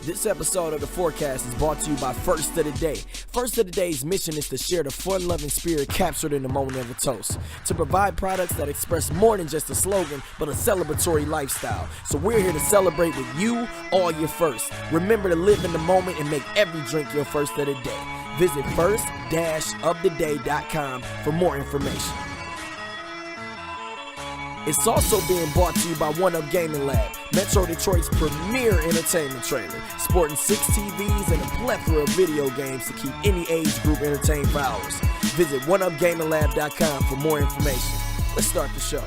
This episode of The Forecast is brought to you by First of the Day. First of the Day's mission is to share the fun-loving spirit captured in the moment of a toast, to provide products that express more than just a slogan, but a celebratory lifestyle. So we're here to celebrate with you, all your firsts. Remember to live in the moment and make every drink your first of the day. Visit first-oftheday.com for more information. It's also being brought to you by One Up Gaming Lab, Metro Detroit's premier entertainment trailer, sporting 6 TVs and a plethora of video games to keep any age group entertained for hours. Visit oneupgaminglab.com for more information. Let's start the show.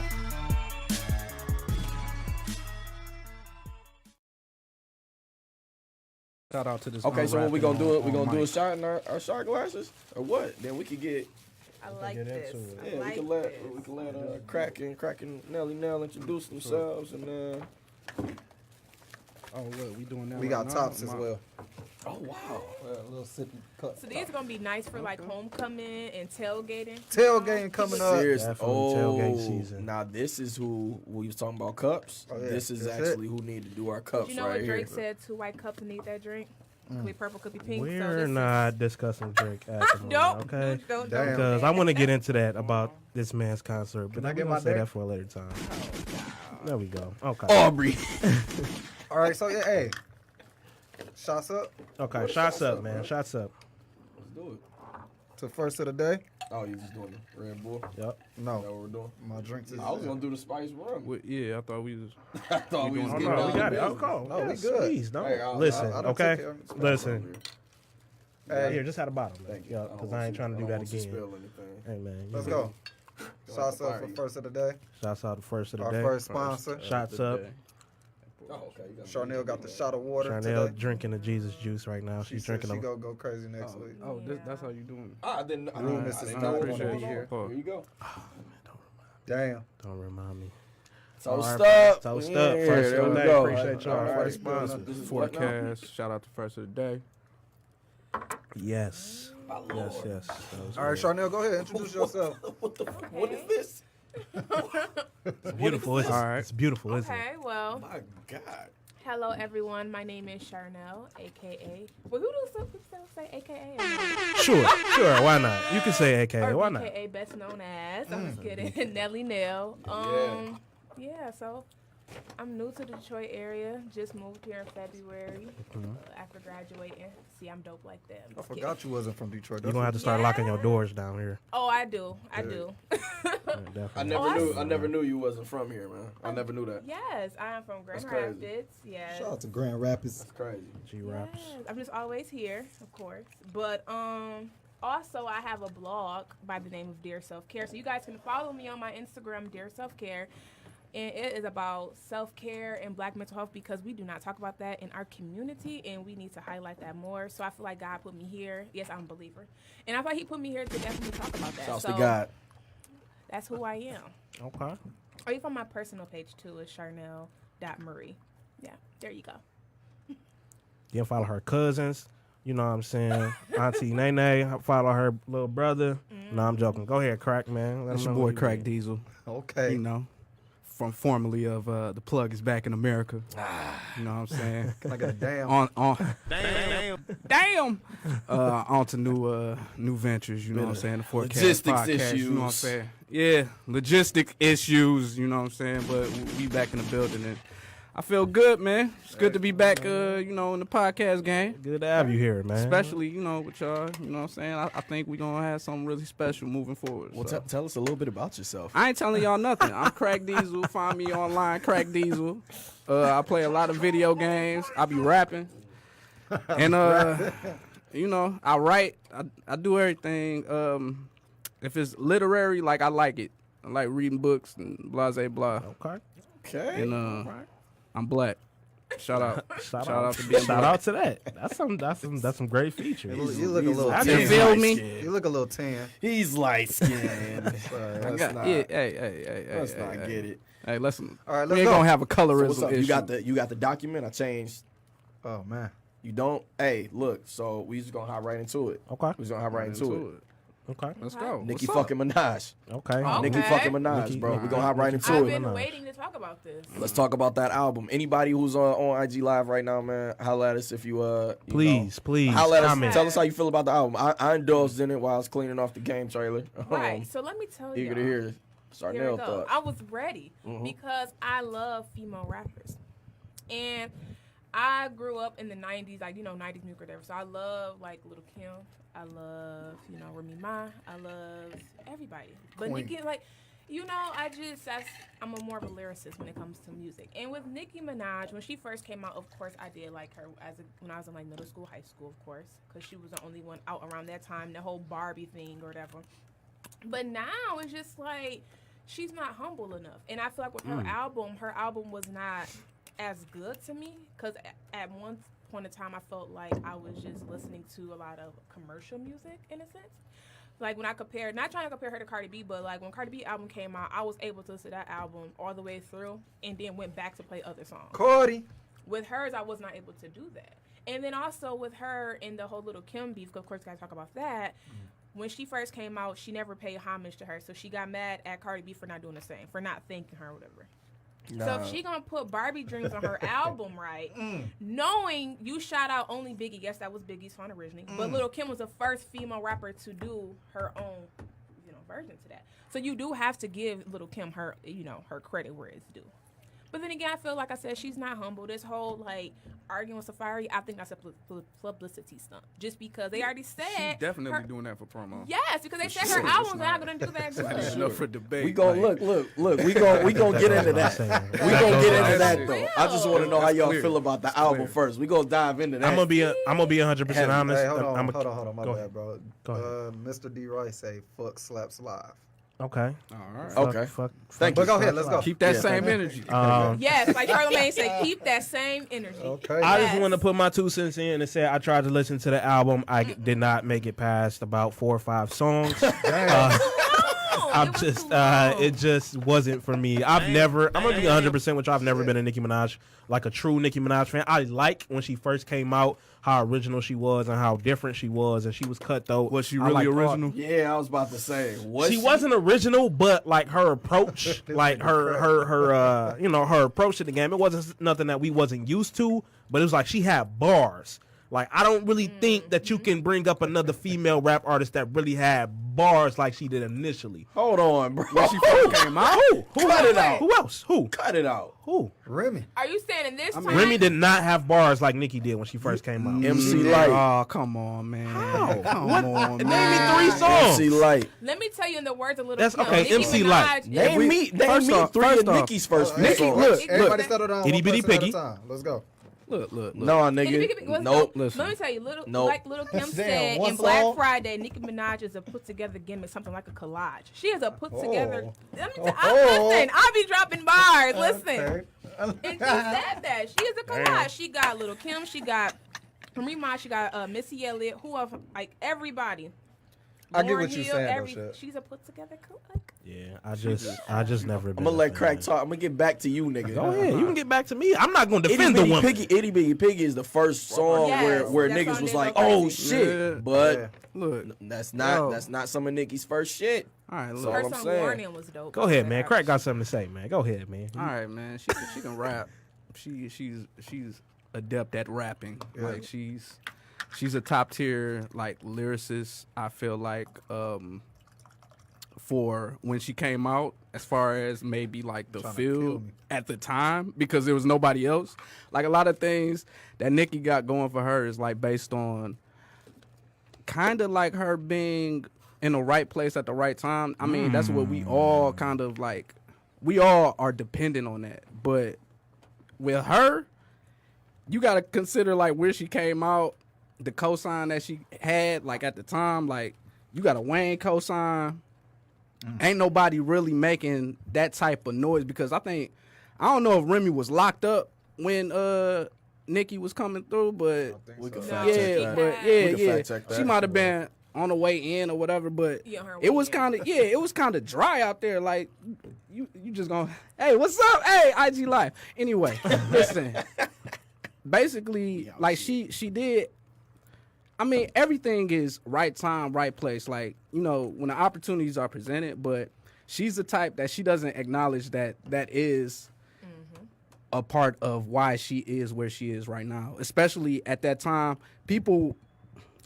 Shout out to this. Okay, so what we gonna do? We gonna do a shot in our shot glasses, or what? Then we could get. I like this. Yeah, we can let Crack and Nelly Nell introduce themselves and Oh, what we doing now? We got tops as well. Oh wow, A little sippy cup. So these are gonna be nice for like homecoming and tailgating. Tailgating coming up. serious. Definitely tailgate season. Now this is who we was talking about cups. Oh, yeah. This is That's actually who need to do our cups You know right what Drake here. said? 2 white cups need that drink. Could be purple, could be pink. so We're this not discussing Drake at the moment, Don't. okay? Don't. Damn. Because I want to get into that about this man's concert, but Can I we're get gonna my say dare? that for a later time. There we go. Okay. Aubrey. All right, so yeah, hey, shots up Okay. Shots up, man. Shots up. Let's do it. to first of the day. Oh, you just doing the Red Bull? Yep. Is that No, what we're doing? my drinks is. I was gonna do the spice rum. Yeah, I thought we was. I thought we was Oh, getting no, down we got to it. Oh, business. cool. No, we Yes, good. Please, don't. Hey, Listen, I done okay? took care of it. Listen. Hey, Here, just had a bottle. Thank you. Yeah, because I ain't trying to do that again. Spill anything. Hey, man. let's you go. know. Shots up for first of the day. Shots out to first of the Our day. first sponsor. Shots up. Oh, okay. You got Charnel got the shot of water Charnel today. drinking the Jesus juice right now. She She's said drinking she them. go crazy next week. Oh, that's how you doing it. I didn't. I Room didn't is know not I gonna wanted be to here. Here you go. Damn. Don't remind me. Toast All right, up. toast Yeah, up. First there of we the day. go. Appreciate y'all. All right. First sponsor. This is what now? Forecast. Shout out to First of the Day. Yes. My Yes, Lord. yes. That was All right, good. Charnel, go ahead. Introduce yourself. What the? What is this? It's beautiful, isn't it? All right. It's beautiful, isn't it? Okay, well, My God. hello everyone. My name is Charnel, aka. Well, who do some people say aka? Sure, why not? You can say AKA, Or why not? BKA, best known as. I'm just kidding. Nelly Nell. Yeah. So I'm new to the Detroit area. Just moved here in February after graduating. See, I'm dope like that. I'm I just kidding. forgot you wasn't from Detroit. You're gonna have to start locking your doors down here. Oh, I do. I Good. do. Yeah, I definitely. never knew you wasn't from here, man. I never knew that. Yes, I am from Grand That's crazy. Rapids. Yes. Shout out to Grand Rapids. That's crazy. G-Raps. Yes, I'm just always here, of course. But also I have a blog by the name of Dear Self Care. So you guys can follow me on my Instagram, Dear Self Care. And it is about self-care and Black mental health because we do not talk about that in our community and we need to highlight that more. So I feel like God put me here. Yes, I'm a believer. And I feel like he put me here to definitely talk about that. Shouts so to God. That's who I am. Okay. Or even my personal page too is charnel.marie. Yeah, there you go. You can follow her cousins. You know what I'm saying? Auntie Nene. Follow her little brother. No, I'm joking. Go ahead, Crack, man. Let That's them your know boy who Crack you Diesel. Okay. You know, from formerly of The Plug is Back in America. You know what I'm saying? Can I get a damn? on damn. On to new ventures. You know what I'm saying? The Forecast Logistics podcast. You know what I'm issues. saying? Yeah, logistic issues. You know what I'm saying? But we back in the building and I feel good, man. It's good to be back. You know, in the podcast game. Good to have you here, man. Especially, you know, with y'all, you know what I'm saying? I think we're going to have something really special moving forward. Well, so. tell us a little bit about yourself. I ain't telling y'all nothing. I'm Crack Diesel. Find me online, Crack Diesel. I play a lot of video games. I be rapping. And, you know, I write. I do everything. If it's literary, like, I like it. I like reading books and blah, blah, blah. Okay. Okay. And I'm black. Shout out. Shout out to being Shout black. out to that. That's some great features. You look a little I You didn't tan. feel me? You look a little tan. He's light skinned. I got, yeah, hey. Let's not get it. Hey, let's. All right, We let's ain't go. gonna have a So colorism what's up? issue. You got the document. I changed. Oh man. You don't. Hey, look. So we just gonna hop right into it. Okay. We just gonna hop right into it. Okay. Let's go. Nicki What's up? fucking Minaj. Okay. Okay. Nicki fucking Minaj, Nicki- bro. Nicki- We gonna hop right into I've it. been Minaj. waiting to talk about this. Let's talk about that album. Anybody who's on IG Live right now, man, holla at us if you Please, please, holla at us. comment. Tell us how you feel about the album. I indulged in it while I was cleaning off the game trailer. Right. So let me tell you. Eager to hear Here Sarnell we go. thoughts. I was ready Mhm. because I love female rappers, and I grew up in the '90s, like 90s music or whatever. So I love like Lil' Kim. I love Remy Ma. I love everybody. But Queen. Nicki, like I'm more of a lyricist when it comes to music. And with Nicki Minaj, when she first came out, of course I did like her when I was in like middle school, high school, of course, because she was the only one out around that time. The whole Barbie thing or whatever. But now it's just like she's not humble enough. And I feel like with her album was not as good to me because at one point in time I felt like I was just listening to a lot of commercial music in a sense. Like when I compared, not trying to compare her to Cardi B, but like when Cardi B album came out, I was able to listen to that album all the way through and then went back to play other songs. Cardi. With hers, I was not able to do that. And then also with her and the whole Lil' Kim beef, of course, we gotta talk about that. When she first came out, she never paid homage to her, so she got mad at Cardi B for not doing the same, for not thanking her or whatever. So if she gonna put Barbie Dreams on her album, right, knowing you shout out only Biggie, yes, that was Biggie's song originally, but Lil' Kim was the first female rapper to do her own, version to that. So you do have to give Lil' Kim her, her credit where it's due. But then again, I feel like I said she's not humble. This whole like arguing with Safari, I think that's a publicity stunt. Just because they already said She's definitely doing that for promo. yes, because they said her album's not gonna do that good. It's enough for debate. We gon' look. We gonna get into that. We gonna get into that though. I just want to know how y'all feel about the album first. We gonna dive into that. I'm gonna be 100% honest. Hey, hold I'm on, my go bad, ahead. bro. Go ahead. Mr. D. Rice say fuck slaps live. Okay. All right. Okay. Thank But you. go ahead, let's go. Keep that Yeah, same energy. Yes, like Charlamagne said, keep that same energy. Okay. I just Yes. want to put my 2 cents in and say I tried to listen to the album. I did not make it past about 4 or 5 songs. I'm It was just, too long. it just wasn't for me. I'm gonna be 100% with you. I've never been a Nicki Minaj, like a true Nicki Minaj fan. I like when she first came out, how original she was and how different she was, and she was cutthroat. Was she I really liked all- original? Yeah, I was about to say. She wasn't original, but like her approach, like her approach to the game, it wasn't nothing that we wasn't used to, but it was like she had bars. Like I don't really think that you can bring up another female rap artist that really had bars like she did initially. Hold on, bro. When she first came out? Who? Cut it out. Who else? Who? Cut it out. Who? Remy. Are you saying in this time? Remy did not have bars like Nicki did when she first came out. MC Light. Oh, come on, man. Come on, Name man. me 3 songs. MC Light. Let me tell you in the words of Lil' That's Kim. okay, Nicki MC Light. Minaj Name is- me first off- 3 of first off, Nicki's first few Nicki, songs. look, Everybody settle down. Itty One bitty person at a piggy. time. Let's go. Look. No, nigga. Nope. Listen. Let me tell you, Nope. like Lil' Kim said one in Black song? Friday, Nicki Minaj is a put together gimmick, something like a collage. She is a put together. Oh. Listen, I'll be dropping bars. Listen, Okay. and she said that she is a collage. She got Lil' Kim, she got Remy Ma, she got Missy Elliott, who else? Like everybody. I get Lauryn what you're Hill, saying, though, shit. She's a put together collage. Yeah, I just never been. I'm gonna a let fan. Crack talk. I'm gonna get back to you, nigga. Go ahead, you can get back to me. I'm not gonna Itty defend the Bitty woman. Piggy, Itty Bitty Piggy is the first song Yes, where that niggas song was did like, go oh crazy. shit, Yeah. but Yeah. Look. that's Yo. not some of Nicki's first shit. All right, So- look. Her I'm song saying. Warning was dope. Go ahead, man. Crack got something to say, man. Go ahead, man. All right, man. She can rap. She's adept at rapping. Yeah. Like she's a top tier like lyricist. I feel like for when she came out, as far as maybe like the Tryna kill field me. at the time, because there was nobody else. Like a lot of things that Nicki got going for her is like based on kind of like her being in the right place at the right time. I mean, that's what we all kind of like. We all are dependent on that, but with her, you got to consider like where she came out, the cosign that she had like at the time. Like you got a Wayne cosign. Ain't nobody really making that type of noise because I don't know if Remy was locked up when Nicki was coming through, but We can No. fact check yeah, that. but We can yeah. fact check that. She might have been on the way in or whatever, but Yeah, her it way was in. kind of it was kind of dry out there. Like you just gonna, hey, what's up? Hey, IG Live. Anyway, listen. Basically, like she did. I mean, everything is right time, right place. Like, you know, when the opportunities are presented, but she's the type that she doesn't acknowledge that is a part of why she is where she is right now. Especially at that time,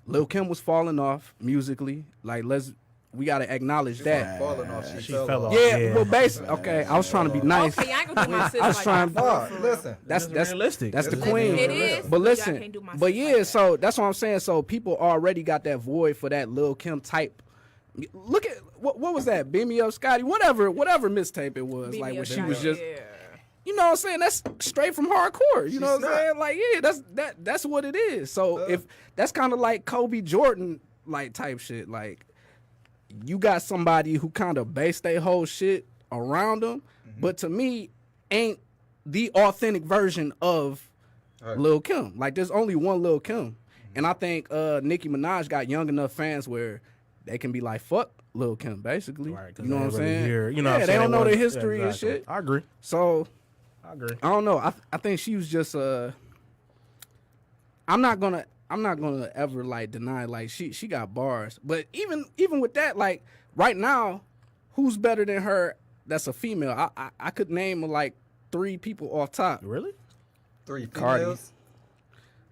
Lil' Kim was falling off musically. Like, we gotta acknowledge that. Falling off. She fell off. Yeah, well, basically, okay. I was trying to be nice. Okay, I ain't gonna do my sis I was like trying. that. Listen. That's realistic. That's the Listen, queen. it is, But but y'all listen, can't do my but shit yeah, like that. so that's what I'm saying. So people already got that void for that Lil' Kim type. Look at what was that? Beam Me Up, Scotty. Whatever mixtape it was. Beat Like me when up, she Scotty. was just. Yeah. You know what I'm saying? That's straight from hardcore. You know what I'm snapped. saying? Like, yeah, that's what it is. So if that's kind of like Kobe Jordan like type shit, like you got somebody who kind of base their whole shit around them, but to me ain't the authentic version of Lil' Kim. Like there's only one Lil' Kim. And I think Nicki Minaj got young enough fans where they can be like, fuck Lil' Kim, basically. Right, 'cause you know they what I'm really saying? hear- you know what yeah, I'm they saying? don't know the Yeah, history exactly. and shit. I agree. So I agree. I don't know. I think she was just I'm not gonna ever like deny like she got bars. But even with that, like right now, who's better than her that's a female? I could name like 3 people off top. Really? 3 Cardi. females.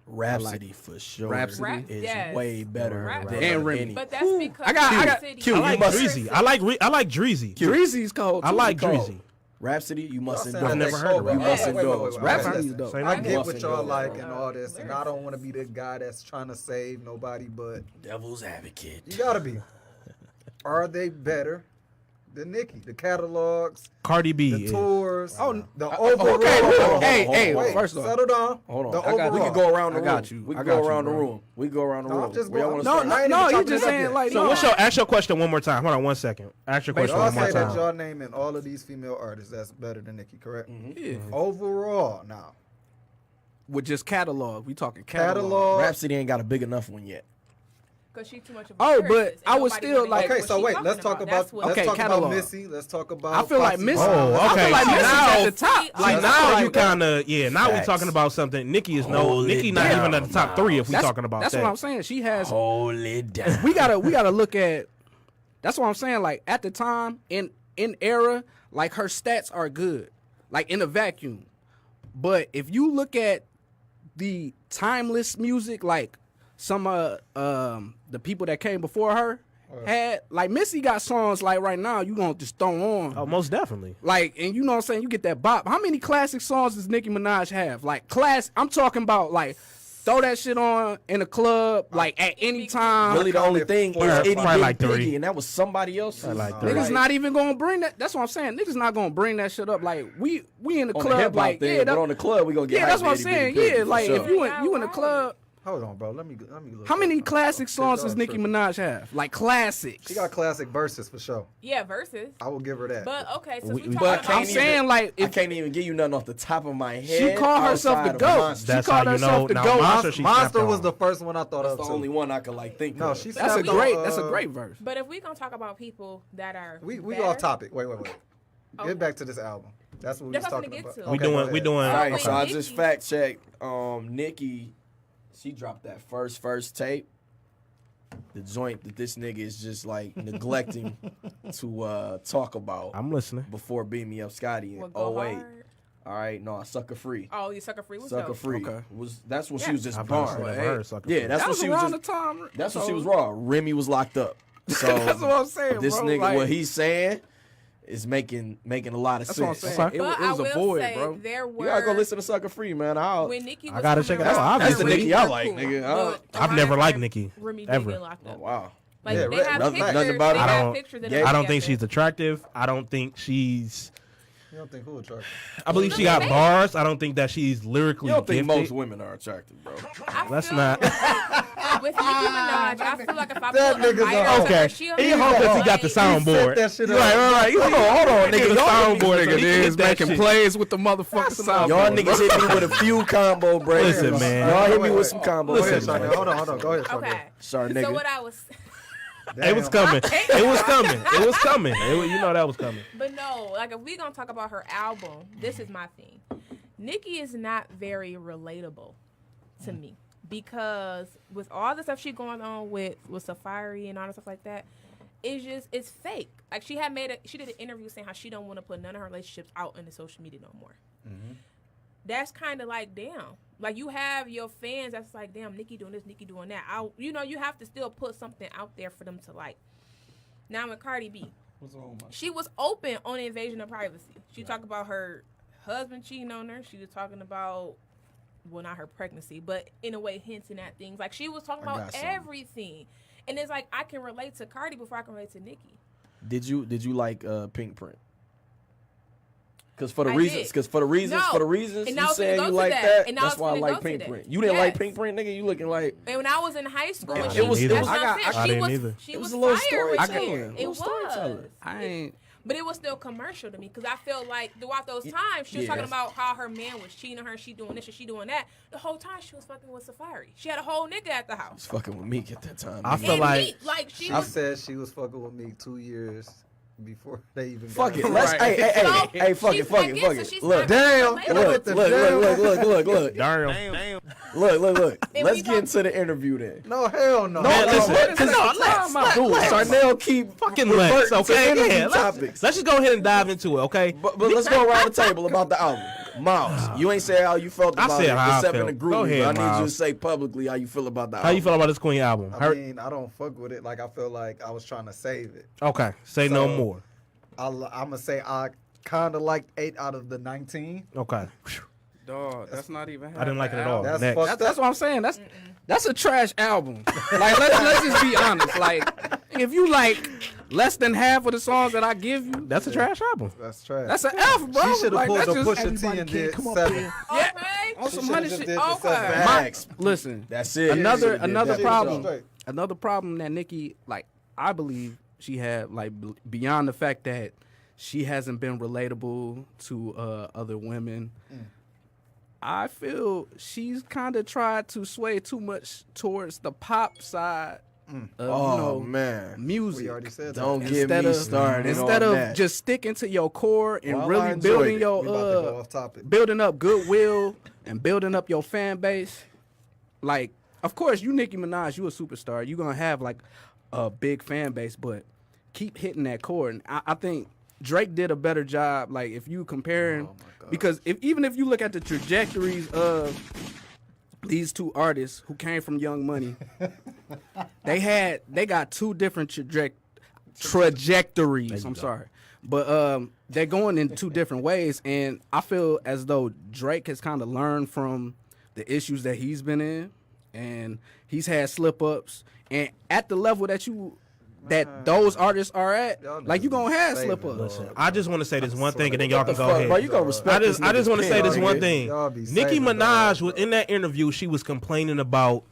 Rhapsody for sure. Rhapsody. is Yes. way better Rap- than And Remy. any. But that's because I got- City. Q, I you like must- Dreezy. I like Dreezy. Dreezy's cold. I too. like Cold. Dreezy. Rhapsody, you must Y'all indulge. saying never that heard they of cold. it. You must Wait, wait, wait, indulge. wait, Rhapsody listen. is dope. Say I no get more. what y'all like and all this, and I don't want to be the guy that's trying to save nobody, but Devil's advocate. you gotta be. Are they better than Nicki? The catalogs, Cardi B. the is- tours, Oh, the overall. okay, hold on, hey, hold on, hey, hold on. first off, Settle down. Hold on. The I got, we overall. can go around the I room. got you. We I can got go you, around the bro. room. We can go around the No, room. I'm just Where y'all going- wanna I start? ain't no, even you chopping just it up saying yet. like So no. ask your question one more time. Hold on 1 second. Ask your question Y'all one more say that time. y'all naming all of these female artists that's better than Nicki, correct? Yeah. Overall, now With just catalog, we talking catalog. catalog. Rhapsody ain't got a big enough one yet. Because she's too much of a Oh, lyricist, but and I would nobody still wanna like- hear Okay, what so she wait, talking let's talk That's about what- let's Okay, talk catalog. about Missy. Let's talk about. I feel like Foxy Missy. Brown. Oh, I okay. feel like See, Missy's now- at the top. See, Like now like, you kind of now we Facts. talking about something. Nikki is Hold Nikki it not down even at the top 3 if we talking about that's that. what I'm saying. She has. Hold it down. We gotta look at. That's what I'm saying. Like at the time in era, like her stats are good, like in a vacuum. But if you look at the timeless music, like some the people that came before her had, like Missy got songs like right now you gonna just throw on. Oh, most definitely. Like, and you know what I'm saying, you get that bop. How many classic songs does Nicki Minaj have? Like I'm talking about like throw that shit on in a club, like at any time. Really, the only thing is Probably Itty like Bitty 3. Piggy, and that was somebody else. like 3. Niggas not even gonna bring that. That's what I'm saying. Niggas not gonna bring that shit up. Like we in the on club, the hip hop like thing, yeah, but on the club we gonna get. yeah, that's hyped what I'm to Itty Bitty saying. Piggy, Yeah, for like sure. if you in the club, Hold on, bro. Let me look. how many classic songs Y'all does Nicki tripping. Minaj have? Like classics. She got classic verses for sure. Yeah, versus. I will give her that. But okay, so we We- talking but about. I'm can't saying like I if can't even give you nothing off the top of my head. she called herself outside the of GOAT. Monster. She That's called how you herself know. the Now, GOAT. Monster, she Monster snapped was on. the first one I thought That's of the too. only one I could like think No, of. she That's a snapped on, great. That's a great verse. But if we gonna talk about people that are We better, off topic. Wait. Okay. Get back to this album. That's what we was That's what I'm talking gonna about. get to. We Okay, doing go we ahead. doing. All right, wait, so I Nicki- just fact checked. Nicki, she dropped that first tape. The joint that this nigga is just like neglecting to talk about I'm listening. before Beat Me Up Scotty in What, Go 08. Hard? All right, no, Sucker Free. Oh, you sucker free. What's Sucker dope? Free Okay. that's when Yeah. she was just I've born. never heard Sucker Yeah, Free. that's that when was she was around just. the time. That's when so- she was raw. Remy was locked up. So That's what I'm saying, this bro. nigga, Like, what he's saying, is making a lot of That's what I'm sense. saying. Okay. It, But was I a will void, say bro. there were. You gotta go listen to Sucker Free, man. When Nicki was I gotta coming check it around, out. That's the Remy Nicki I was like, cool, nigga. but I've around never that liked time, Nicki, Remy ever. did get locked Oh up. wow. Like Yeah, they have nothing pictures. about They it. have pictures of them I don't think together. she's attractive. I don't think she's. You don't think who attractive? I believe she got bars. I don't think that she's lyrically You don't think gifted. most women are attractive, bro? I Let's feel not. like with Nicki Minaj, I feel like if I That put a nigga's lighter on- to her, Okay. she'll He be hope that he got like- the soundboard. that shit Right, up. right. Hold on, nigga. The Y'all soundboard niggas- nigga is that making shit. plays with the motherfucking sound. Y'all niggas hit me with a few combo breaks. Listen, man. Y'all hit me Wait, with some combo Go ahead, breaks. Shania. Hold on. Go ahead, Shania. Okay. Sorry, So nigga. what I was, It was coming. It was coming. It was coming. You know that was coming. but no, like if we gonna talk about her album, this is my thing. Nicki is not very relatable to me because with all the stuff she going on with Safari and all the stuff like that, it's fake. Like she did an interview saying how she don't want to put none of her relationships out in the social media no more. Mm-hmm. That's kind of like, damn. Like you have your fans that's like, damn, Nicki doing this, Nicki doing that. You have to still put something out there for them to like. Now with Cardi B, she was open on invasion of privacy. She talked about her husband cheating on her. She was talking about, well, not her pregnancy, but in a way hinting at things. Like she was talking about everything. And it's like I can relate to Cardi before I can relate to Nicki. Did you like Pink Print? Because for the reasons you saying you like that, that's why I like Pink Print. You didn't like Pink Print, nigga? You looking like... And when I was in high school, I she was It was a little storyteller. It was. I ain't... But it was still commercial to me because I felt like throughout those times she was talking about how her man was cheating on her, she doing this and she doing that. The whole time she was fucking with Safari. She had a whole nigga at the house. She was fucking with Meek at that time. I feel like I said she was fucking with Meek 2 years before they even fuck it. got Let's hey, fuck it. Look, damn. Look. damn. Look. Let's get into the interview then. No, hell no. Let's Sarnell keep fucking let's, okay? Yeah, topics. Let's just go ahead and dive into it, okay? But let's go around the table about the album. Miles, you ain't say how you felt about it except in the group. Go ahead, I need Miles. you to say publicly how you feel about the album. How you feel about this Queen album? I mean, I don't fuck with it. Like, I feel like I was trying to save it. Okay, say no more. I'm going to say I kind of liked 8 out of the 19. Okay. Dog, that's not even. I didn't like it at all. That's Next. That's what I'm saying. That's a trash album. Like let's just be honest. Like if you like less than half of the songs that I give you, That's a trash album. That's trash. that's an F, bro. She should have Like, pulled that's the just- Pusha T and did come up 7. here. Yeah, Okay. on some She money should've shit. did the Okay. 7. Facts. Listen, That's it. Another That problem. straight. Another problem that Nicki, like, I believe she had, like, beyond the fact that she hasn't been relatable to other women. I feel she's kind of tried to sway too much towards the pop side of, man. music. We already said that. Don't get me started. Instead on of that. just sticking to your core and Well, I really enjoyed building it. your We about to go off topic. building up goodwill and building up your fan base. Like, of course, you Nicki Minaj, you a superstar. You're gonna have like a big fan base, but keep hitting that core. And I think Drake did a better job. Like, if you comparing, because even if you look at the trajectories of these two artists who came from Young Money, they got two different trajectories. I'm sorry, but they're going in two different ways, and I feel as though Drake has kind of learned from the issues that he's been in, and he's had slip ups, and at the level that those artists are at, like, you gonna have slip ups. Listen, I just want to say this one thing, and then y'all can go Fuck, ahead. bro, you gonna respect I just want to say this one thing. Y'all be Nicki saving, Minaj dog. was in that interview. She was complaining about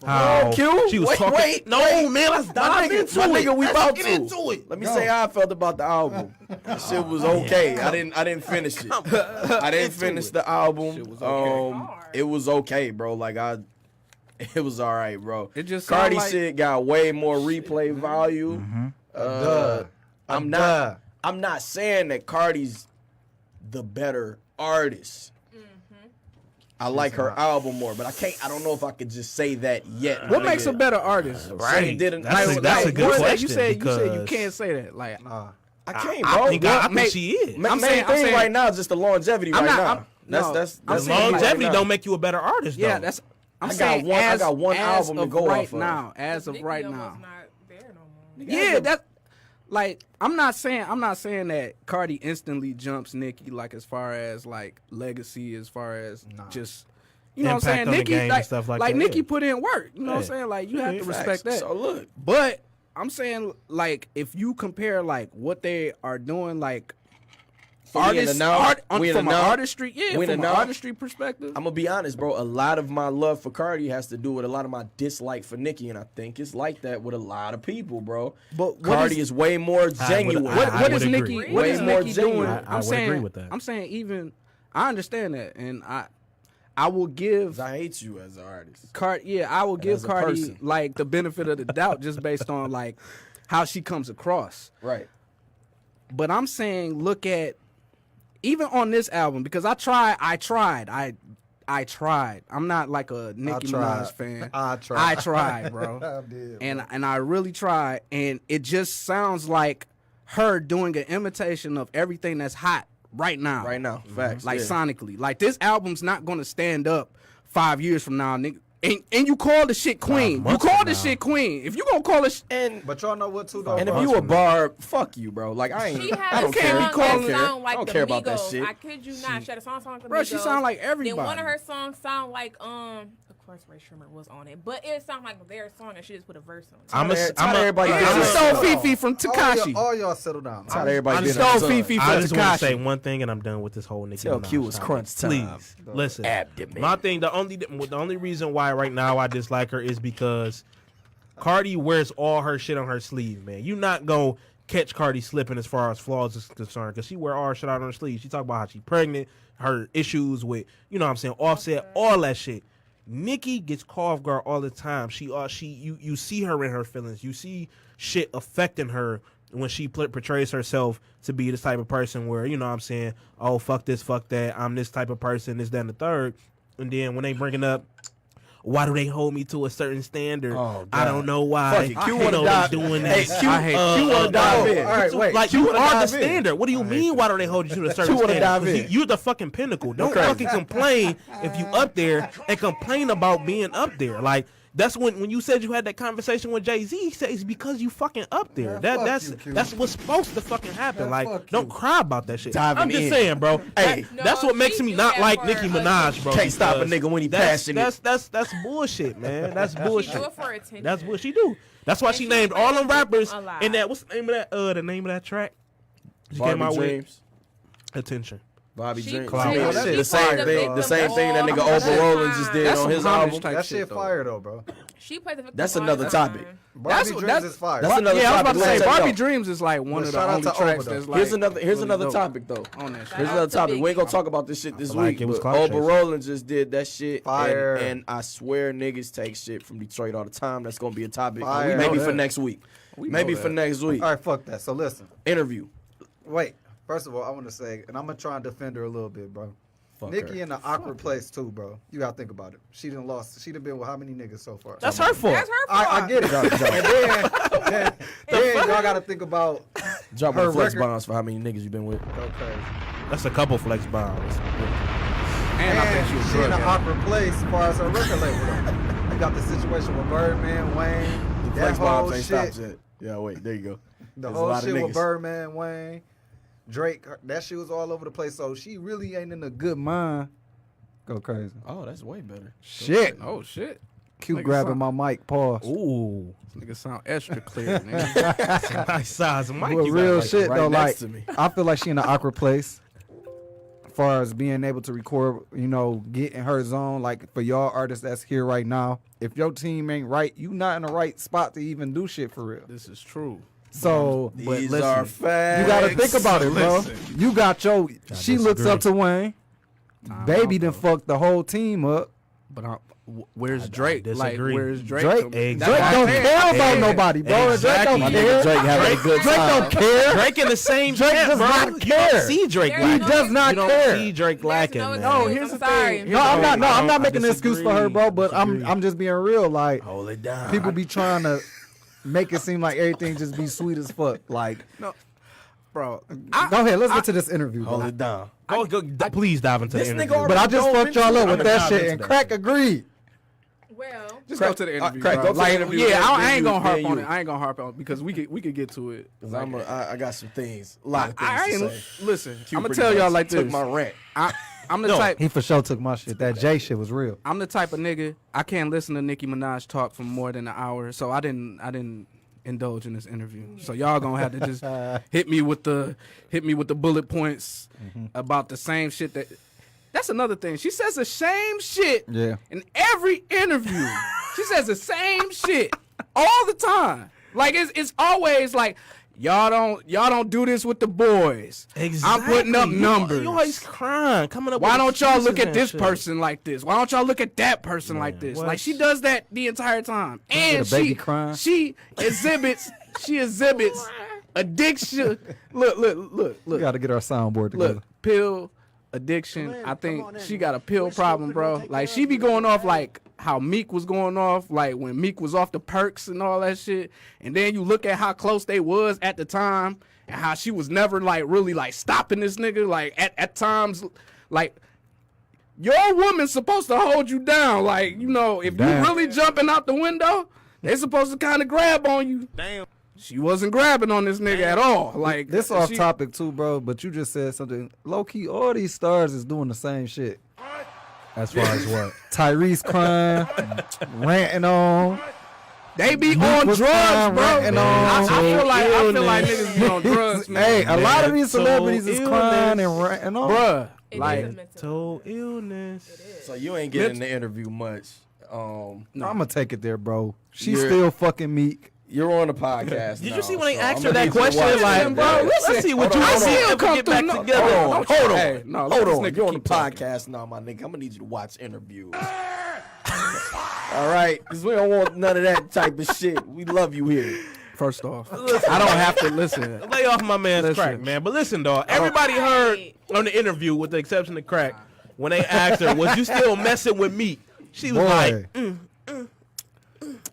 how Q? she was Wait, talking. wait, no, wait. man, let's dive into My it. nigga, we Let's about get to. into it. Let me say how I felt about the album. That shit was okay. I didn't finish it. I didn't finish the album. It was okay, bro. Like it was all right, bro. It just Cardi sound like- shit got way more replay value. I'm not saying that Cardi's the better artist. I like her album more, but I don't know if I could just say that yet. What makes a better artist? Right. Didn't- That's a good question. You said you because can't say that. Like, I can't, I bro. think she is. Main thing right now is just the longevity I'm right not- now. That's I'm The saying longevity right now. don't make you a better artist, yeah, though. that's. I'm I got saying one- I as, got one as album to of go right off of. now. As of Nicki right almost now. not there no more. Yeah, that. Like, I'm not saying that Cardi instantly jumps Nicki, like, as far as like legacy, as far as just, you know what I'm Impact saying? on the Nicki, game and like, stuff like like that, Nicki yeah. put in work. You know what I'm Yeah. saying? Like, you have to respect that. So look, But I'm saying, like, if you compare like what they are doing, like, artists from an artistry, we from an know. artistry perspective. I'm gonna be honest, bro. A lot of my love for Cardi has to do with a lot of my dislike for Nicki, and I think it's like that with a lot of people, bro. But what Cardi is way more genuine. I What would is agree. Nicki? Way What is more Nicki genuine. doing? I would agree with that. I'm saying even I understand that, and I will give I hate you as an artist. Cardi. Yeah, I will give as a Cardi person. like the benefit of the doubt just based on like how she comes across. Right. But I'm saying look at even on this album because I I tried. I'm not like a Nicki Minaj fan. I tried, bro. I did, bro. And I really tried, and it just sounds like her doing an imitation of everything that's hot right now. Right now, facts. Like yeah. sonically. Like this album's not gonna stand up 5 years from now, nigga. And you call the shit Queen. You call the shit Queen. If you gonna call it But y'all know what too though. And if bro? you a barb, fuck you, bro. Like I ain't. She I had don't a care. song calling that it. sound like I don't the care about that Migos. shit. I kid you not. She had a song like the Bro, Migos. she sound like everybody. Then one of her songs sound like of course Ray Sherman was on it, but it sounded like their song and she just put a verse on it. I'm everybody Yeah, get she it. stole Fifi from Tekashi. All y'all settle down. That's how everybody She did it. stole Fifi I from just want to say Tekashi. one thing, and I'm done with this whole Nicki Tell Minaj Q it's topic. crunch time. Please listen. Abdomen. My thing, the only reason why right now I dislike her is because Cardi wears all her shit on her sleeve, man. You not gonna catch Cardi slipping as far as flaws is concerned, because she wear all her shit out on her sleeve. She talk about how she pregnant, her issues with, you know what I'm saying, Offset, all that shit. Nicki gets caught off guard all the time. You see her in her feelings. You see shit affecting her when she portrays herself to be this type of person where, you know what I'm saying, oh, fuck this, fuck that, I'm this type of person, this, that, and the third. And then when they bringing up, why do they hold me to a certain standard? Oh, I God. don't know why. Fuck it. Q You wanna know dive- they doing Hey, this. Q- I hate Q wanna dive in. All right, wait. Like Q you wanna are the dive in. standard. What do you mean? Why do they hold you to a certain wanna standard? dive 'Cause in. you're the fucking pinnacle. Don't Okay. fucking complain if you up there and complain about being up there. Like that's when you said you had that conversation with Jay-Z. He said it's because you fucking up there. Man, fuck That's you, Q. that's what's supposed to fucking happen. Man, Like fuck don't you. cry about that shit. Diving I'm just in. saying, bro. Hey. That's what No, makes she me do not that like for Nicki attention. Minaj, bro. Can't stop a because nigga when he that's- passionate. That's bullshit, man. That's She bullshit. do it for attention. That's what she do. That's why And she she named plays all them the victim rappers a lot. in that. What's the name of that? The name of that track. She Barbie came out Dreams. with Attention. Bobby She Dreams. plays I mean, the the victim same thing. all The same thing that nigga the Oprah time. Rollins just did That's on some his homage album. type That shit shit, though. fire though, bro. She plays the victim That's all another the topic. time. Barbie Dreams that's- is fire. That's another Yeah, I was about topic. to say Let me tell Barbie y'all. Dreams is like one But of the shout out only to tracks Oprah, that's though. like Here's another dope topic though. on that shit. Here's Shout another out to topic. We ain't gonna Biggie. talk about this shit this feel like week. it was But clout Oprah chasing. Rollins just did that shit. Fire. And I swear niggas take shit from Detroit all the time. That's gonna be a topic. Fire. Maybe know for that. next week. We Maybe know for that. next week. All right, fuck that. So listen. Interview. Wait. First of all, I want to say, and I'm gonna try and defend her a little bit, bro. Fuck Nikki her. in an awkward place too, bro. You gotta think about it. She done been with how many niggas so far? That's her fault. That's her fault. I get it. Drop. And then y'all gotta think about Drop her her flex record- bombs for how many niggas you been with. okay. That's a couple flex bombs. And I think she was she in an drug addict. awkward place as far as her record label. Though. You got the situation with Birdman, Wayne, The that flex whole bombs ain't shit. stopped yet. Yeah, wait, there you go. The There's a whole lot of shit with niggas. Birdman, Wayne, Drake, that shit was all over the place. So she really ain't in a good mind. Go crazy. Oh, that's way better. Shit. Oh shit. Q Nigga grabbing sound- my mic. Pause. Ooh, Nigga sound extra clear, nigga. nice size mic. But you got real right shit right though, next like to me. I feel like she in an awkward place. As far as being able to record, get in her zone. Like for y'all artists that's here right now, if your team ain't right, you not in the right spot to even do shit for real. This is true. So, but These listen, are facts. you gotta think about it, bro. Listen. You got your. She looks disagree. up to Wayne. Baby out, done fucked the whole team up. But where's Drake? Like, disagree. where's Drake? Drake, Exactly. Drake don't care about nobody, bro. Exactly. Drake My don't nigga care. Drake having a good Drake time. don't care. Drake in the same Drake camp, does bro. not You care. don't see Drake There's He lacking. does not You don't care. see Drake lacking, no man. No, excuse, here's I'm the sorry. thing. No, I'm not. No, I'm not I making an excuse for her, bro. But disagree. I'm just being real. Like Hold it down. people be trying to make it seem like everything just be sweet as fuck. Like, Bro, go ahead. Let's get to this interview. Hold Bro. it down. Please dive into This the nigga interview. already But I just dove fucked into y'all it. up with I'ma that dive shit, into and that. Crack agreed. Well, just Crack- go to the interview. Crack, bro. go to the Like, interview. Yeah, I Then ain't gonna you- harp then on you. it. I ain't gonna harp on it because we could get to it. Cause I got some things. A lot of things I to ain't say. listen. Q I'm gonna pretty tell y'all much like took this. my rant. I'm the No. type. He for sure took my shit. That J shit was real. I'm the type of nigga. I can't listen to Nicki Minaj talk for more than an hour. So I didn't indulge in this interview. So y'all gonna have to just hit me with the bullet points about the same shit that. That's another thing. She says the same shit Yeah. in every interview. She says the same shit all the time. Like it's always like y'all don't do this with the boys. Exactly. I'm putting up numbers. You always crying, coming up. Why with don't y'all look excuses at and this shit. person like this? Why don't y'all look at that person like this? what? Like she does that the entire time, and a baby crying? she exhibits addiction. Look. We got to get our soundboard together. Look, pill, addiction. I think she got a pill problem, bro. Like she be going off like how Meek was going off, like when Meek was off the perks and all that shit. And then you look at how close they was at the time and how she was never like really like stopping this nigga. Like at times, like your woman's supposed to hold you down. Like, you know, if you really jumping out the window, they supposed to kind of grab on you. Damn. She wasn't grabbing on this nigga at all. Like This off topic too, bro, but you just said something. Low key, all these stars is doing the same shit. As far as what? Tyrese crying, ranting on. They be Meek on was drugs, crying, bro. ranting on. I feel like niggas be on drugs, man. Hey, a lot of these celebrities is Mental crying illness. and ranting on. Bruh, It is like a mental Mental illness. So you ain't getting the interview much. I'm gonna take it there, bro. She's You're- still fucking Meek. You're on the podcast. Did now, you see when they so asked I'm her gonna that need you to question? watch Like, that. bro, let's see what you Hold on, see hold if we get back together. Hold on. Hey, no, let Hold this on. nigga You're on the keep talking. podcast now, my nigga. I'm gonna need you to watch interviews. All right, because we don't want none of that type of shit. We love you here. First off, I don't have to listen. Lay off my man's Listen. crack, man. But listen, dog. Everybody heard on the interview, with the exception of crack, when they asked her, "Was you still messing with me?" She was like,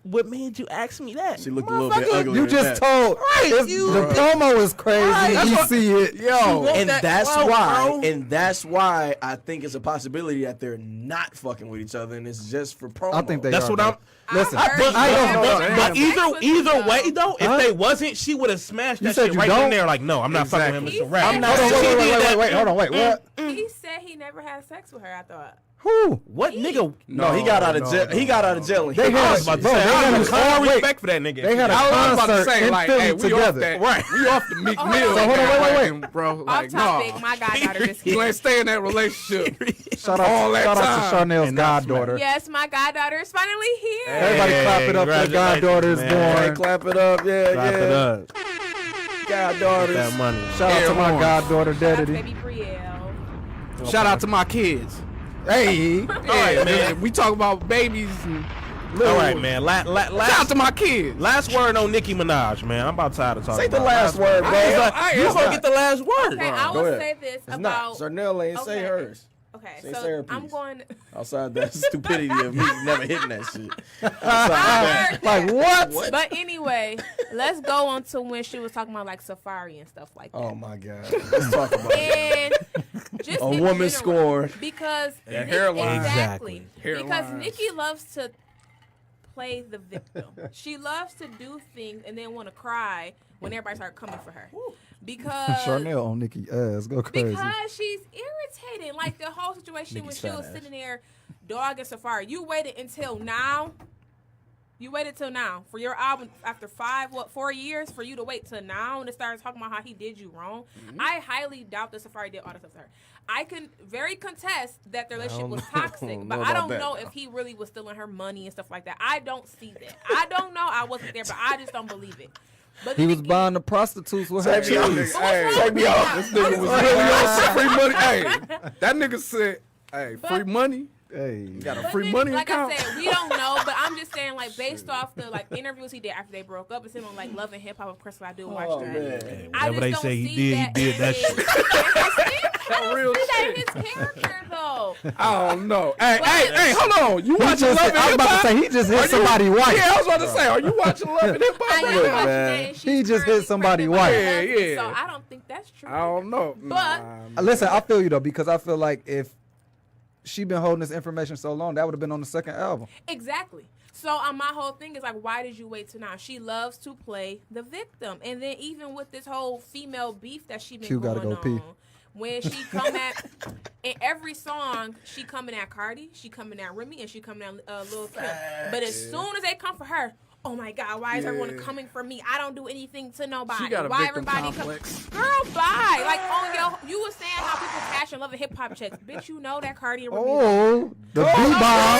"What made you ask me that?" She looked a little bit ugly. You just told. The promo is crazy. You see it. Yo, And that's clout, why, bro. and that's why I think it's a possibility that they're not fucking with each other, and it's just for promo. I think they That's are, what bro. I'm. Listen, I heard But, you. but Damn. either way though, if Huh? they wasn't, she would have smashed You that said shit you right in don't? there. Like, no, I'm not fucking with him. It's a He rap. said- Hold on, She did wait, that. hold on, wait. What? He said he never had sex with her, I thought. Who? What nigga? No, he got out of jail. He got out of jail. And They he I had- was about to Bro, say, they I had have a- all wait. respect for that nigga. They had a I was about to concert say, in like, Philly hey, we together. off that. Right. We off the Meek Oh, Mill. hold on, wait. Bro, Off like, topic, nah. my goddaughter just You here. ain't stay in that relationship. Shout All that out to time. Charnel's And not goddaughter. Yes, my goddaughter is finally here. Everybody clap it up for the congratulations, goddaughter is man. Hey, born. clap it up. Yeah, Clap yeah. it up. Goddaughters. That money. Shout out to my Horns. goddaughter, Shout out to Dedity. baby Brielle. Shout out to my kids. Hey, Yeah, man. We talk about babies and All right, man. Shout out Last to my kids. last word on Nicki Minaj, man. I'm about tired of talking. Say the about last it. word, bro. You gonna get the last word? Okay, I Go will ahead. say this It's not. about. Charnel ain't say Okay. hers. Okay, Say so therapy. I'm going. Outside that stupidity of me never hitting that shit. I Outside heard like that. what? But anyway, let's go on to when she was talking about like Safari and stuff like that. Oh my God. Let's talk about it. And just A in woman general, scored. because Yeah, Nicki- hairline. exactly Hairlines. because Nikki loves to play the victim. She loves to do things and then want to cry when everybody starts coming for her because Charnel on Nicki ass. Go crazy. because she's irritating. Like the whole situation when Nicki's she fat was ass. sitting there dogging Safari. You waited until now. You waited till now for your album after 4 years for you to wait till now and to start talking about how he did you wrong. I highly doubt that Safari did all this stuff to her. I can very contest that their relationship was toxic, but I don't know if he really was stealing her money and stuff like that. I don't see that. I don't know. I wasn't there, but I just don't believe it. But He was Nicki- buying the prostitutes with her. Take me off. too. Hey, wrong take me with off. that? This nigga was What is really wrong on with Free money. Hey, that nigga said, hey, free But- money. Hey, Got a But free then, money like account. I said, we don't know, but I'm just saying, like, based off the like interviews he did after they broke up, it's him on like Love and Hip Hop. Of course, I do watch Oh, that. man. I Whatever just they don't say he see did, he did that in shit. I don't Real see that shit. in his character though. I don't know. Hey, But- hey, hold on. You he watching just, Love and I was Hip about to Hop? say he just hit somebody white. Yeah, I was about to say, are you watching Love and Hip I Hop? am right Look, now? watching man. that, and she's He just hit currently somebody pregnant with white. her Yeah, husband, yeah. So I don't think that's true. I don't know. But- Listen, I feel you though because I feel like if she been holding this information so long, that would have been on the second album. Exactly. So my whole thing is like, why did you wait till now? She loves to play the victim, and then even with this whole female beef that she been Q going gotta go on, pee. when she come at in every song, she coming at Cardi, she coming at Remy, and she coming at Lil Kim. But as soon as they come for her, oh my God, why is everyone coming for me? I don't do anything to nobody. She got a why victim everybody complex. Girl, bye. Like on your, you was saying how people cash and love a hip hop checks. Bitch, you know that Cardi and Remy. Oh, the Oh, B-bomb.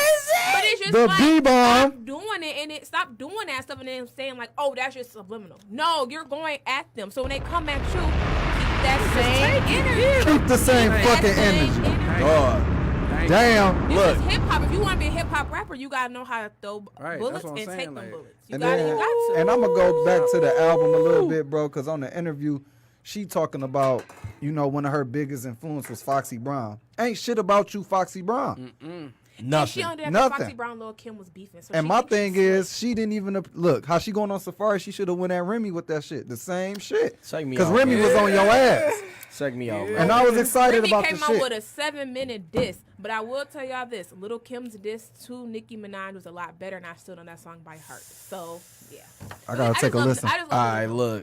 But it's just The like, B-bomb. stop doing it and stop doing that stuff and then saying like, oh, that's just subliminal. No, you're going at them. So when they come at you, keep that same energy. Keep the same That fucking same energy. God. Damn. This Look. is hip hop. If you want to be a hip hop rapper, you gotta know how to throw Right, bullets that's what I'm and saying, take them like- bullets. You And got then, to. and I'm gonna go back to the album a little bit, bro, because on the interview, she talking about, you know, one of her biggest influence was Foxy Brown. Ain't shit about you, Foxy Brown. And Nothing. she only did that Nothing. 'cause Foxy Brown, Lil' Kim was beefing. So And she my thinks thing she's is, she didn't even look how she going on Safari. She should have went at Remy with that shit. The same shit. Check me Because out, Remy man. was on your ass, Check me out, bro. and I was excited Remy about came the out shit. with a 7-minute diss, but I will tell y'all this: Lil' Kim's diss to Nicki Minaj was a lot better, and I still know that song by heart. So yeah, I gotta just take a love- listen. I just All love right, Lil'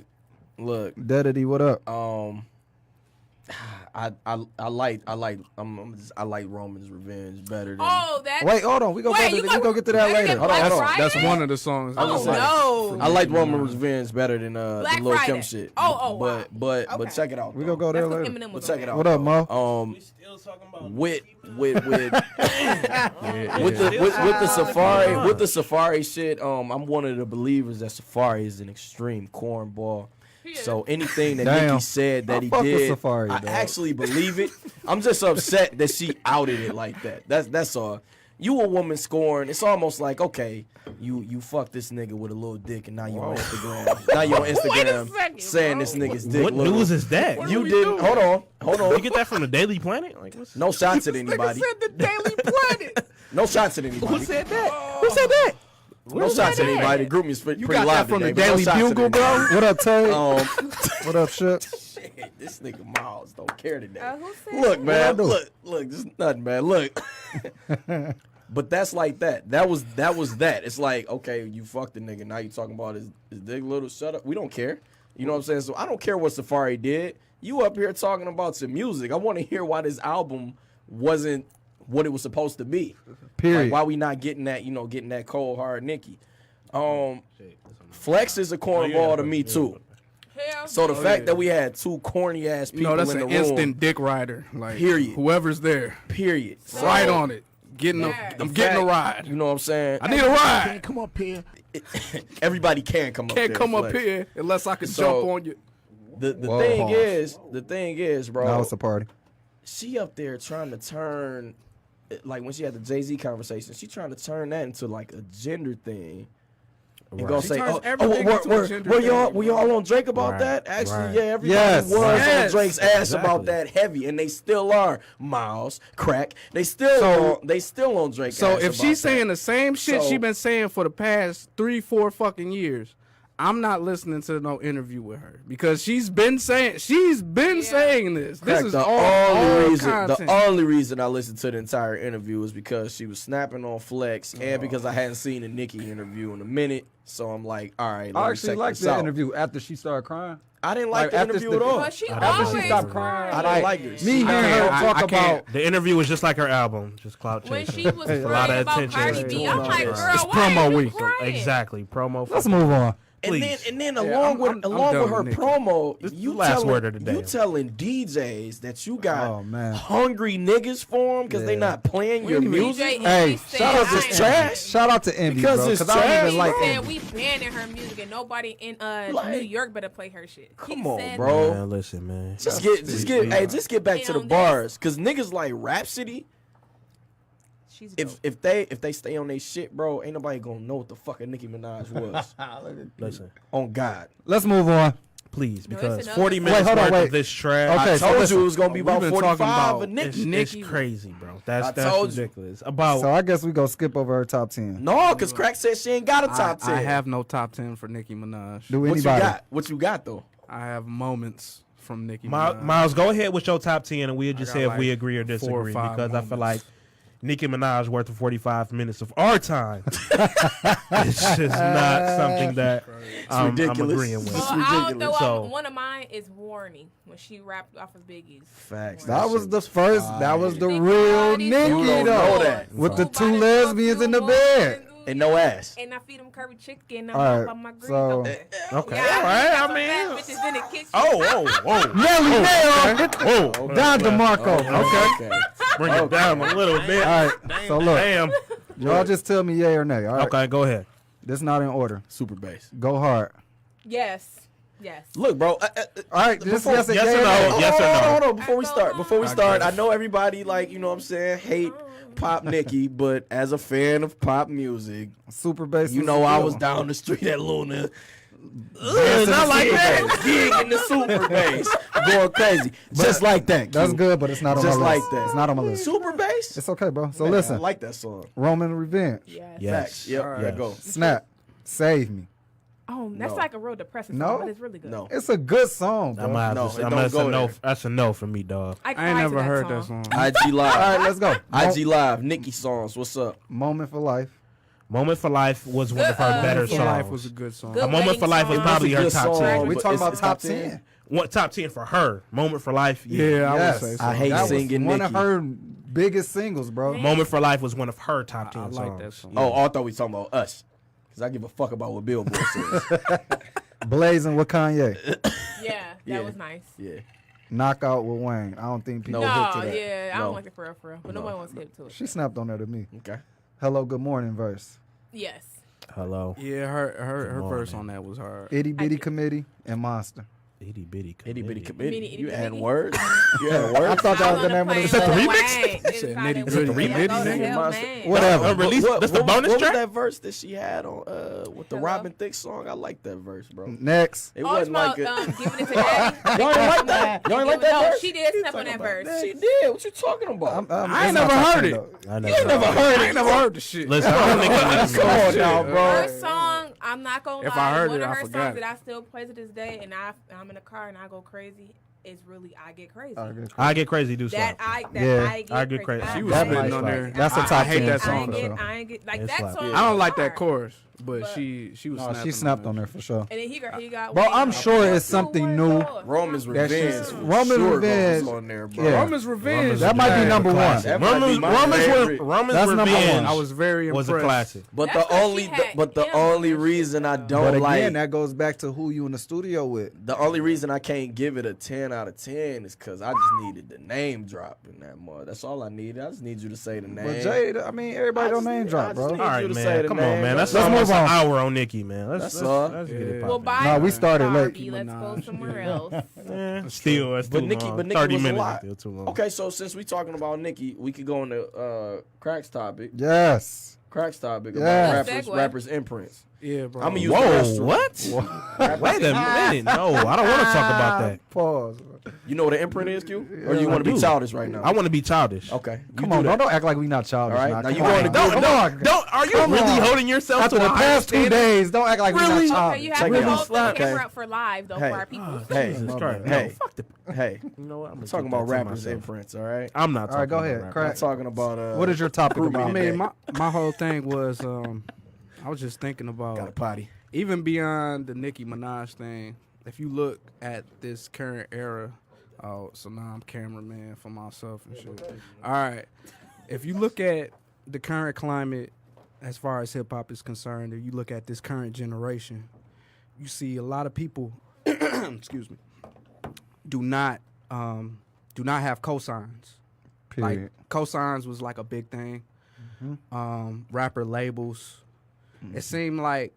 look. Deadity, what up? I like Roman's Revenge better than. Oh, that. Wait, hold on. We go Wait, get you to gonna that better later. than Hold on, Black hold on. Friday? That's one of the songs. Oh no. I like Roman's Revenge better than Black the Lil Friday. Kim shit. Oh, wow. But Okay. check it out. We though. gonna go there That's 'cause later. Eminem But was check on it there. out. What up, Mo? We still talking about With Yeah. with the Safari shit, I'm one of the believers that Safari is an extreme cornball. So anything that Damn. Nicki said that I he fuck with did, Safari, I dog. actually believe it. I'm just upset that she outed it like that. That's all. You a woman scoring, it's almost like, okay, you fuck this nigga with a little dick, and now you on Instagram. Now you on Instagram second, saying bro. this nigga's dick. What little. news is that? You didn't. Hold on. You get that from the Daily Planet? Like, what's No shots at anybody. the Daily Planet. No shots at anybody. Who said that? Who said that? No shots at anybody. The group is pretty got live that from today, the but no Daily shots at Bugle, bro? anybody. What up, Tay? Um, What up, Chip? shit, this nigga Miles don't care today. Who said Look, that? man. do? Look. This is nothing, man. Look. But that's like that. That was that. It's like, okay, you fucked the nigga. Now you talking about his dick little. Shut up. We don't care. You know what I'm saying? So I don't care what Safari did. You up here talking about some music. I want to hear why this album wasn't what it was supposed to be. Period. Like, why we not getting that, getting that cold hard Nicki. Flex is a cornball to me too. Hell So the no. fact that we had two corny ass You people know, that's in the an room, instant dick rider. Like, Period. Whoever's there, period. right on it. Getting Yeah. I'm getting a ride. You know what I'm saying? I need a ride. Come up here. Everybody can come up Can't there, come up Flex. here unless I can So- jump on you. The Whoa. thing is, bro. Now it's a party. She up there trying to turn, like when she had the Jay-Z conversation, she trying to turn that into like a gender thing. And gonna She say, turns oh, everything into a gender thing, were y'all on Drake about Right, that? Actually, right. yeah, everybody Yes. was Yes. on Drake's ass Exactly. about that heavy, and they still are. Miles, Crack, they still on Drake. So ass if about she's saying the same shit So- she been saying for the past 3-4 fucking years, I'm not listening to no interview with her because she's been saying this. This Crack, is the all reason content. the only reason I listened to the entire interview was because she was snapping on Flex, and because I hadn't seen a Nicki interview in a minute. So I'm like, all right, let I me actually check liked this the out. interview after she started crying. I didn't like the after interview the- at all. But she After always she stopped crying, I didn't like this. Me hearing her talk I about can't. The interview was just like her album, just clout When chasing. she was a lot crying of about attention. Cardi B, I'm like, It's girl, why promo are you week. crying? Exactly, promo. Let's move on. Please. And then Yeah, along I'm with done her with Nicki. promo, This is you the last telling, word of the day. you telling DJs that you got Oh, man. hungry niggas for them because they Yeah. not playing your do you mean? music. DJ Hey, Envy said, shout out to I It's ain't- trash. Shout out to Envy, Because bro, it's because I don't trash, even like bro. He said Envy. we banning her music and nobody in Like- New York better play her shit. He Come on, said bro. Man, listen, man. Just get back to the Damn, bars, cause niggas like Rhapsody. She's dope. If they stay on their shit, bro, ain't nobody gonna know what the fuck a Nicki Minaj was. Listen, On God, Let's move on. please, No, because it's another 40 song. minutes Wait, hold on, worth wait. of this trash. Okay, I so told listen. you it was gonna be We've about been talking 45 about of Nicki. It's Nicki. crazy, bro. I That's told you. ridiculous. About So I guess we go skip over her top 10. No, cause Crack said she ain't got a top 10. I have no top 10 for Nicki Minaj. Do What you anybody? got? What you got though? I have moments from Nicki Minaj. Miles, go ahead with your top 10, and we'll just got say if like we agree or 4 or disagree. 5 Because I feel like moments. Nicki Minaj worth of 45 minutes of our time. It's just not something that I'm ridiculous. agreeing with. It's Well, I don't ridiculous. know. So- One of mine is Warning when she rapped off of Biggie's. Facts. That was the first. That was the Nicki real Minaj, Nicki, You don't know though. that. With the Nobody two fuck lesbians you in the more bed. than And no ass. And I feed them curry chicken. I'm All up right, on my green. so- Okay, Yeah, all right. I mean, bitches in the kitchen. oh. Nelly Nail. Oh, Don DeMarco. Okay. Bring it down a little bit. All right. So look, Damn. y'all just tell me yay or nay. All right. Okay, go ahead. This not in order. Super bass. Go hard. Yes. Yes. Look, bro. All right. Just Before- yes or yes yay or no? nay. Yes or no? Hold on. Before we start, I agree. know everybody like, you know what I'm saying, hate Pop Nicki, but as a fan of pop music, Super bass. you was know a I good was one. down the street at Luna Not like that. Gig in the super bass, going crazy, just like that. That's Q. good, but it's not on Just my like list. that. It's not on my list. Super bass. It's okay, bro. So Man, listen, I like that song. Roman Revenge. Yes. Yes. Facts. Yep. All Yeah, right. go. Snap. Save me. Oh, that's No. like a real depressing No? song, but it's really good. No. It's a good song, bro. I'm gonna No, have it to, don't that's go a no. there. That's a no for me, dog. I ain't cried to never heard that song. song. IG All Live. right, let's go. IG Live. Nicki songs. What's up? Moment for Life. Moment for Life was one of her better For Life was a songs. good song. Good A Moment for Life was song. probably her Good top song, 10. We but talking it's- about it's top 10? 10. What top 10 for her? Moment for Life. Yeah, I Yes. would say so. I hate That was singing one Nicki. of her biggest singles, bro. Moment for Life was one of her top 10 I songs. like that song. Oh, I thought we talking about us. Because I give a fuck about what Billboard says. Blazing with Kanye. Yeah, Yeah. that was nice. Yeah. Knockout with Wayne. I don't think people No. hit No, to that. yeah, I No. don't like it for real. But nobody wants to hip to it. She snapped on that to me. Okay. Hello, good morning verse. Yes. Hello. Yeah, her Come on, verse man. on that was hard. Itty Bitty get- Committee and Monster. Itty bitty Itty bitty committee. Itty You bitty add committee. words? You add I words? thought that was the name of the Is that the song. remix? said nitty gritty. Whatever. Release, this the what bonus was track? that verse that she had on with the Hello? Robin Thicke song? I like that verse, bro. Next. It Oh, it's wasn't like about it. giving it to daddy. Y'all ain't like that? Y'all ain't like that No, verse? she did snap on that verse. She did. What you talking about? I ain't never heard it. I you ain't never heard I it. ain't never heard the shit. Listen, I don't think I Come on now, bro. Her song, I'm not gonna If lie, I heard one it, of I her forgot songs it. that I still play to this day, and I'm in the car and I go crazy. Is really I Get Crazy. I Get Crazy do That something. Yeah, I Get Crazy. She was That spitting might on slap. there. That's a I top hate 10 that song, song. though. I ain't get like It that slaps. song. I don't was like that hard. chorus, but But- she was No, snapping she snapped on there for sure. And then he got. Bro, Wayne. I'm sure it's Two something words new. off. Roman's That shit's- Revenge. Roman's sure Revenge. goes on there, bro. Yeah. Roman's Revenge. That might be number one. That might be my favorite. Roman's That's number Revenge one. I was very was impressed. a classic. But That's the why only, she had but the him on only that reason I shit, don't But again, like, that goes back to who you in the studio with. the only reason I can't give it a 10 out of 10 is because I just needed the name drop in that mud. That's all I needed. I just need you to say the name. But Jay, I mean, everybody don't name drop, bro. need All right, you to say man. the Come name, on, man. That's Let's almost move an on. hour on Nikki, man. That's all. Let's get it Yeah. Well, popping. bye. No, we started late. Cardi, let's go somewhere else. Still, that's But too Nikki, long. but Nikki 30 was a minutes lot. is still too long. Okay, so since we talking about Nikki, we could go into Crack's topic. Yes. Crack's topic Yeah. about Segue. rappers imprints. Yeah, bro. I'm gonna use Whoa, the restroom. what? Wait a minute. No, I don't want to talk about that. Pause. You know what an imprint is, Q? Or you I want to be do. childish right now? I want to be childish. Okay. you Come do on, that. don't act like we not childish. All right, now you Come going on. to do it. Come on. Don't. Are you Come really on. holding yourself After to the a higher past 2 standard? days, don't act like we Really? not Okay, you childish. have Check to it out. hold the Okay. camera up for live though Hey. for our people. Hey, Jesus Christ. hey, No, fuck the. hey. You know what? I'm I'm talking about rappers' imprints, all right? I'm not. All right, talking go about ahead, rappers. crack. I'm talking about What is your topic Prove me about? I today. mean, my whole thing was, I was just thinking got a about potty. even beyond the Nicki Minaj thing. If you look at this current era, so now I'm cameraman for myself and shit. All right, if you look at the current climate as far as hip hop is concerned, if you look at this current generation, you see a lot of people, excuse me, do not have cosigns. Period. Like cosigns was like a big thing. Rapper labels. It seemed like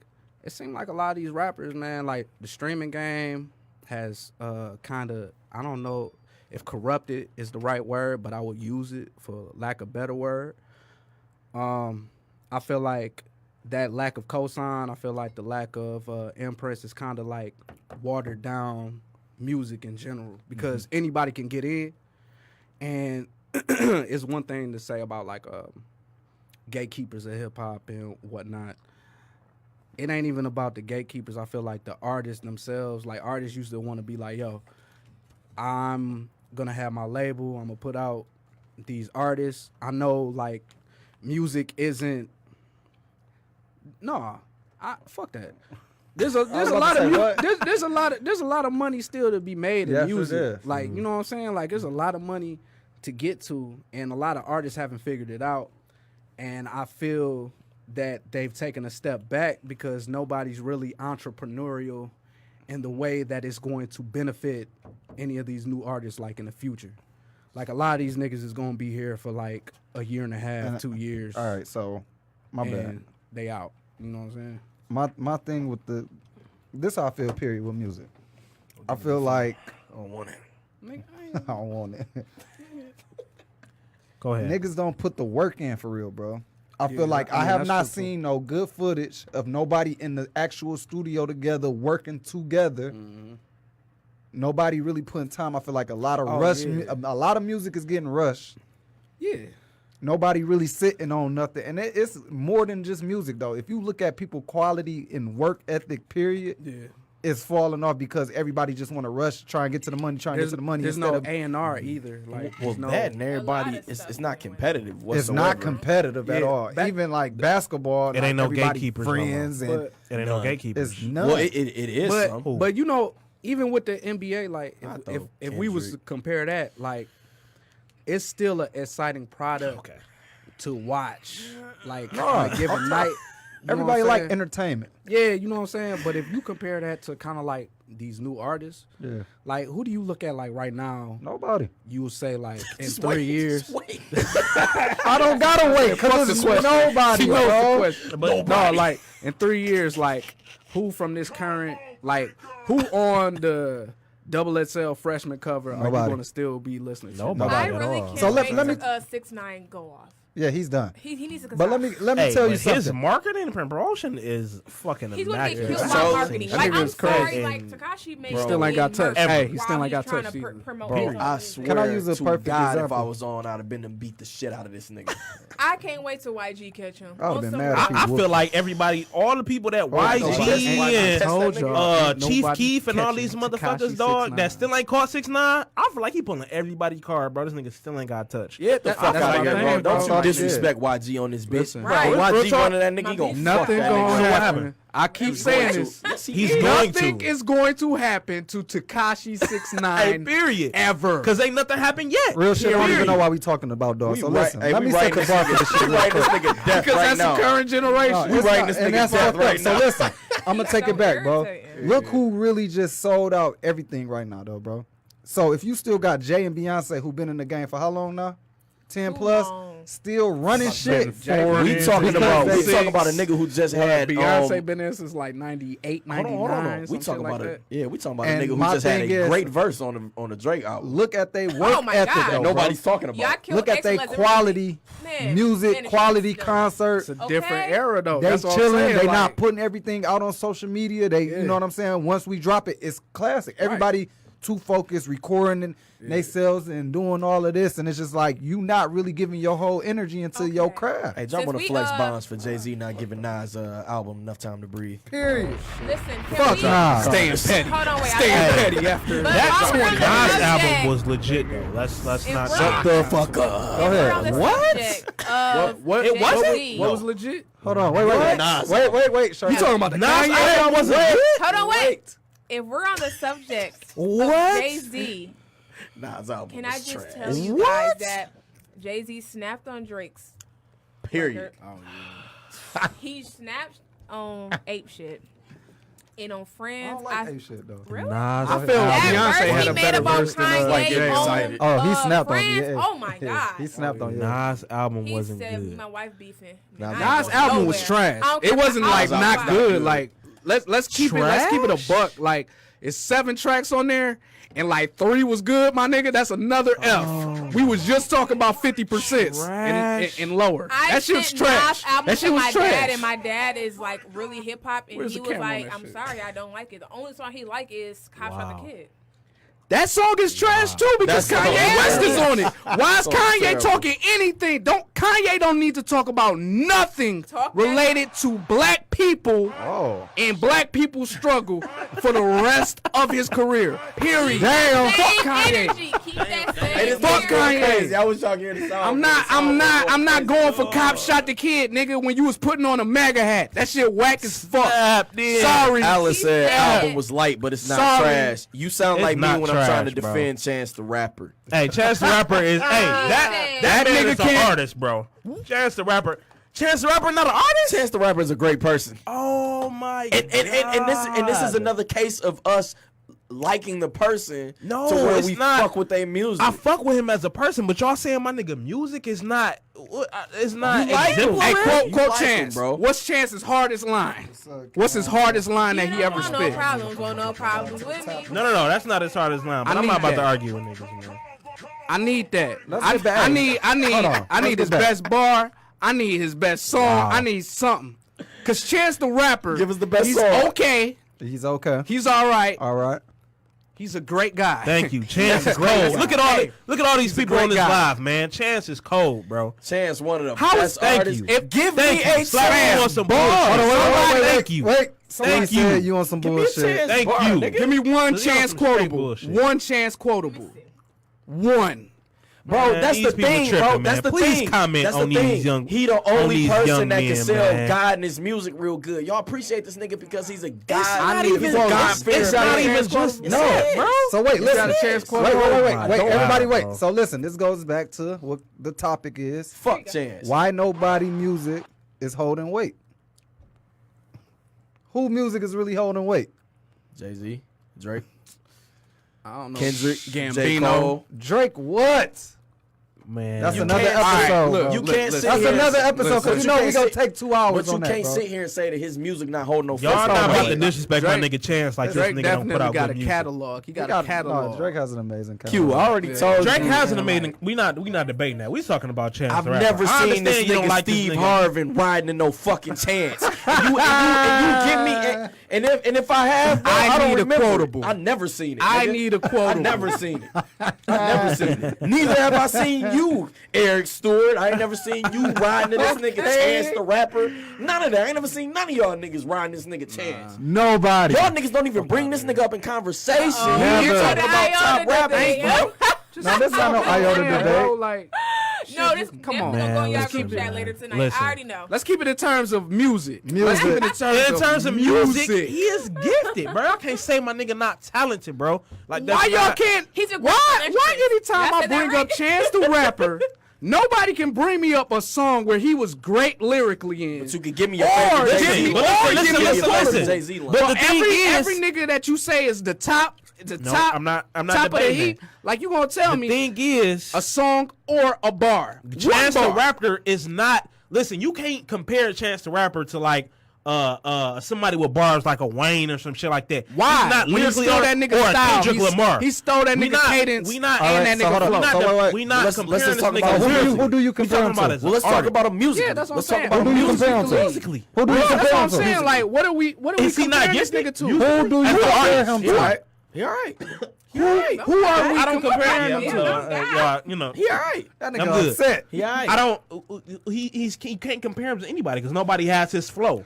a lot of these rappers, man, like the streaming game has kind of, I don't know if corrupted is the right word, but I would use it for lack of better word. I feel like that lack of cosign, I feel like the lack of impress is kind of like watered down music in general because anybody can get in. And it's one thing to say about like gatekeepers of hip hop and whatnot. It ain't even about the gatekeepers. I feel like the artists themselves, like artists used to want to be like, yo, I'm gonna have my label, I'm gonna put out these artists. I know like music isn't fuck that. There's a lot of there's a lot of money still to be made in Yes, it music. is. Like, you know what I'm saying? Like there's a lot of money to get to, and a lot of artists haven't figured it out. And I feel that they've taken a step back because nobody's really entrepreneurial in the way that it's going to benefit any of these new artists like in the future. Like a lot of these niggas is gonna be here for like a year and a half, And- 2 years. All right, so my bad. and they out. You know what I'm saying? My thing with this how I feel. Period with music. I feel like I don't want it. Nigga, I don't want it. Go ahead. Niggas don't put the work in for real, bro. I feel like I mean, have that's not true, too. seen no good footage of nobody in the actual studio together working together. Nobody really putting time. I feel like a lot of a lot of music is getting rushed. Yeah. Nobody really sitting on nothing, and it's more than just music though. If you look at people quality and work ethic, period, it's falling off because everybody just want to rush, try and get to the money, There's instead no of A&R either. Like, Well, there's no, that and everybody, lot of it's stuff not going. competitive whatsoever. it's not competitive at Yeah, all. Even like basketball, It like ain't no everybody gatekeepers no more. friends, and But- It ain't no None. gatekeepers. it's none. Well, it is some. but you know, even with the NBA, like I if thought we was to Kendrick. compare that, like it's still an exciting product Okay. to watch. Like on a given night. You know Everybody what I'm like saying? entertainment. Yeah, you know what I'm saying? But if you compare that to kind of like these new artists, Yeah, like who do you look at like right now? nobody. You would say like in Just 3 wait, years. just wait. I don't gotta wait Fuck because the it's question. nobody, She knows the bro. question. But no, like in 3 years, like who from this current, like who on the Double XL freshman cover are you Nobody. going to still be listening to? Nobody. I at really all. can't So let wait me- to 6ix9ine go off. Yeah, he's done. He needs to. But let me Hey, tell you but his something. marketing and promotion is fucking He's gonna get immaculate. killed So- by marketing. that Like nigga I'm is crazy. sorry, like And- Tekashi made Bro. Still ain't got touched. Ever. Hey, he still ain't got trying touched to either. promote Bro, his own I music. swear Can I use a to perfect God, if example? I was on, I'd have been to beat the shit out of this nigga. I can't wait till YG catch him. I would've been On mad some- if I feel like everybody, all the people that that's YG why I and told y'all, Chief nobody Keef and all catching these Tekashi motherfuckers, dog, 6ix9ine. that still ain't caught 6ix9ine, I feel like he pulling everybody card, bro. This nigga still ain't got touched. Yeah, The fuck that's out my of here, thing, bro. Don't bro. you disrespect YG on this bitch. Listen. Bro, Right. YG Real talk. running that nigga, he gonna fuck Nothing that gonna nigga. So what happen. happened? I keep He's saying going to. this. Yes, he He's is. going Nothing to. is going to happen to Tekashi 6ix9ine Hey, period. ever. Because ain't nothing happened yet. Real shit. I don't even Period. know why we talking about, dog. We So right- listen, hey, let we me set writing the this bar for nigga- this shit we real writing this quick. nigga death Because right that's now. the current generation. No, We it's writing not- this and nigga that's death fucked up. right So now. listen, I'm gonna take it back, bro. Irritating. Look who really just sold out everything right now, though, bro. So if you still got Jay and Beyonce, who been in the game for how long now? 10 Too plus, long. still running shit. We talking about Because a nigga who just had Beyonce been in since like 98, 99. hold on. We some talking shit about like it. that. Yeah, we talking about a And nigga who my just had thing a is- great verse on the Drake album. Look at they work my ethic, God. though, bro. Nobody's talking about. Y'all it. killed Look at they Excellence and quality Man, music, man, quality it's concert. It's a Okay. different era though. They That's what I'm chilling. saying, They like, not putting everything out on social media. They, you know what I'm saying. Once we drop it, it's classic. Everybody too focused recording and they selves and doing all of this, and it's just like you not really giving your whole energy into your Okay. craft. Hey, jump Since on the we, flex bonds for Jay-Z not giving Nas album enough time to breathe. Period. Listen, can Fuck we, nah. Staying petty. Hold on, wait. Staying I petty after But That while we're on the Nas subject- album was legit, though. Let's If not we're shut on- the fuck up. Go we're on ahead. the What? subject of What? It wasn't? Jay-Z. What was legit? Hold on. Wait. Nas. Wait. Shut You up. talking about the Nas Kanye album wasn't good? Hold on, wait. If we're on the subject What? of Jay-Z, Nas album can I was just trash. tell you What? guys that Jay-Z snapped on Drake's Period. record. He snapped on Ape Shit. And on I Friends, don't like that shit though. Really? Nas I feel That Beyonce verse had he a made better about verse than Kanye Like, get on, excited. Oh, he snapped on Friends? me. Yeah. Oh my Yeah, God. he snapped on you. Nas album He wasn't said good. my wife beefing. Nah, I ain't Nas going album was nowhere. trash. I don't It care wasn't how like y'all not vibe. good. Like let's keep it a Trash? buck. Like it's 7 tracks on there, and like 3 was good, my nigga. That's another F. We was just talking about 50% Trash. and lower. I That shit was sent Nas trash. album That shit to was my trash. dad, and my dad is like really hip hop, and Where's he the was camera on like, that "I'm shit? sorry, I don't like it. The only song he like is Cop Shot the Kid." That song is trash too because That's Kanye so West is terrible. on it. Why is So Kanye terrible. talking anything? Kanye don't need to talk about nothing Talk that- related to black people Oh. and black people's struggle for the rest of his career. Period. Damn. Fuck Same Kanye. energy. Keep that Hey, same this Fuck nigga going Kanye. crazy. I wish y'all could hear the sound. I'm not going for Cop Shot the Kid, nigga, when you was putting on a MAGA hat. That shit whack as fuck. Sorry. Alice said said- album was light, but it's not Sorry. trash. You sound It's like me not when I'm trying to trash, bro. defend Chance the Rapper. Hey, Chance the Rapper is that That man nigga is an can't- artist, bro. Chance the Rapper not an artist. Chance the Rapper is a great person. Oh my And this is another case of us liking the person No, to where it's we not. fuck with their music. I fuck with him as a person, but y'all saying my nigga music is not. It's not. You like him, Hey, exemplary. quote like him, Chance, bro. What's Chance's hardest line? What's his hardest line that he ever want no spit? problems. Want no problems with me. No, that's not as hard as line. But I I'm not need about that. to argue with niggas. You know? I need that. Let's I get back. need Hold on. I need Let's his get back. best bar. I need his best song. Wow. I need something. Cause Chance the Rapper, Give us the best he's song. okay. He's okay. He's all right. All right. He's a great guy. Thank you. Chance is cold. Look at all these people great on this guy. live, man. Chance is cold, bro. Chance, one of the How best is- thank artists. you. Give Thank me you. a Slap me chance. on some Bars. bullshit. Hold on, wait. Thank you. Wait. Somebody Thank said you. you on some Give me a bullshit. chance. Thank bar, you. nigga. Give me one Cause y'all chance some straight quotable. bullshit. One chance quotable. One. Bro, Man, that's the these people thing, tripping, bro. man. That's the Please thing. comment That's on the thing. these young- He the on only these person young that can men, sell man. God and his music real good. Y'all appreciate this nigga because he's a God. not he's even- a bro, God-fearing it's not man. even just Yes, that, it is. bro. So wait, listen. got a chance Wait, quotable? wait. My Wait, God, everybody wait. bro. So listen, this goes back to what the topic is. Fuck Chance. Why nobody music is holding weight? Who music is really holding weight? Jay-Z, Drake, I don't know. Kendrick, J. Gambino. Cole. Drake what? Man, That's You another can't- episode. Alright, bro. look, You can't sit That's here. another episode But because you you know we can't gonna sit- take 2 hours But you on that, can't bro. sit here and say that his music not holding no y'all fucking not about to weight. disrespect my Drake- nigga Chance like Drake this nigga don't put definitely out got good a music. catalog. He got a catalog. No, Drake has an amazing catalog. Q, I already told Drake you. has an amazing. We not debating that. We talking about Chance. I've the Rapper. never I seen this understand you don't nigga like this Steve nigga. Harvin riding in no fucking Chance. and you give me and if I have, bro, I I don't need a remember. quotable. I never seen it. I nigga. need a quotable. I never seen it. I never seen it. Neither have I seen you, Eric Stewart. I ain't never seen you riding to this nigga Chance the Rapper. None of that. I ain't never seen none of y'all niggas riding this nigga Chance. Nobody. Y'all niggas don't even bring this nigga up in conversation. Never. You're talking about top Iota rappers, debate, bro. No, this not no iota Yeah, debate. bro, like, No, this come this on. gonna go Man, in y'all listen, group chat man. later tonight. Listen. I already know. let's keep it in terms of music. Let's Music. keep it In terms of music, he is gifted, bro. I can't say my nigga not talented, bro. Like that's Why y'all not- can't? He's a great Why instrument. anytime Y'all I said that bring up right. Chance the Rapper, nobody can bring me up a song where he was great lyrically in. But you could give me your Or favorite give Jay-Z. me- Or or give give me me your a favorite listen. Jay-Z line. But the thing is, every nigga that you say is the top, No, top, I'm not top of the debating heap, that. like you gonna tell the me thing is, a song or a bar. Chance One the bar. Rapper is not. Listen, you can't compare Chance the Rapper to like somebody with bars like a Wayne or some shit like that. Why? He's not When he lyrically stole on that it, nigga or a style. Kendrick Lamar. He stole that We nigga not- cadence we not- and Alright, that so nigga hold on. flow. We not, So wait. we not Let's comparing just this talk nigga about to who music. who do you We compare talking him about to? as Well, let's an talk artist. about him musically. Yeah, that's what Let's I'm talk saying. about Who him do you compare him musically. to? musically. Who do you That's compare what him I'm to? saying. Like, what are we Is he not comparing this gifted? nigga to? You- Who do you As an compare artist, him He all to? right. He all right. Who are we I don't compare him comparing to. him to? Y'all, you know. He all right. That I'm nigga good. upset. He all right. I don't. He can't compare him to anybody because nobody has his flow.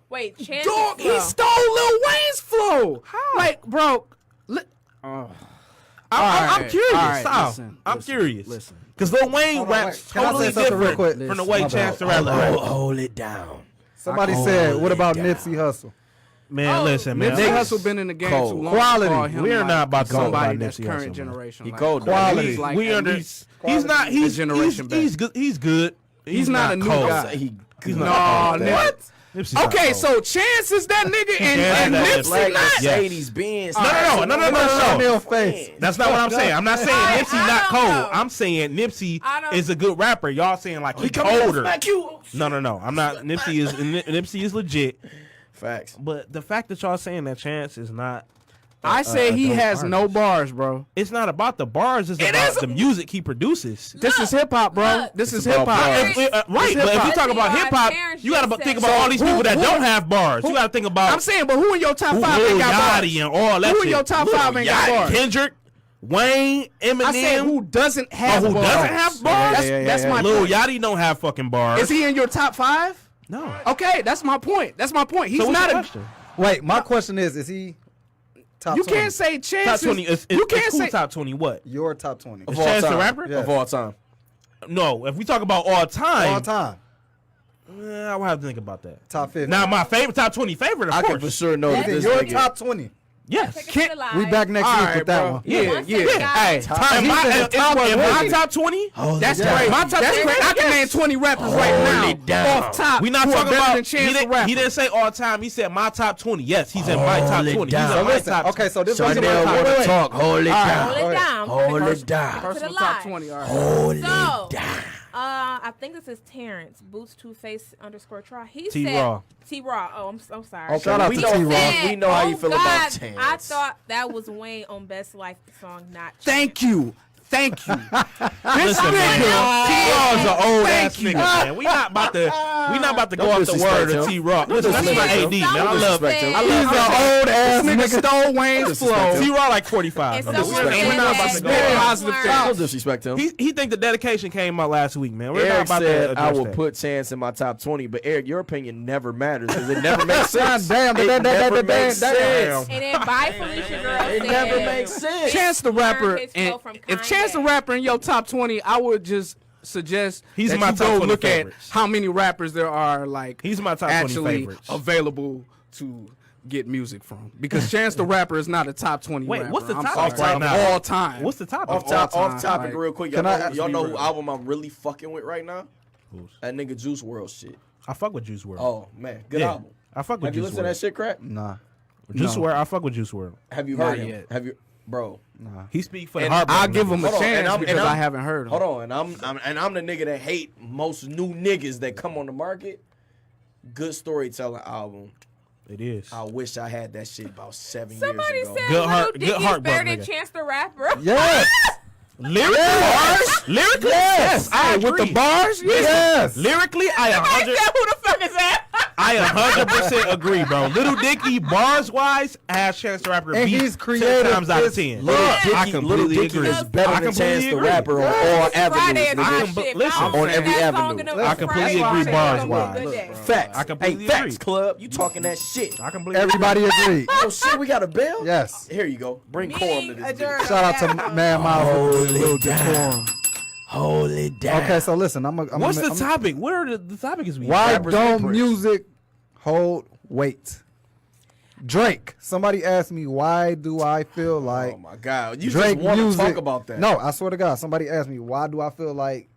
Wait, Chance. Dog, is he slow. stole Lil Wayne's flow. How? Like, bro. I'm Alright, curious. alright, Sal. listen, I'm listen, curious. listen. Because Lil Wayne Hold on, raps wait. Can I say totally something real different quick? from the way My Chance the bad. Rapper raps. Hold it down. Somebody said, what about Nipsey Hussle? Man, Oh, listen, man. Nipsey Hussle been in the game Cold. too long. Quality. To call him We're like not about to talk somebody about that's Nipsey current Hussle, man. generation. He like, cold, though. Quality. he's like we at under. least He's not. He's generation back. he's good. He's good. He's not a new cold. guy. He He's good. not No, cold. what? Nipsey's not Okay, cold. so Chance is that nigga and Yeah, Nipsey Black not. Yeah. Mercedes Benz. No. Face. That's not what I'm saying. I'm not saying I Nipsey not don't cold. know. I'm saying Nipsey I don't- is a good rapper. Y'all saying like He he's coming to colder. smack you. No. I'm not. Nipsey is legit. Facts. But the fact that y'all saying that Chance is not. I say he dope has no artist. bars, bro. It's not about the bars. It's It about is- the music he produces. This is hip hop, bro. look. This is It's hip about hop. bars. Right, but if you hip-hop. talk about hip hop, Parents you got to just think said- about all these people that who- don't have bars. You got to think about I'm saying, but who in your top Lil five ain't got bars? Yachty and all that Who in shit. your top Lil five ain't got Yachty, bars? Kendrick, Wayne, Eminem. I said who doesn't have who bars. doesn't have bars? That's my Lil point. Yachty don't have fucking bars. Is he in your top five? No. Okay, that's my point. That's my point. He's So what's not your a. question? Wait, my question is he top You 20? can't say Chance. Top is- 20. You can't it's say. who top 20. What? Your top 20. Is Of all Chance the time. rapper? Yeah. Of all time. No. If we talk about all time, All time. I will have to think about that. Top 50. Now my favorite top 20 favorite, of I course. can for sure know that Within this your nigga. top 20. Yes. Take it to the We live. back next All week right, with that bro. one. Yeah, One yeah. second, Hey, guys. And He said top my 20. top 20. that's Yeah. great. My top That's 20. great. I can name 20 rappers right now it down. off top. We not who are talking better about. than Chance the Rapper. He didn't say all time. He said my top 20. Yes, he's in my top Hold it 20. down. He's So in my listen, top. okay, so this Chanel was want to talk. Hold it Hold down. it down. Hold First- it down. Personal To the top live. 20. All right. Hold it So, down. I think this is Terrence Boots 2Face_Try. He T. said Raw. T Raw. Oh, I'm so sorry. Okay, Shout out we to know, T-Raw. we know how you feel about God, Chance. I thought that was Wayne on Best Life song, not Chance. Thank you. Thank you. Listen, man. T-Raw is an old ass nigga, man. We not about to go off the word of T-Raw. Listen, that's my AD, man. I love him. He's an old ass nigga. Stole Wayne's flow. T-Raw like 45. And We're not about to go off. Don't disrespect him. He think the dedication came out last week, man. We're not Eric about said to I address will that. put Chance in my top 20, but Eric, your opinion never matters because it never makes sense. Damn, It never makes sense. And then bye Felicia girl It said, never makes sense. Chance the Rapper, his and flow from if Kanye. Chance the Rapper in your top 20, I would just suggest He's that my you top go 20 look favorites. at how many rappers there are like He's my top 20 actually favorites. available to get music from. Because Chance the Rapper is not a top 20 Wait, rapper. what's the I'm topic sorry. right now? Of all time. What's the topic? Off time, topic, like- real quick. Can Y'all I know be who real? album I'm really fucking with right now? Who's? That nigga Juice WRLD shit. I fuck with Juice WRLD. Oh man, good Yeah, album. I fuck with Have you Juice listened to that WRLD. shit, crack? Nah. Juice No. WRLD. I fuck with Juice WRLD. Have you Not heard him? yet. Have you, bro? He speak for the And heartbreak. I'll give him a Hold on, chance and I'm- because and I'm- I haven't heard him. Hold on, and I'm the nigga that hate most new niggas that come on the market. Good storytelling album. It is. I wish I had that shit about 7 Somebody years ago. said Good Little heart- Dicky good is heart better bump, than nigga. Chance the Rapper. Yes. Lyrically, lyrically, yes, I agree. With the bars? Yes. Lyrically, I I said, who the fuck is that? 100% agree, bro. Little Dicky, bars wise, has Chance the Rapper And beat he's 10 creative. times out of It's 10. Little Yeah. Dicky, I Little completely Dicky agree. is better I than Chance completely the agree. Rapper on all Friday avenues. is nigga. my can- shit. listen, If on I'm every that avenue. song in the I completely Friday, agree it's bars gonna be a wise. good day. Facts. I completely Hey, facts, agree. club. You talking that shit. I completely Everybody agreed. Oh shit, we got a bell? Yes. Here you go. Bring Corm to Meaning this bitch. adjourned. Shout out to Man Miles with a little decorum. Hold it down. Okay, so listen, I'm What's the topic? What are the topic is we? Why Rappers don't and Prince. music hold weight? Drake. Somebody asked me, why do I feel like Oh my god, you Drake just want to music? talk about that? No, I swear to God, somebody asked me, why do I feel like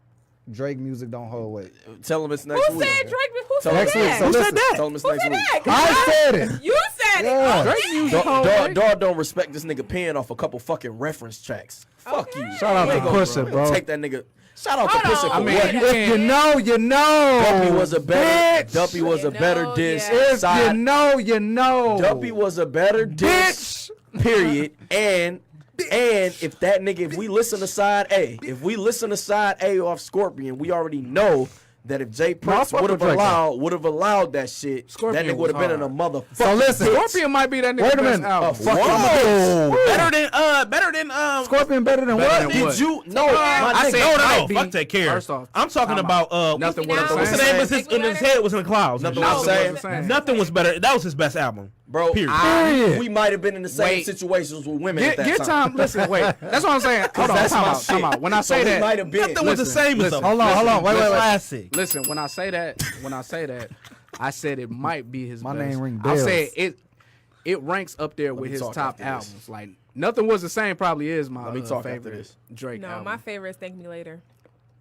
Drake music don't hold weight? Tell him it's next Who week. said Drake? Who Tell said Next week. that? So Who said listen, that? Tell him it's Who next said week. that? I said it. You said Yeah. it. Drake Oh, music hold Dog, weight. dog don't respect this nigga pen off a couple fucking reference tracks. Fuck Okay. you. Shout out We to ain't gonna- Pusha, we bro. gonna take that nigga. Shout out to Hold Pusha on. for I mean, what? if You know, you know. Duppy was a better. Bitch. Duppy was a You better know, diss. yeah. If Side. you know, you know. Duppy was a better diss. Period. And if that nigga, if we listen to side A off Scorpion, we already know that if Jay Prince fuck would have with Drake, allowed that shit, Scorpion that nigga would have was been in a hard. motherfucker. So listen, Scorpion might be that nigga's Wait a best minute. album. Whoa. better than Scorpion better than Better what? than Did what? you? No, I my said nigga. no. might be- Fuck take care. First off, I'm talking time about Nothing Now, was the What's the same. name? In his head was in the clouds. Nothing and was shit. the Nothing was same. the same. Nothing was better. That was his best album. Bro, Period. we might have been in the same Wait. situations with women at that Get time. time. Listen, wait. That's what I'm saying. Hold on. That's Time my out. Time shit. out. When I So say we might that, have been. Nothing was the same as listen. the Hold on. Wait. classic. listen. When I say that, I said it might be his My best. name ring I bells. said it ranks up there with me his talk top after this. albums. Like Nothing Was the Same probably is my Let me talk after favorite this. Drake No, album. my favorite is Thank Me Later.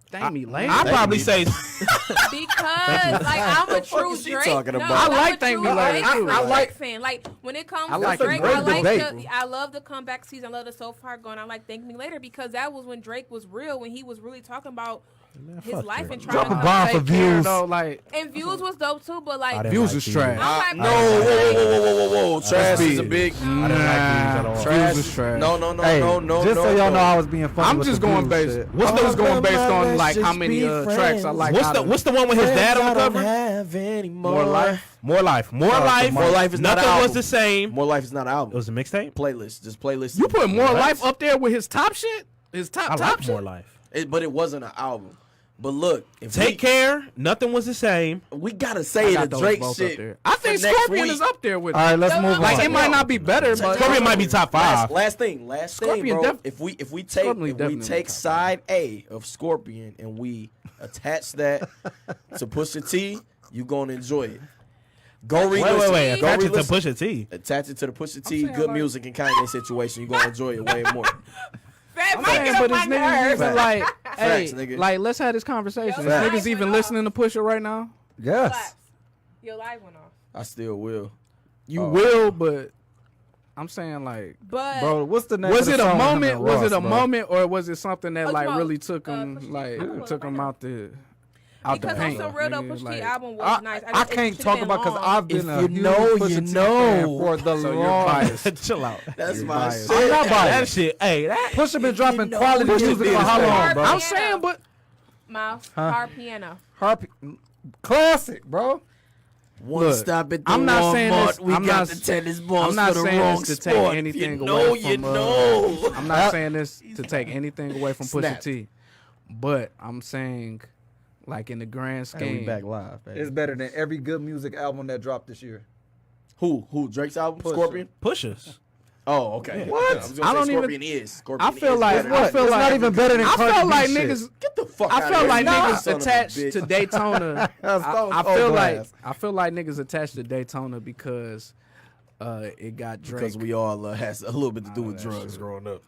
Thank me later. I'd probably me. say Because like I'm a The fuck true is she Drake. talking No, about? I I'm like a Thank true Me Later, Drake. too. I'm a I like- Drake fan. Like when it comes I to like the Drake, great I like debate. I love the comeback season. I love the So Far Gone. I like Thank Me Later because that was when Drake was real, when he was really talking about his fuck life Drake. and trying Drop to a come bomb back. for Take care, views. though, like And Views was dope too, but I like didn't Views like was these. trash. I'm No, like, whoa. Trash is a big. I didn't like these at all. Trash was trash. No. Hey, just so y'all know, I was being funny. I'm with just the going views based. shit. What's those going based on let's like how just many be tracks I like? What's the one with his dad on the cover? More Life? More life. More Life is not Nothing an was album. the same. More Life is not an It album. was a mixtape. Playlist, just playlist. You put More What? Life up there with his top shit? His I top like shit? More Life. But it wasn't an album. But look, if Take care. Nothing was the same. we gotta I say got the those Drake both up shit. there. I think for next Scorpion week. is up there with All right, let's No, move Like on. it might not be better, but Scorpion might be top five. Last thing, Scorpion bro. def- if we Scorpion take definitely top side A of Scorpion and we attach that to Pusha T, you gonna enjoy it. Go re-listen. Wait. Go Attach it to re-listen. Pusha T. Attach it to the Pusha T, saying, good like- music and Kanye situation. You gonna enjoy it way more. Fat I'm Mike saying, get but on this my niggas nerves. even like, hey, Facts, nigga. like let's have this conversation. Is Facts. niggas even listening to Pusha right now? Yes. Relax. Your live went off. I still will. You Oh. will, but I'm saying like, But Bro, what's the name was of it the a song with him moment? and Was Ross, it a bro? moment, or was it something that Oh, like you really about, took him Pusha T? like I'm gonna took look him right out the? out the Because paint. on some real though, nigga, Pusha T like- album was nice. I just- it can't should've talk been about because long. I've been If a you huge know, Pusha you T know. fan for the So you're longest. biased. Chill out. That's You're my biased. shit. I'm not That biased. shit, hey, that Pusha been dropping know, quality Pusha music did for his how thing. long, bro? I'm saying, but Mouse, Huh? hard piano. Harpy, classic, bro. One Look, stop at the I'm not saying Walmart. this- We I'm got not- the tennis balls I'm not for the saying wrong this to take sport. anything you away know, from, you know. I'm not saying this to take anything away from Pusha Snap. T. But I'm saying, like in the grand scheme, live. It's better than every good music album that dropped this year. Who? Drake's album? Pusha. Scorpion? pushes. Oh, okay. What? I was gonna I say don't even- Scorpion is. Scorpion I feel is like- better. I What? feel It's like- not even better than I Cardi felt B like shit. niggas. Get the fuck I out felt of like here. niggas Son of a attached bitch. to Daytona. That's I so feel glass. like niggas attached to Daytona because it got Drake. Because we all has a little bit to do with drugs growing up.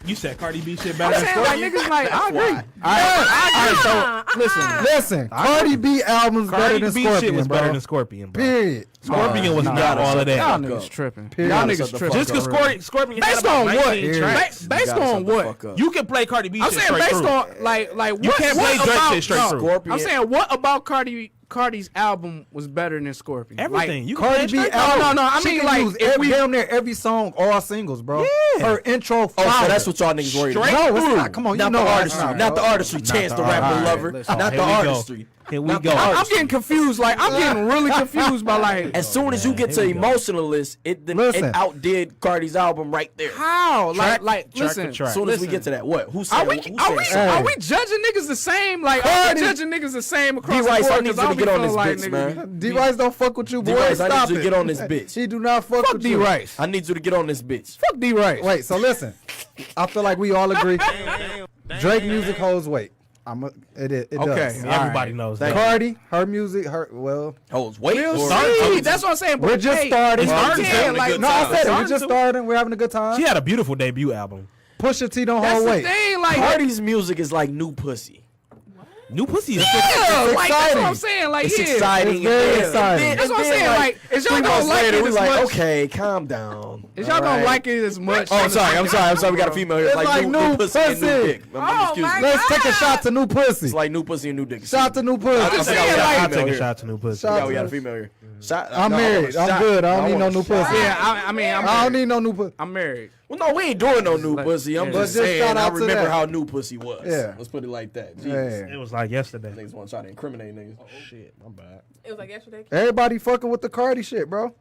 You said Cardi B shit I'm better than saying like Scorpion? niggas like I agree. why. I agree. So listen, Listen, Cardi B album's better Cardi than B Scorpion, shit was bro. better than Scorpion, bro. Period. Scorpion was you not gotta all shut of the y'all that. fuck niggas up. tripping. Period. Y'all Gotta niggas shut the tripping. fuck Just up. because Scorpion had Based about on what? 19 tracks, Period. Based You gotta on shut the what? fuck up. you can play Cardi B I'm shit saying straight based through. on like what? You can't what play Drake about, shit straight no, through. Scorpion. I'm saying what about Cardi's album was better than Scorpion? Everything. Like, You can Cardi play B straight album. no, I she mean, can like, use if we- damn near every song, all singles, bro. Yeah. Her intro. Oh, so fire. that's what y'all niggas worried about. Straight No, it's through. not. Come on, you Not know the that's artistry. not, Not the bro. artistry. Chance the the Rapper artistry. Lover. Listen, Not here the we go. artistry. Here we Not the go. I'm artistry. getting confused. Like I'm getting really confused by like As soon as you get to Here we go. Emotionalist, it Listen. outdid Cardi's album right there. how Track- like track listen. for track. As soon as we listen. get to that, what? Who Are said? we, who are, we, said are we judging niggas the same? Like, are Cardi. we judging niggas the same across D-Rice, the I board? need 'Cause you to don't be get on feeling this like bitch, niggas man. D-Rice don't fuck with you, boy. D-Rice, I Stop need you to it. get on this bitch. He do not fuck Fuck with you. D-Rice. I need you to get on this bitch. Fuck D-Rice. Wait, so listen. I feel like we all agree. Drake music holds weight. It Okay. does. Everybody knows that. Cardi, her music, Oh, it's wait. We'll or- see. That's what I'm saying. But We're just hey, starting. it's We're just yeah, having a like, good No, I time. said it. We're Starting just to- starting. We're having a good time. She had a beautiful debut album. Pusha T don't That's hold the weight. thing. Like, Cardi's music is like new pussy. New Pussy is yeah, like that's what exciting. I'm saying. Like, It's yeah. exciting. It's very exciting. That's what I'm saying. Like, is y'all 3 gonna months like later, it we as like, much? okay, calm down. Is y'all All gonna right. like it as much? Oh, I'm sorry. We got a female here. It's Like, like new new pussy and new pussy. dick. Oh, Excuse my me. Let's take a shot to new pussy. It's like new pussy and new dick. Shot to new I pussy. forgot saying, we got like- a I'll female take a here. shot to New Pussy. Shot- Yeah, we got a female here. Shot, I'm no, I want a married. I'm shot. good. I don't need want no a new shot. pussy. Yeah, I mean, I'm I don't married. need no new pussy. I'm married. Well, no, we ain't doing no new Like- pussy. I'm Yeah. just But just saying. shout I out to remember that. how new pussy was. Yeah. Let's put it like that. Jesus. Yeah. It was like yesterday. Niggas want to try to incriminate niggas. Shit, my bad. It was like yesterday. Everybody fucking with the Cardi shit, bro.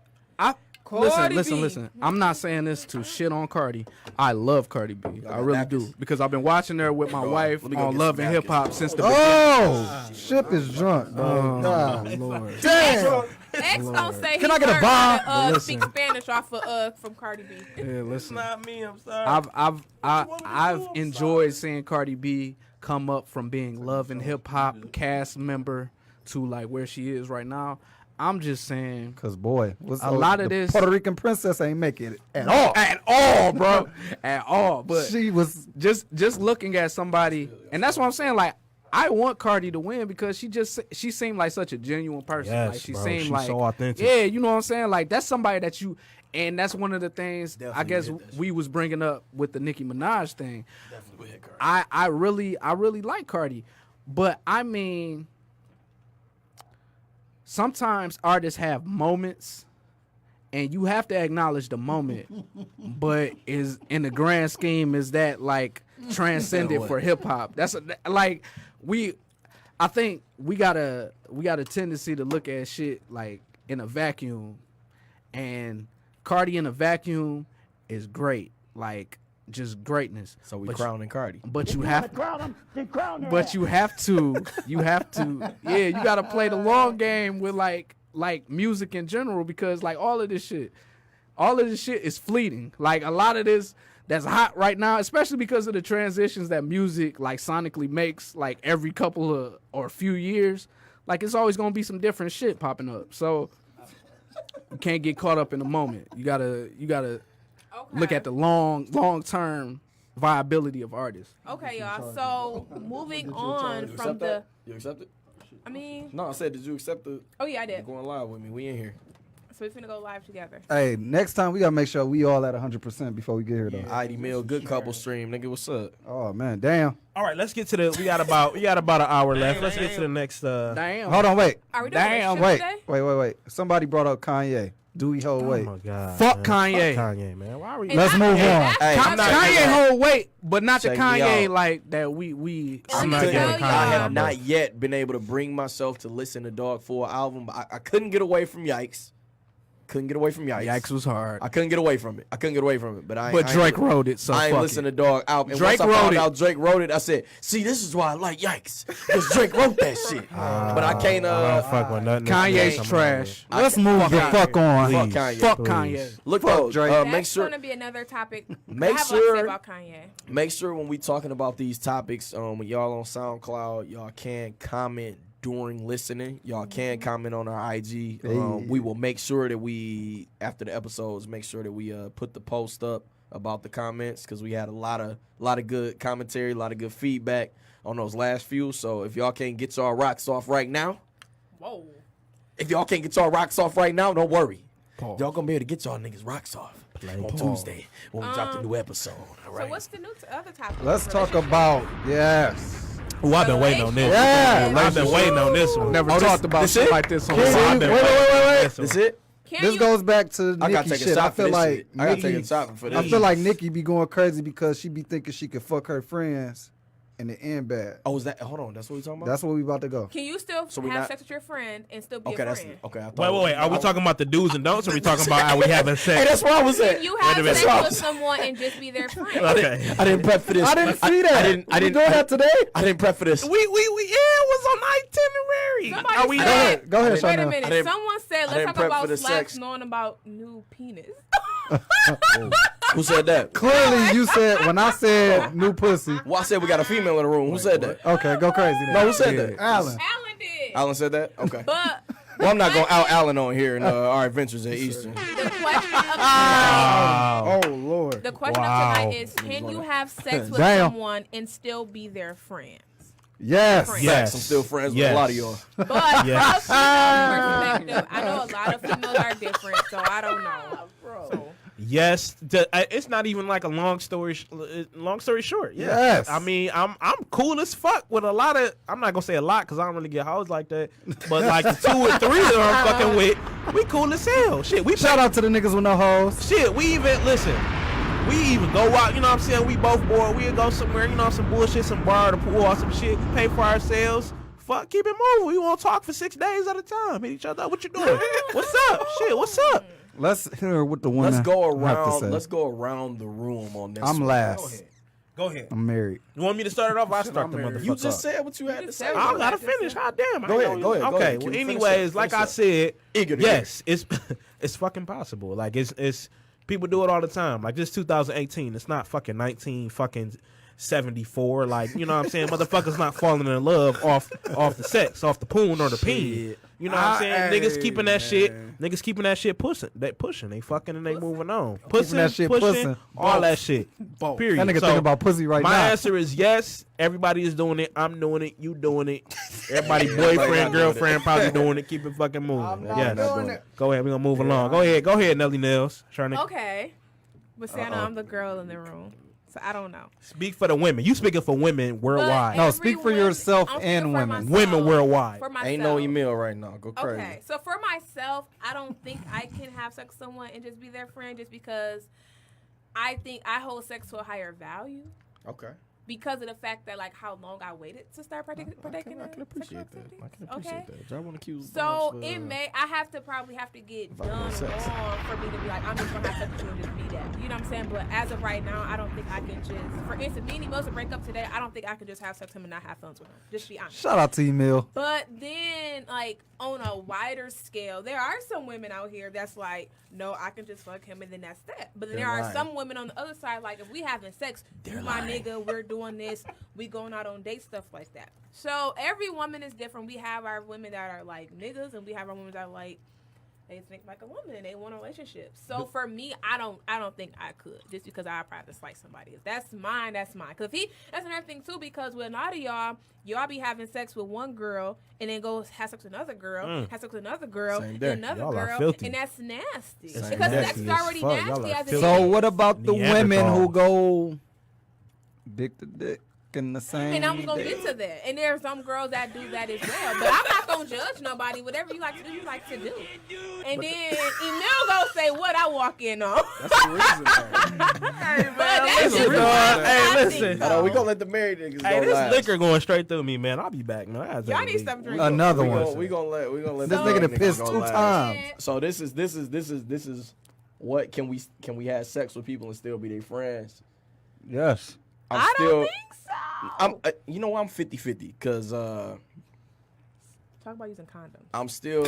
Cardi Listen. B. I'm not saying this to shit on Cardi. I love Cardi B. I really napkins. do because I've been watching her with my Bro, wife let me go on get Love some and Hip Hop since the beginning. Oh, ship is drunk, bro. God. Lord. Damn. X don't say Can he I get a learned bomb? how to Listen. speak Spanish off of from Cardi B. Yeah, listen. Not me. I'm sorry. I've enjoyed seeing Cardi B come up from being Love and Hip Hop cast member to like where she is right now. I'm just saying, Cause boy, A lot of the this- Puerto Rican princess ain't making it at all. bro, at all. But She was just looking at somebody, and that's what I'm saying. Like, I want Cardi to win because she seemed like such a genuine person. Yes, like she bro. seemed She's like so authentic. Yeah, you know what I'm saying. Like that's somebody that you, and that's one of the things I guess we was bringing up with the Nicki Minaj thing. I really like Cardi, but I mean, sometimes artists have moments. And you have to acknowledge the moment, but is in the grand scheme is that like transcended for hip hop? That's like I think we got a tendency to look at shit like in a vacuum, and Cardi in a vacuum is great, like just greatness. So we But crowning Cardi. But you have, but you have to, yeah, you got to play the long game with like music in general because like all of this shit is fleeting. Like a lot of this that's hot right now, especially because of the transitions that music like sonically makes like every couple of or few years. Like it's always gonna be some different shit popping up. So you can't get caught up in the moment. You gotta look at the long term viability of artists. Okay, y'all. So moving on from You accept it? I mean, No, I said, did you accept the oh yeah, I did. going live with me? We in here. So we're gonna go live together. Hey, next time we gotta make sure we all at 100% before we get here though. ID Mill, good couple stream, nigga. What's up? Oh man, damn. All right, let's get to the. We got about an hour left. Let's get to the next. Damn. Hold on, wait. Are we doing Damn, relationship today? Wait. Somebody brought up Kanye. Do we hold weight? Oh my god. Fuck man. Kanye. Fuck Kanye, man. Why are we? And Let's move on. Hey, I'm not- Kanye hold weight, but not the Check me Kanye out. like that. We. I'm not Couldn't- getting I have Kanye. not yet been able to bring myself to listen to Dog 4 album. But I couldn't get away from Yikes. Yikes was hard. I couldn't get away from it. But But Drake wrote it, so I ain't fuck listened it. to Dog album. And Drake once I found wrote it. out Drake wrote it, I said, "See, this is why I like Yikes, because Drake wrote that shit." But I can't. I don't fuck with nothing. Kanye's Coming trash. Let's move the fuck on. Fuck Please. Kanye. Fuck Please. Kanye. Look Fuck though, Drake. make That's sure gonna be another topic. Make I have sure- a lot to say about Kanye. Make sure when we talking about these topics, when y'all on SoundCloud, y'all can comment during listening. Y'all can comment on our IG. We will make sure that we, after the episodes, make sure that we put the post up about the comments because we had a lot of good commentary, a lot of good feedback on those last few. So if y'all can't get y'all rocks off right now, Whoa. don't worry. Y'all gonna be able to get y'all niggas rocks off on Tuesday when we drop the new episode. All right. So what's the new other topic? Let's talk Relationship? about yes. Oh, I've been waiting on this. Yeah. I've been waiting on this one. Never talked about this shit it? like this on Can live. we- I've been wait. this one. This it? Can This you, goes back to I gotta Nikki take a shit. I shot for feel this like shit. I gotta take a Nikki, shot for this. I feel like Nikki be going crazy because she be thinking she could fuck her friends and it end bad. Oh, is that? Hold on, that's what we talking about. That's where we about to go. Can you still So we have not- sex with your friend and still be okay. a That's friend? okay. I thought Wait. Are we talking about the do's and don'ts, or are we talking about how we having Hey, sex? that's where I was at. Can you Wait a have minute. sex with someone and just be their friend? Okay. I didn't prep for this. I didn't see that. I didn't. We doing that today? I didn't prep for this. Yeah, it was on itinerary. Somebody Are we said- done? Go ahead, Wait a Chanel. I minute. didn't- Someone said, I let's didn't talk prep for about the slacks sex. knowing about new penis. Who said that? Clearly, you said when I said new pussy. Well, I said we got a female in the room. Who said that? Okay, go crazy. Then. No, who said that? Alan. Alan did. Alan said that. Okay. But Well, I'm not gonna out Alan on here in our adventures at Eastern. the question of tonight, Oh Lord. the question Wow. of tonight is, can you have sex with Damn. someone and still be their friend? Yes. Friend. Yes. I'm still friends with Yes. a lot of y'all. But Yes. from a female perspective, I know a lot of females are different, so I don't know. So, Yes, it's not even like a long story short. Yeah. Yes. I mean, I'm cool as fuck with a lot of. I'm not gonna say a lot because I don't really get hoes like that. But like the 2 or 3 that I'm fucking with, we cool as hell. Shit, we Shout out to the niggas with no hoes. Shit, we even go out. You know what I'm saying? We both bored. We'll go somewhere. You know, some bullshit, some bar, the pool, or some shit. We pay for ourselves. Fuck, keep it moving. We won't talk for 6 days at a time. Hit each other up. What you doing? What's up? Shit, what's up? Let's hear what the women Let's go have to around. say. Let's go around the room on this. I'm one. last. Go ahead. I'm married. You want me to start it off? I'll start the motherfucker. You just off. said what you had to say. said I what gotta finish. God damn. Go ahead, go ahead, go Okay. ahead. Well, Finish anyways, up, like finish I up. said, Eager to yes, it's fucking possible. Like it's people do it all the time. Like this 2018. It's not fucking 1974. Like, you know what I'm saying? Motherfuckers not falling in love off the sex, off the poon or the peen. You know what I'm saying? Niggas keeping that shit. Niggas keeping that shit pushing. They pushing. They fucking and they moving on. Pushing that shit pushing, pushing. all that shit. Period. That nigga So, think about pussy right my now. answer is yes. Everybody is doing it. I'm doing it. You doing it. Everybody, Everybody not boyfriend, doing girlfriend, probably doing it. Keep it fucking moving. not Yes. doing it. Go ahead. We gonna move along. Go ahead, Nelly Nails. Trying to okay. But Santa, I'm the girl in the room, so I don't know. speak for the women. You speaking for women worldwide. No, Every speak for woman- yourself I'm speaking and for women. myself. Women worldwide. For myself. Ain't no email right now. Go crazy. Okay, so for myself, I don't think I can have sex with someone and just be their friend just because I think I hold sex to a higher value Okay. because of the fact that like how long I waited to start partaking I in can sexual appreciate that. activities. I can appreciate that. Y'all want to accuse So it may I have to get done sex. wrong for me to be like I'm just gonna have sex with you and just be that. You know what I'm saying? But as of right now, I don't think I can just. For instance, me and Emil to break up today, I don't think I could just have sex with him and not have fun with him. Just be honest. Shout out to Emil. But then, like, on a wider scale, there are some women out here that's like, no, I can just fuck him and then that's that. But then They're there are lying. some women on the other side, like, if we having sex, you my nigga, we're doing this, we going out on dates, stuff like that. So every woman is different. We have our women that are like niggas and we have our women that are like They think like a woman and they want a relationship. So for me, I don't think I could, just because I probably slice somebody. If that's mine, that's mine. Cause that's another thing too, because with a lot of y'all be having sex with one girl and then go have sex with another girl, have sex with another girl, Same and day. another Y'all are girl, filthy. and that's nasty. Same Because day. sex is Nasty as already fuck. Y'all nasty are as it filthy. is. So what about the women who Neanderthals. go dick to dick in the same And I was gonna day? get to that. And there are some girls that do that as well. But I'm not gonna judge nobody. Whatever you like to do, you like to do. And then Emil gonna say what I walk in on. That's the reason. But that's listen, just bro. what Hey, I listen. think, Hold on, though. we gonna let the married niggas Hey, go this last. liquor going straight through me, man. I'll be back, man. I Y'all need some drink. Another We one. gonna let This the nigga married done niggas pissed go 2 last. times. So this is what can we have sex with people and still be their friends? Yes. I don't think so. I'm you know I'm 50-50 because Talk about using condoms. I'm still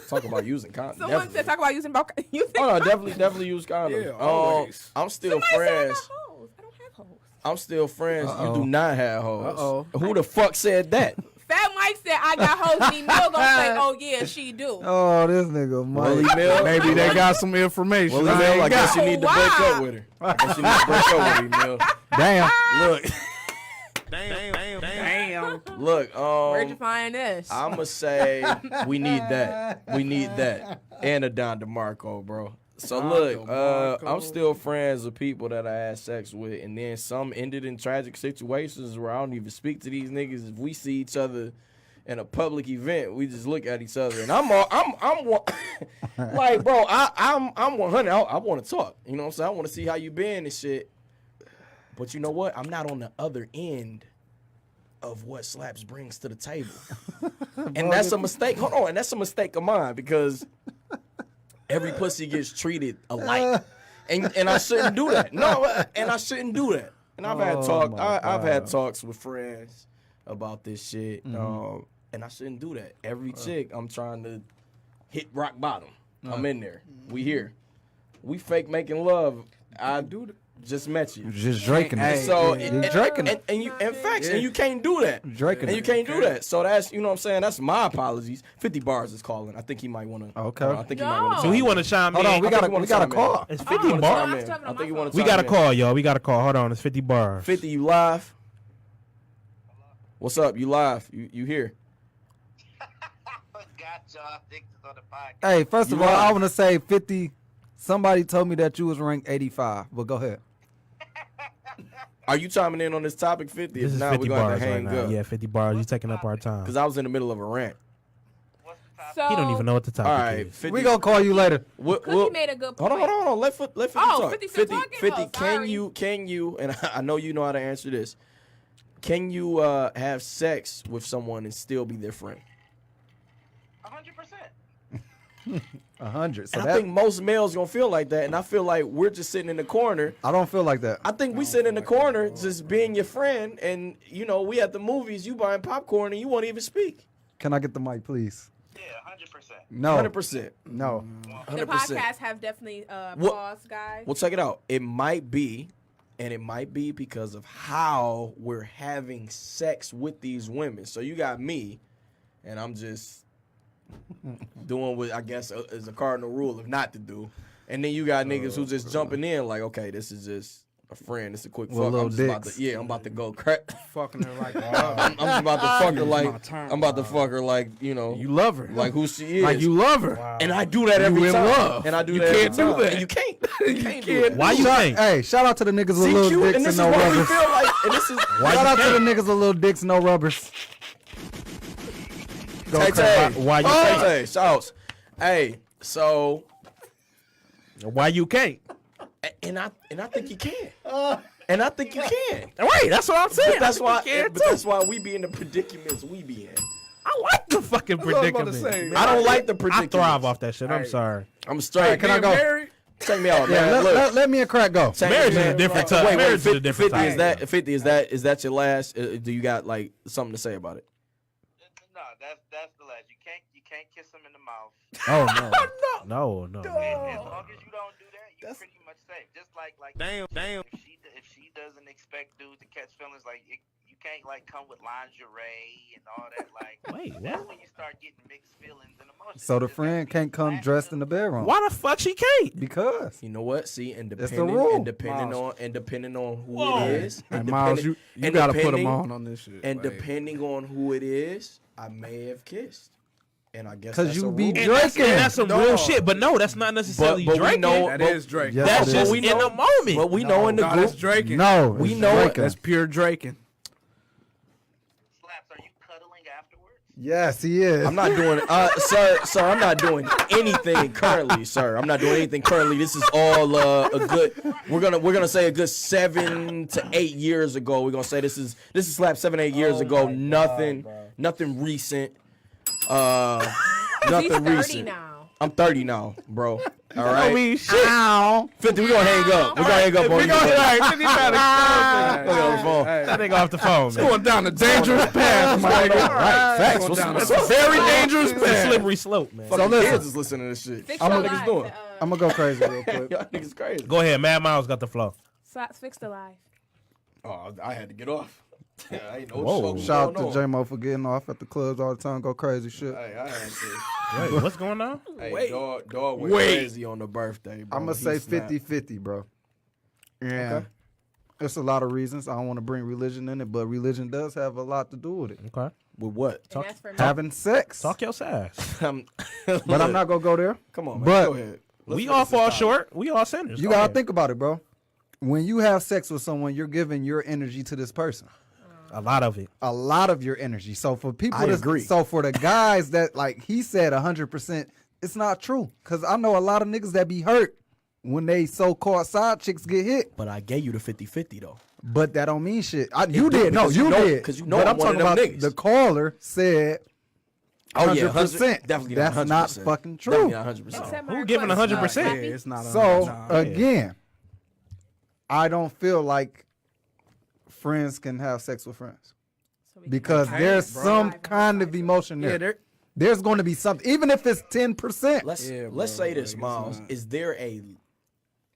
talk about using condoms. Someone said talk about using using Oh no, condoms. definitely use condoms. Yeah, always. I'm still Somebody said I friends. got hoes. I don't have hoes. I'm still friends. Uh-oh. You do not have hoes. Uh-oh. Who the fuck said that? Fat Mike said I got hoes. And Emil gonna say, oh yeah, she do. Oh, this nigga Willie Mike. Mill. Maybe they got some information. Willie Mill, I guess you got. need to break up with her. I guess you need to break up with her, Mill. Damn. Look, Damn. look. Where'd you find this? I'ma say we need that. We need that. And a Don DeMarco, bro. So Don look, DeMarco. I'm still friends with people that I had sex with, and then some ended in tragic situations where I don't even speak to these niggas. If we see each other in a public event, we just look at each other, and I'm like, bro, I'm 100. I want to talk. You know what I'm saying? I want to see how you been and shit. But you know what? I'm not on the other end of what Slaps brings to the table. And that's a mistake. Hold on. And that's a mistake of mine because every pussy gets treated alike. And I shouldn't do that. No, and I shouldn't do that. And I've had I've had talks with friends about this shit. And I shouldn't do that. Every chick I'm trying to hit rock bottom. I'm in there. We here. We fake making love. I just met you. Just drinking it. So You're drinking it. and you in facts, and you can't do that. Drinking And you it. can't do that. So that's, you know what I'm saying? That's my apologies. 50 Bars is calling. I think he might want to. Okay. I think he might want to. So he want to chime Hold in. on, we got a call. It's Oh, 50 no, bars. I was talking I on think you my want to. We got a call, y'all. We got a call. Hold on. It's 50 bars. 50, you live? What's up? You live? You here? Got y'all niggas on the podcast. Hey, first of You all, right. I want to say 50. Somebody told me that you was ranked 85, but go ahead. Are you chiming in on this topic, 50? This If is not, 50 we're going bars to right hang now. up. Yeah, 50 bars. You taking up our time. Because I was in the middle of a rant. What's the topic? So He don't even know what the topic All right, is. 50. We gonna call you later. Cookie made a good point. Hold on. Let 50 Oh, talk. 50 still talking? 50, Oh, sorry. can you, and I know you know how to answer this. Can you have sex with someone and still be their friend? 100%. 100. So And I that, think most males gonna feel like that, and I feel like we're just sitting in the corner. I don't feel like that. I think we sit in the corner just being your friend, and you know we at the movies, you buying popcorn, and you won't even speak. Can I get the mic, please? Yeah, 100%. No. 100%. No. The 100%. podcasts have definitely What- paused, guys. Well, check it out. It might be, and it might be because of how we're having sex with these women. So you got me, and I'm just doing what I guess is a cardinal rule of not to do. And then you got niggas who just jumping in like, okay, this is just a friend. It's a quick With fuck. little I'm just about dicks. to, I'm about to go crack. Fucking her like I'm just about to fuck her like, my turn. I'm about to fuck her like, you know, you love her. like who she is. Like you love her. And I do that every in time. love. And I do You that can't every do time. that. And you can't. You can't do it. Why you think? Hey, shout out to the niggas with See, little Q, dicks and this and is no what we rubbers. feel like. And this is Shout out to the niggas with little dicks and no rubbers. Go Tay crack. Tay. Why you Tay can't? Tay, shouts. Hey, so Why you can't? and I think you can. And I think you can. Right, that's what I'm saying. But that's I why think you can, but too. that's why we be in the predicaments we be in. I like the fucking what I was about to predicament. say. I don't like the I predicaments. thrive off that shit. I'm Hey. sorry. I'm straight. Can I go? Married? Check me out, Yeah, man. Look. let me and Crack go. check Marriage me, is a man. different time. Wait, Marriage is a 50, different 50 is time. is that your last? Do you got like something to say about it? No, that's the last. You can't kiss them in the mouth. Oh no. No. And as long as you don't do that, you're pretty much safe. Just like Damn. if she doesn't expect dudes to catch feelings, like you can't like come with lingerie and all that. Like, Wait, that's what? when you start getting mixed feelings and emotions. So the It's gotta friend be can't come flashy dressed in the up. bedroom. Why the fuck she can't? Because You know what? See, and It's the depending, rule. and depending Miles. on who Whoa. it is, Hey, and Miles, depending- you and gotta put them depending- on this shit. And like, depending on who it is, I may have kissed, and I guess 'Cause that's you a be rule. Draking. And that's some real shit. But no, that's not necessarily But we Drake. know- that but- is Drake. Yes, That's it just is. we in know- the moment. But we know in the No, group, that's Drake. no, We it's know it. Draking. That's pure Draking. Slaps, are you cuddling afterwards? Yes, he is. I'm not doing, sir. I'm not doing anything currently, sir. I'm not doing anything currently. This is all a good. We're gonna say a good 7 to 8 years ago. We're gonna say this is slap 7-8 years ago. Nothing recent. He's Nothing 30 recent. now. I'm 30 now, bro. All I right, mean, shit. 50. We gonna hang up. We gonna hang up on We you. gonna Look like, he trying to at the phone. that nigga off the phone, man. Going down a dangerous path, my nigga. Right, facts. What's a very dangerous It's a slippery slope, man. Fucking listen. kids is listening to this shit. Fix What your niggas life. doing? I'm gonna go crazy real quick. Y'all niggas crazy. Go ahead, Mad Miles got the flow. Slaps, fix the life. Oh, I had to get off. Yeah, I ain't know Whoa. what was Shout out going to on. J-Mo for getting off at the clubs all the time, go crazy shit. Hey, I had to. Wait, what's going on? Hey, dog went crazy on the birthday, bro. I'm gonna He say snapped. 50-50, bro. Yeah. Okay. There's a lot of reasons. I don't want to bring religion in it, but religion does have a lot to do with it. Okay. With what? And that's for me. Having sex. Talk your size. But I'm not gonna go there. Come on, man. But- Go ahead. We all fall short. We all sinners. You Go gotta ahead. think about it, bro. When you have sex with someone, you're giving your energy to this person. A lot of it. A lot of your energy. So for people, I agree. So for the guys that like he said 100%, it's not true. Cause I know a lot of niggas that be hurt when they so-called side chicks get hit. But I gave you the 50-50 though. But that don't mean shit. do, You did. No, because you you know- did. because you know But I'm I'm one talking of them about niggas. the caller said Oh yeah, 100%. Definitely That's not 100%. not fucking true. Definitely not 100%. Except Who my giving request. 100%? Yeah, Happy? it's not. So a again, I don't feel like friends can have sex with friends So we can because get there's bro. some Live kind of on the emotion there. yeah, there. There's going to be something, even if it's 10%. Let's Yeah, let's bro, say this, like, it's Miles. not- Is there a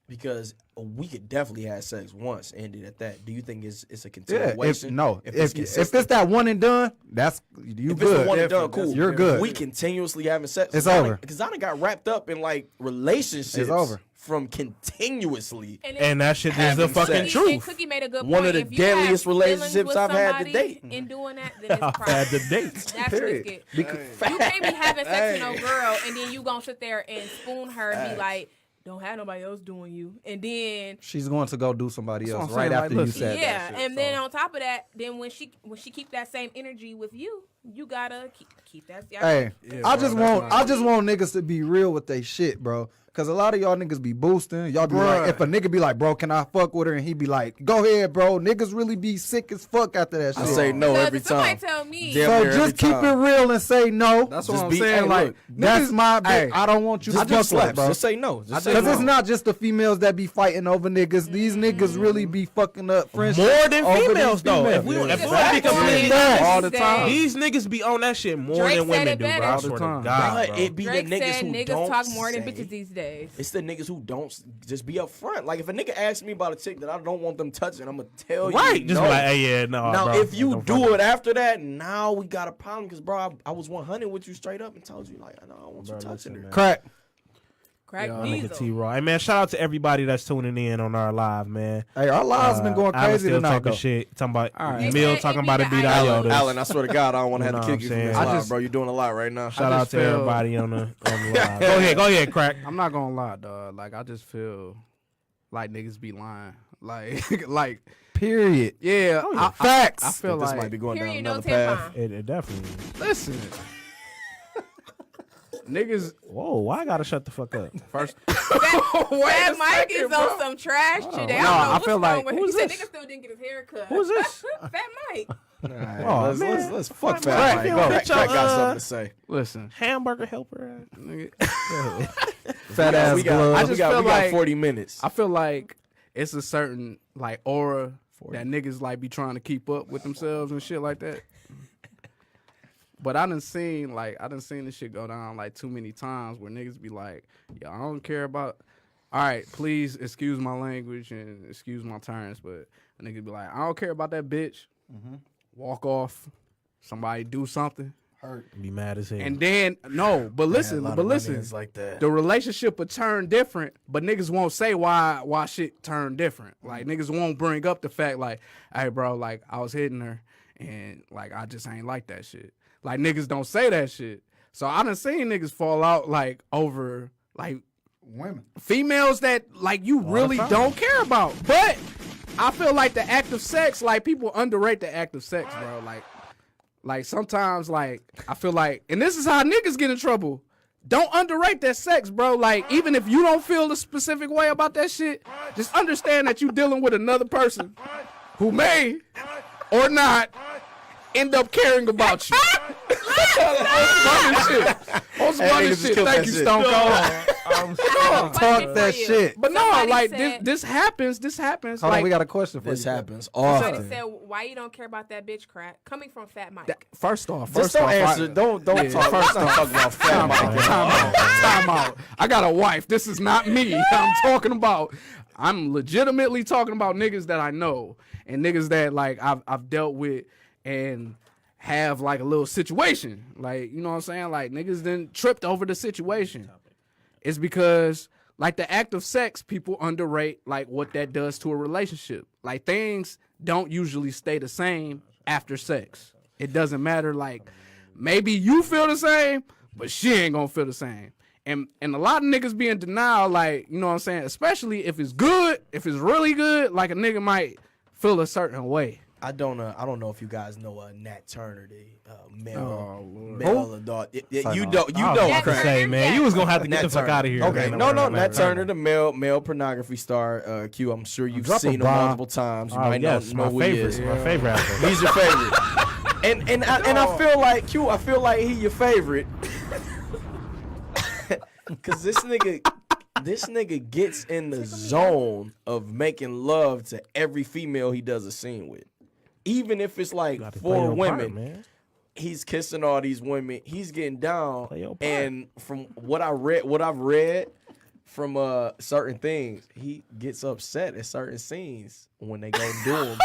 because we could definitely have sex once, ended at that. Do you think it's a Yeah, if continuation? if consistent? it's that one and done, that's you If good. it's the one and done, cool. You're good. We continuously having sex. It's over. Because I done got wrapped up in like relationships. It's over. From continuously. And that shit is the Having fucking sex. truth. And Cookie made a good One point. of the If you have deadliest feelings relationships with I've had to somebody date. In doing that, then it's I've private. had the dates. That's Period. risky. Because You can't be having sex with no girl and then you gonna sit there and spoon her and be like, don't have nobody else doing you. And then she's going to go do somebody That's else what I'm right saying, after like, you listen. said yeah, that. and then on top of that, then when she keep that same energy with you, you gotta keep that. Hey, Yeah, I bro, just that's want not- niggas to be real with they shit, bro. Cause a lot of y'all niggas be boosting. Y'all be Bruh. like, if a nigga be like, bro, can I fuck with her? And he be like, go ahead, bro. Niggas really be sick as fuck after that I shit. say no every somebody time. tell me. Damn So near every just keep time. it real and say no. That's Just what I'm be- saying. hey, Like, look, That's niggas- my bitch. hey, I don't want you Just to do fuck with, slaps. bro. Just say no. Just say Cause no. it's not just the females that be fighting over niggas. These niggas really be fucking up friendships. More than over these females, though. If we females. want to be Facts. completely Facts. honest, all the time. these niggas be on that shit more Drake than said women it do, bro. better. I All the swear to time. God, But bro. it be Drake the niggas said who niggas don't talk more than say. bitches these days. It's the niggas who don't just be upfront. Like if a nigga asks me about a chick that I don't want them touching, I'm gonna tell you. Right, just no. be like, hey, yeah, no, Now bro. if you Don't do fuck it after that, now we got a problem. Cause bro, I was 100 with you straight up and told you like, I don't want you Bro, touching listen, her. man. Crack. Crack Yeah, Nigga diesel. T-Raw. Hey, man, shout out to everybody that's tuning in on our live, man. Hey, our lives been going Alan crazy still tonight, talking though. shit. Talking about All right. Emil It talking be about the it beat Alan. Alan. Alan, I swear to God, I don't want to You have know to what kick you I'm from this saying? live, just- bro. You're doing a lot right now. Shout I out just to feel- everybody on the live. Go ahead, Crack. I'm not gonna lie, dog. Like I just feel like niggas be lying. Like Period. yeah, Facts. I feel this like might be going down Period, no another path. tampon. It definitely is. listen, niggas. Whoa, why I gotta shut the fuck up? First, That Mike is on some trash today. I don't No, know I what's feel wrong like- with him. who's He said this? nigga still didn't get his hair cut. Who's this? Fat Mike. Oh, man. Let's fuck Crack, fat Mike. you Go. don't Crack get your, got something to say. listen, Hamburger helper. nigga. Fat ass We got, glove. I we just got, feel we got like- 40 minutes. I feel like it's a certain like aura that niggas like be trying to keep up with themselves and shit like that. But I done seen this shit go down like too many times where niggas be like, yo, I don't care about. All right, please excuse my language and excuse my terms, but a nigga be like, I don't care about that bitch. walk off, somebody do something, Be mad as hell. and then no, but listen, like that. the relationship would turn different, but niggas won't say why shit turned different. Like niggas won't bring up the fact like, hey bro, like I was hitting her and like I just ain't like that shit. Like niggas don't say that shit. So I done seen niggas fall out like over like Women. females that like you really don't care about. But I feel like the act of sex, like people underrate the act of sex, bro. Like sometimes, like I feel like, and this is how niggas get in trouble. Don't underrate that sex, bro. Like even if you don't feel a specific way about that shit, just understand that you dealing with another person who may or not end up caring about you. On some funny shit. Thank you, Stone Cold. Talk that shit. But no, Somebody like said- this happens. This happens. Hold like on, we got a question for This you. happens Somebody often. said, "Why you don't care about that bitch crack?" Coming from Fat Mike. first off, Just don't answer. Don't talk. Let's not talk about fat Mike. Time out. I got a wife. This is not me. I'm legitimately talking about niggas that I know and niggas that like I've dealt with and have like a little situation. Like, you know what I'm saying? Like niggas then tripped over the situation. It's because like the act of sex, people underrate like what that does to a relationship. Like things don't usually stay the same after sex. It doesn't matter. Like maybe you feel the same, but she ain't gonna feel the same. And a lot of niggas be in denial, like, you know what I'm saying? Especially if it's good, if it's really good, like a nigga might feel a certain way. I don't know if you guys know Nat Turner, the male adult. You I don't. was about to Craig. say, man, you was gonna have to get Nat the fuck Turner. out of here. Okay, man. no, Nat Turner, the male pornography star. Q, I'm sure you've Drop a seen him bomb. multiple times. You Oh, might yes, know my who he favorite. is. My favorite athlete. He's your favorite. and I feel like Q. I feel like he your favorite. Cause this nigga gets in the zone of making love to every female he does a scene with, even if it's like Got to play 4 your part, women. man. He's kissing all these women. He's getting down. Play your part. And from what I've read from certain things, he gets upset at certain scenes when they go do them.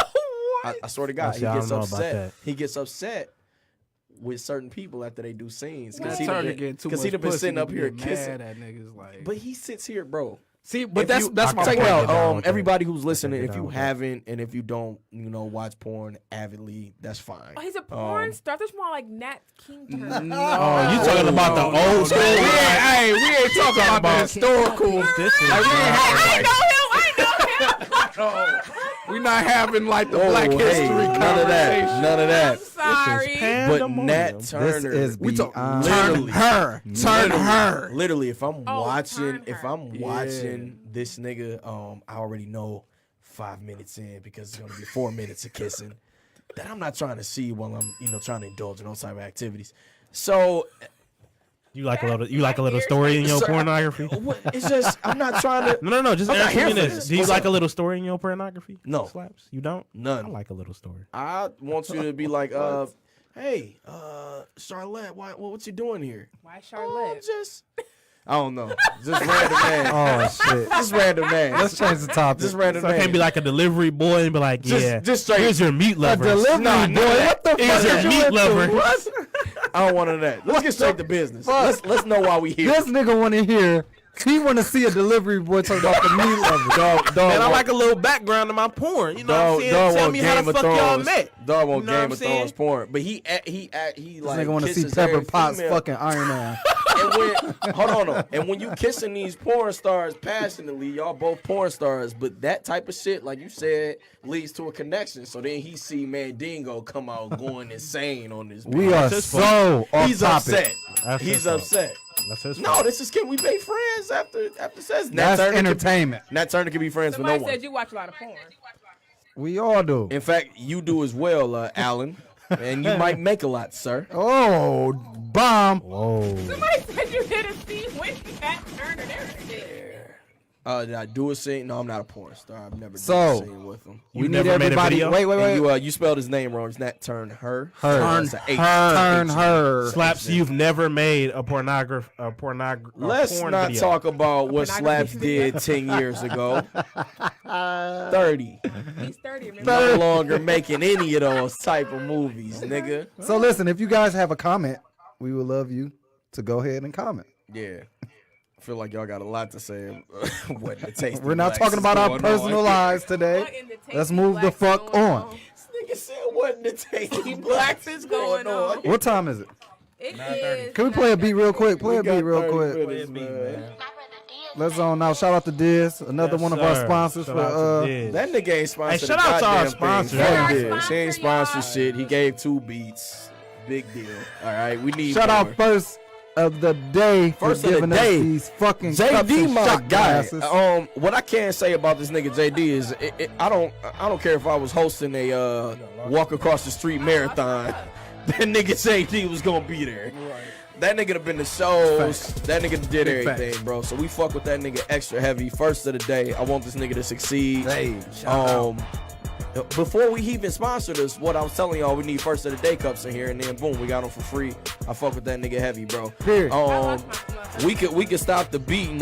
I swear to God, See, he I gets don't know about upset. that. He gets upset with certain people after they do scenes Nat he'd Turner have getting too been, much he'd been pussy sitting to up be here mad kissing. at niggas like. But he sits here, bro. See, but If that's you- my check point. it out. get down with Everybody who's listening, get if down you with that. haven't and if you don't, watch porn avidly, that's fine. Oh, he's a porn star. That's more like Nat King Turner. No, Oh, you talking about the old school? Hey, we ain't talking about the historical. This is I know him. We not having like the Oh, Black hey, History none of that. conversation. None of that. Sorry. But Nat This Turner, is We talk beyond. turn her, turn her. literally, if I'm Oh, watching, turn if her. I'm watching this nigga, I already know 5 minutes in because it's gonna be 4 minutes of kissing that I'm not trying to see while I'm, trying to indulge in those type of activities. So you like a little story in your So- pornography? it's just I'm not trying to. No. Just I'm not answer here me for this. this. Do you What's like up? a little story in your pornography? No. Slaps. You don't? None. I like a little story. I want you to be like, hey, Charlotte, what you doing here? Why Oh, Charlotte? just I don't know, just random man, Oh shit. just random man. Let's change the topic. Just random So I man. can't be like a delivery boy and be like, yeah, just straight- here's your meat lover. delivery boy. What the Here's fuck your is you meat into? lover. What? I don't want none of that. Let's get straight to business. Let's know why we here. This nigga want to hear. He want to see a delivery boy talk about the meat lover. Dog, Man, I like a little background in my porn. You know what I'm saying? Tell me how the fuck y'all met. Dog won't You know what Game I'm of saying? Thrones porn, but he like This nigga want to see kisses Pepper every Potts female. fucking Iron Man. And hold on, though. And when you kissing these porn stars passionately, y'all both porn stars, but that type of shit, like you said, leads to a connection. So then he see Mandingo come out going insane on this. We are his so off He's topic. upset. That's He's his fault. upset. That's his No, fault. this is can we be friends after sex? That's entertainment. Nat Turner can be friends with no Somebody one. said you watch a lot of porn. We all do. In fact, you do as well, Alan, and you might make a lot, sir. Oh, bomb. Whoa. Somebody said you didn't see when Nat Turner. There it is. Did I do a scene? No, I'm not a porn star. I've never So, done a scene with him. We need never made a everybody. video? Wait. You spelled his name wrong. It's not turn her. Her. It's a H. Turn her. Slaps, you've never made a porn Let's not video. talk about what pornography Slaps did 10 years ago. 30. He's 30. Remember? No longer making any of those type of movies, nigga. So listen, if you guys have a comment, we would love you to go ahead and comment. Yeah. I feel like y'all got a lot to say. What the taste. We're not talking about our personal lives today. What in the tasty Let's move the blacks fuck going on. This nigga said what in the tasty Blacks is going on. What time is it? It is. Can we play a beat real quick? Play a We got beat real 30 quick. minutes, man. Let's on out. Shout out to Diz, another Yes, one of our sir. sponsors Shout for out to Diz. That nigga ain't sponsored. Hey, shout out to our sponsors. Fuck Yeah. this. He ain't sponsor Y'all. shit. He gave 2 beats. Big deal. All right, we need shout more. out first of the day for First of the giving us day. these fucking cups JD, and my shot guy. glasses. What I can say about this nigga JD is, I don't care if I was hosting a walk across the street marathon. That nigga JD was gonna be there. That nigga have been to shows. That nigga did Big everything, facts. bro. So we fuck with that nigga extra heavy. First of the day, I want this nigga to succeed. Hey, shout out. Before we even sponsored us, what I was telling y'all, we need first of the day cups in here, and then boom, we got them for free. I fuck with that nigga heavy, bro. Period. We could stop the beating.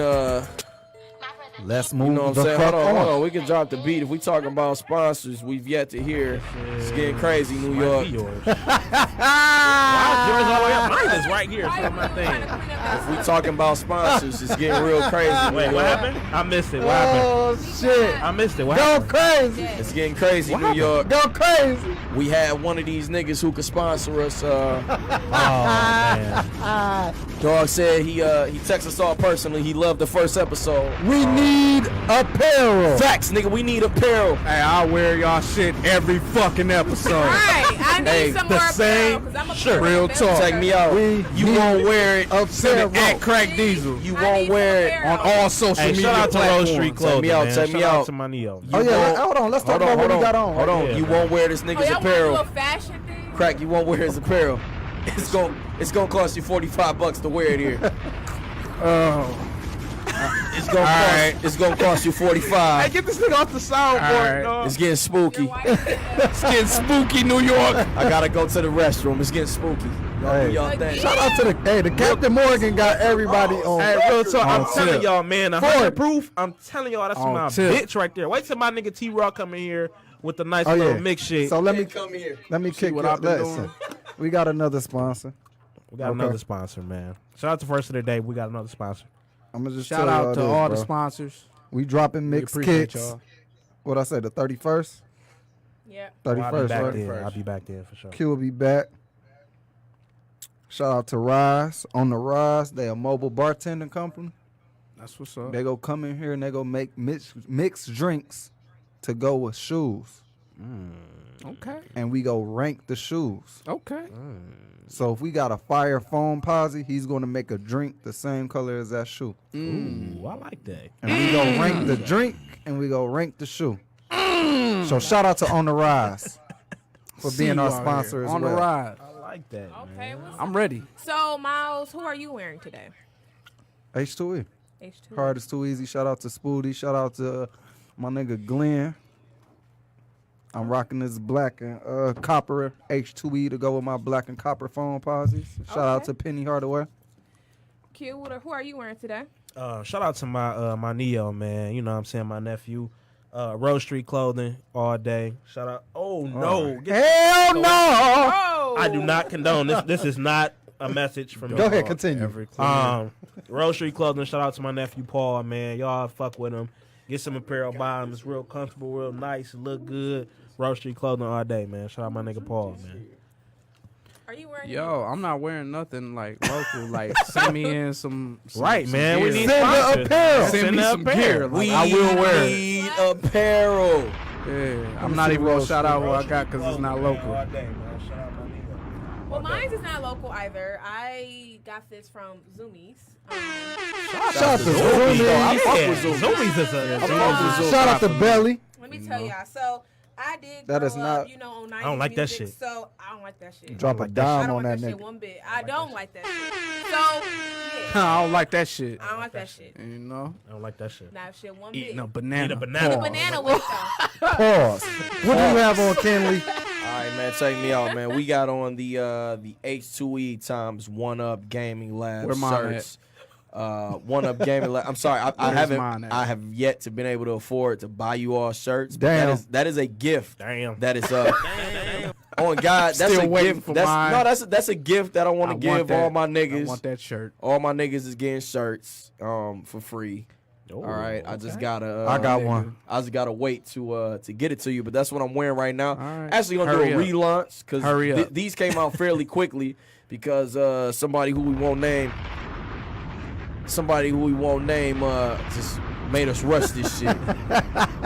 Let's You move know what I'm the saying? fuck Hold on. on. We can drop the beat. If we talking about sponsors, we've yet to hear. It's getting crazy, New Might York. be yours. Wow, yours all the way up. Mine is right here. So my thing. If we talking about sponsors, it's getting real crazy. Wait, New what York. happened? I missed it. What happened? Oh shit! I missed it. What Go happened? crazy! It's getting crazy, New York. Go crazy! We had one of these niggas who could sponsor us. Oh man. Dog said he texted us all personally. He loved the first episode. We need apparel. Facts, nigga. We need apparel. Hey, I'll wear y'all shit every fucking episode. Right. I need Hey, some the more same apparel, 'cause I'm a shirt. pretty Real big talk. Check me out. We You need won't wear it. apparel. At Crack Diesel. You I won't need wear some it. On all social Hey, media shout out to Low platforms. Street Clothing. me out, Man. check me Shout out. out to my Neo. Oh yeah, won't- hold on. Let's talk about what we got on. Hold on. Yeah, You man. won't wear this Oh, nigga's y'all want a apparel. little fashion thing? Crack, you won't wear his apparel. It's gonna cost you $45 to wear it here. It's gonna cost you Hey, $45. get this nigga off the soundboard, dog. It's getting spooky. Your wife- It's getting spooky, New York. I gotta go to the restroom. It's getting spooky. Y'all Hey. do y'all thing. Shout out to the Captain Morgan got everybody on. Hey, real talk. I'm On telling tip. y'all, man. 100 proof. I'm telling y'all, that's On my tip. bitch right there. Wait till my nigga T-Rock come in here with the nice Oh little yeah. mix shit. So let me Come here. kick what it. I've been Listen, doing? we got another sponsor. We got Okay. another sponsor, man. Shout out to First of the Day. We got another sponsor. I'm gonna just Shout tell out y'all to this, all bro. the sponsors. We dropping We mixed appreciate kits. y'all. What I say, the 31st, Yeah. I'll be 31st, back right? then. I'll be back then for sure. Q will be back. Shout out to Rise on the Rise. They a mobile bartending company. That's what's up. They go come in here and they go make mixed drinks to go with shoes, Okay. and we go rank the shoes. Okay. So if we got a fire foam posse, he's gonna make a drink the same color as that shoe, Ooh, I like that. and we go rank the drink and we go rank the shoe. So shout out to On the Rise for See being you our out sponsor here. as On well. the ride. I like that. Okay. What's I'm ready. So, Miles, who are you wearing today? H2E. H2. Hard is too easy. Shout out to Spoody. Shout out to my nigga Glenn. I'm rocking this black and copper H2E to go with my black and copper phone posies. Shout out Okay. to Penny Hardaway. Q, who are you wearing today? Shout out to my Neo, man. You know what I'm saying? My nephew. Rose Street Clothing all day. Shout out. Oh, no. Hell no! Oh! I do not condone this. This is not a message from me. Go ahead, continue. Rose Street Clothing. Shout out to my nephew Paul, man. Y'all fuck with him. Get some apparel, buy him. It's real comfortable, real nice, look good. Rose Street Clothing all day, man. Shout out my nigga Paul, man. Are you wearing? Yo, I'm not wearing nothing like local. Like, send me in some Right, some man. We gear. need Send the sponsors. apparel. Send me the some apparel. gear. Like, We I will wear it. need apparel. Yeah, I'm not even gonna shout out who I got because it's not local. All day, man. Shout out my nigga. Well, mine is not local either. I got this from Zoomies. Shout out to Zoomies, though. I Zoomies. fuck with Zoomies. Zoomies is a. I fuck with Zoomies. Shout out to Belly. Let me tell y'all. So I did That grow is not- up, on 90s don't like that music, shit. So I don't like that shit. Drop a like that I dime don't on like that that shit nigga. one bit. I don't like that shit. So, I don't like that shit. I don't like that shit. You know, I don't like that shit. Not shit one bit. eating a banana. Eat a banana. The banana with though. Pause. What do you have on, Kenley? All right, man, check me out, man. We got on the H2E times One Up Gaming Lab Where mine shirts. One Up Gaming Lab. I'm sorry, I Where's haven't. mine at? I have yet to been able to afford to buy you all shirts. but Damn. that is a gift. Damn. That is on God. That's Still a waiting gift. for That's mine. no. That's a gift that I want to give all my I niggas. want that shirt. All my niggas is getting shirts for free. Oh, All right, I just okay. gotta. I got one. I just gotta wait to get it to you, but that's what I'm wearing right now. right. Actually, gonna Hurry do a up. relaunch Hurry because up. these came out fairly quickly because somebody who we won't name just made us rush this shit.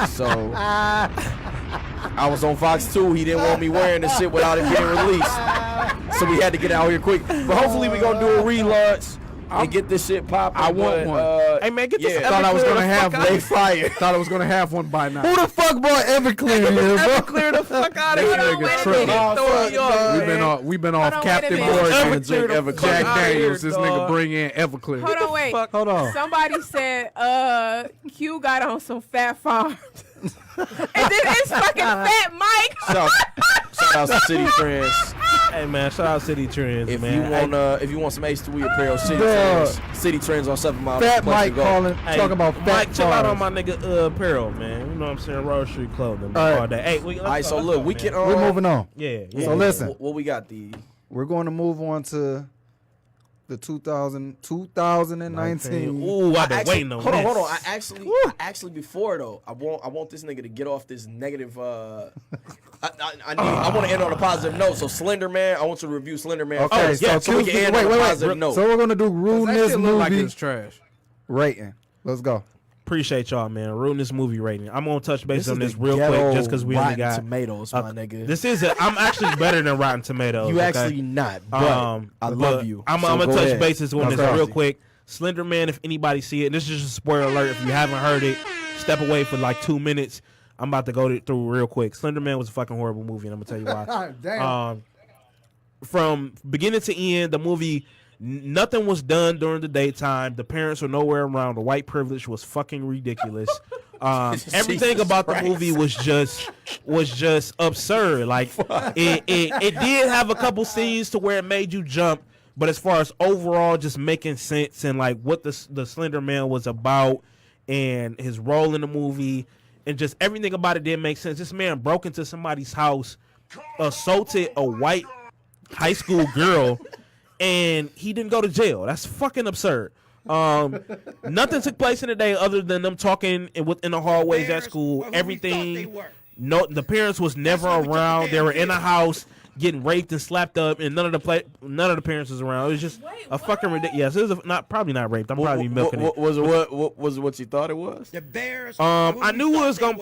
So I was on Fox 2. He didn't want me wearing this shit without it getting released, so we had to get out here quick. But hopefully, we gonna do a relaunch and get this shit popping. I want but, one. Hey, man, get this yeah. Thought I was Everclear gonna the have fuck one. They fire. Thought I was gonna have one by now. Who the fuck brought Everclear here, bro? Clear the fuck out of This here. nigga wait a tripping. minute. Throw me off, We've been Hold off on, Captain wait a minute. Morgan, Drink Everclear. Jack Fuck outta here, Daniels. This nigga dog. bring in Everclear. Hold on, wait. Hold on. Somebody said, Q got on some Fat Farms. And then it's fucking Fat Mike. Shout out to City Trends. Hey, man, shout out City Trends, If man. you want some H2E apparel, City Dog. Trends. City Trends on 7 Mile. Fat place to Mike go. calling. Hey, Talk about Fat Mike, chill out Farms. on my nigga apparel, man. You know what I'm saying? Road Street Clothing All right. all day. Hey, let's All right, go, so let's look, go, we man. can. We're moving on. Yeah. So listen. What we got? The We're going to move on to the 2019. Ooh, I've been actually- waiting on hold this. on. I actually before though, I want this nigga to get off this negative. I want to end on a positive note. So Slender Man, I want you to review Slender Man Okay, first, yeah, so we can end on a positive note. So we're gonna do That rudeness shit look like movie it's trash. rating. Let's go. Appreciate y'all, man. Ruin this movie rating. I'm gonna touch base on is this the real ghetto quick, just because we only Rotten got Tomatoes, my nigga. This is I'm actually better than Rotten Tomatoes. You okay? actually not, but I but love you. I'm So gonna go touch ahead. bases on Let's this go. real quick. Slender Man, if anybody see it, and this is just a spoiler alert. If you haven't heard it, step away for like 2 minutes. I'm about to go through real quick. Slender Man was a fucking horrible movie, and I'm gonna tell you why. Damn. From beginning to end, the movie, nothing was done during the daytime. The parents were nowhere around. The white privilege was fucking ridiculous. Everything Jesus about Christ. the movie was just absurd. Like it did have a couple scenes to where it made you jump, but as far as overall just making sense and like what the Slender Man was about and his role in the movie and just everything about it didn't make sense. This man broke into somebody's house, assaulted a white high school girl, and he didn't go to jail. That's fucking absurd. Nothing took place in the day other than them talking in the hallways at school. Everything. No, the parents was never around. They were in a house getting raped and slapped up, and none of the parents was around. It was just a fucking ridiculous. It was probably not raped. I'm probably milking it. Was it what you thought it was? The Bears. I knew it was gonna.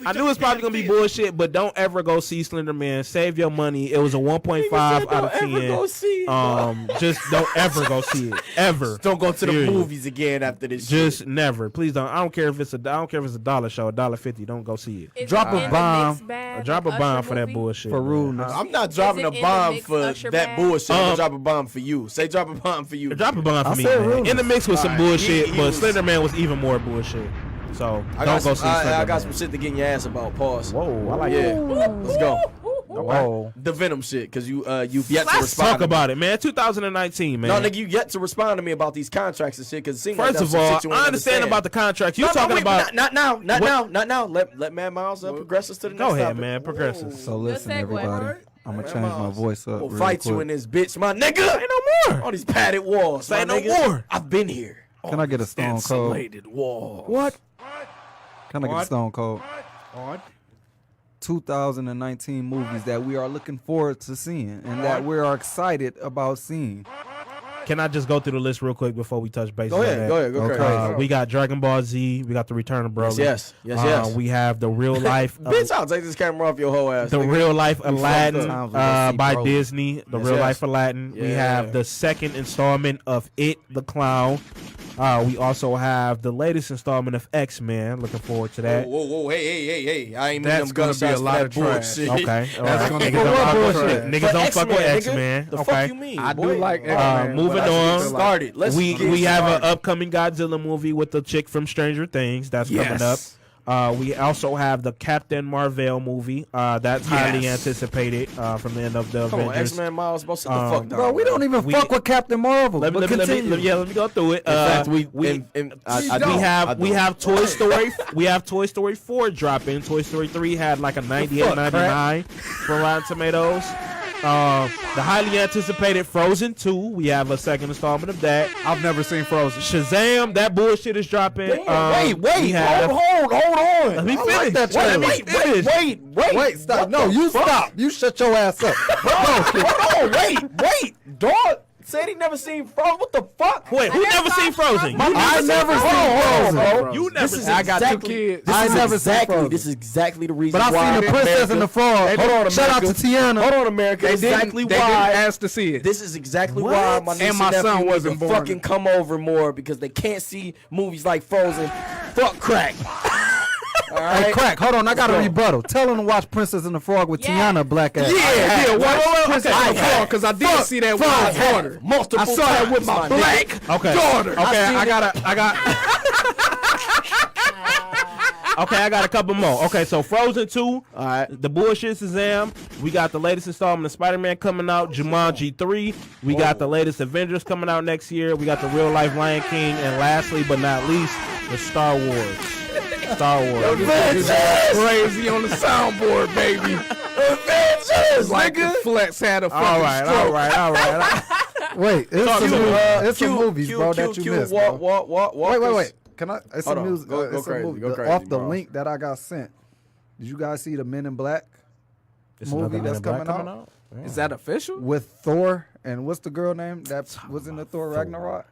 I knew it was probably gonna be bullshit, but don't ever go see Slender Man. Save your money. It was a 1.5 out of 10. Go see it, Just don't ever go see it. Ever. don't go to the Period. movies again after this. Just shit. never. Please don't. I don't care if it's a dollar show, $1.50. Don't go see it. Is Drop it a in the bomb. mixed bag Drop like a bomb Usher for that movie? bullshit. For man. rudeness. I'm not dropping Is a it in bomb the mix, for Usher that bag? bullshit. I'm gonna drop a bomb for you. Say drop a bomb for you. Drop a bomb for I me, said man. rudeness. In the mix with some bullshit, He but was- Slender Man was even more bullshit. So I don't got go some, see Slender I got Man. some shit to get in your ass about. Pause. Whoa, I like Yeah, that. let's go. Whoa. The Venom shit, because you've yet to Let's respond. talk to me. about it, man. 2019, man. No, nigga, you yet to respond to me about these contracts and shit. Because it seems like First that's of some all, shit you ain't I understand about the contract. You talking wait, about? not now, not What? now. Let Mad Miles progress us to the next Go ahead, topic. man. Progresses. So listen, segue. everybody. I'm gonna change my voice up. We'll real fight quick. you in this bitch, my nigga. Say no more. All these padded walls. Say my no nigga. more. I've been here. Can I get a Stone Cold? Insulated walls. What? Can I get a Stone Cold? Odd. 2019 movies that we are looking forward to seeing and that we are excited about seeing. Can I just go through the list real quick before we touch base? Go on ahead. that? Go ahead. Go Okay. crazy. We got Dragon Ball Z. We got the Return of Broly. Yes. We have the real life. Bitch, I'll take this camera off your whole ass. The nigga. real life Aladdin fucked up. by Broly. Disney. The Yes, real yes. life Aladdin. We Yeah. have the second installment of It, the Clown. We also have the latest installment of X-Men. Looking forward to that. Whoa, hey. I ain't mean That's them gonna be gunshots a lot for of that trash. bullshit. Okay, all right. gonna Niggas be don't a lot fuck of with trash. niggas don't fuck with X-Men, X-Men. nigga. The Okay. fuck you mean? I do boy? like X-Men. moving but I on. just feel like- Started. Let's we get have an started. upcoming Godzilla movie with the chick from Stranger Things that's coming up. We also have the Captain Marvel movie that's highly anticipated from the end of the Come on, Avengers. X-Men Miles, bro, sit the fuck down. Bro, we don't even We- fuck with Captain Marvel. Let me go through it. In fact, we have Toy Story. We have Toy Story 4 dropping. Toy Story 3 had like a 98.99 for Rotten Tomatoes. The highly anticipated Frozen 2. We have a second installment of that. I've never seen Frozen. Shazam, that bullshit is dropping. Wait, we have- hold on. Let me I finish. like that Let me trailer. finish. Wait, stop. No, you stop. You shut your ass up. Hold on, wait, dog. Said he never seen Frozen. What the fuck? Wait, who never seen Frozen? I never seen Frozen. You never This is seen I got two exactly- kids. This I is never seen exactly. Frozen. This is exactly the reason But why. I seen the Princess and the Frog. Hold on, Shout out to America. Tiana. Hold on, America. They Exactly didn't why. ask to see it. This is exactly why my niece And my nephew son need wasn't to born. fucking come over more because they can't see movies like Frozen. Fuck crack. All Hey, right. Crack, hold on. I got a rebuttal. Tell him to watch Princess and the Frog with Yeah. Tiana, black ass. watch Princess and the Frog, because I did see that with my daughter. Multiple I saw that with my times, black Okay. daughter. Okay, I got a couple more. Okay, so Frozen 2. All right. The bullshit Shazam. We got the latest installment of Spider-Man coming out. Jumanji 3. We got the latest Avengers coming out next year. We got the real life Lion King, and lastly but not least, the Star Wars. Star Wars. Crazy on the soundboard, baby. Avengers, Like the nigga. Flex had a fucking All right. Wait, it's some movies, bro, that you missed. Bro. What? Wait. Can I? It's Hold some on. music. Go It's some crazy, movie. go crazy, Off the bro. link that I got sent. Did you guys see the Men in Black It's movie another Men that's in Black coming out? Is that official? with Thor and what's the girl name that was in the Thor Ragnarok?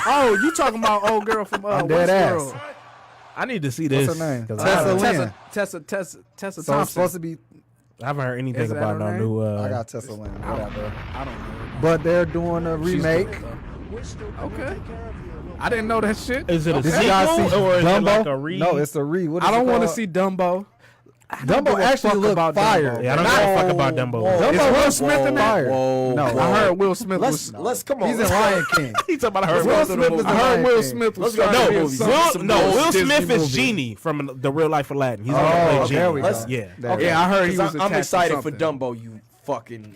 Oh, you talking about old girl from I'm dead ass. Westworld. I need to see this. What's her name? 'cause Tessa I, Lynn. Tessa So it's Thompson. supposed to be. I haven't heard anything Is that about her no name? new. I got Tessa Lynn. Whatever. I don't know. But they're doing a remake. Okay. I didn't know that shit. Is it a Did you guys see sequel or is it Dumbo? like a re? No, it's a re. What is I don't want to see Dumbo. Dumbo actually looked fire. Yeah, I don't give a fuck about Dumbo. Dumbo Will Smith in fire. No, I heard Will Smith was. Let's come on. he's in Lion King. He talking about her. Will Smith is in I heard Lion Will King. Smith was. Let's go trying to to be in movies. some- Will Disney Smith is movie. Genie from the Real Life Aladdin. He's Oh, gonna play Genie. there we go. Let's- Yeah. There Yeah, I heard he 'Cause was. I'm attached to excited for something. Dumbo, you fucking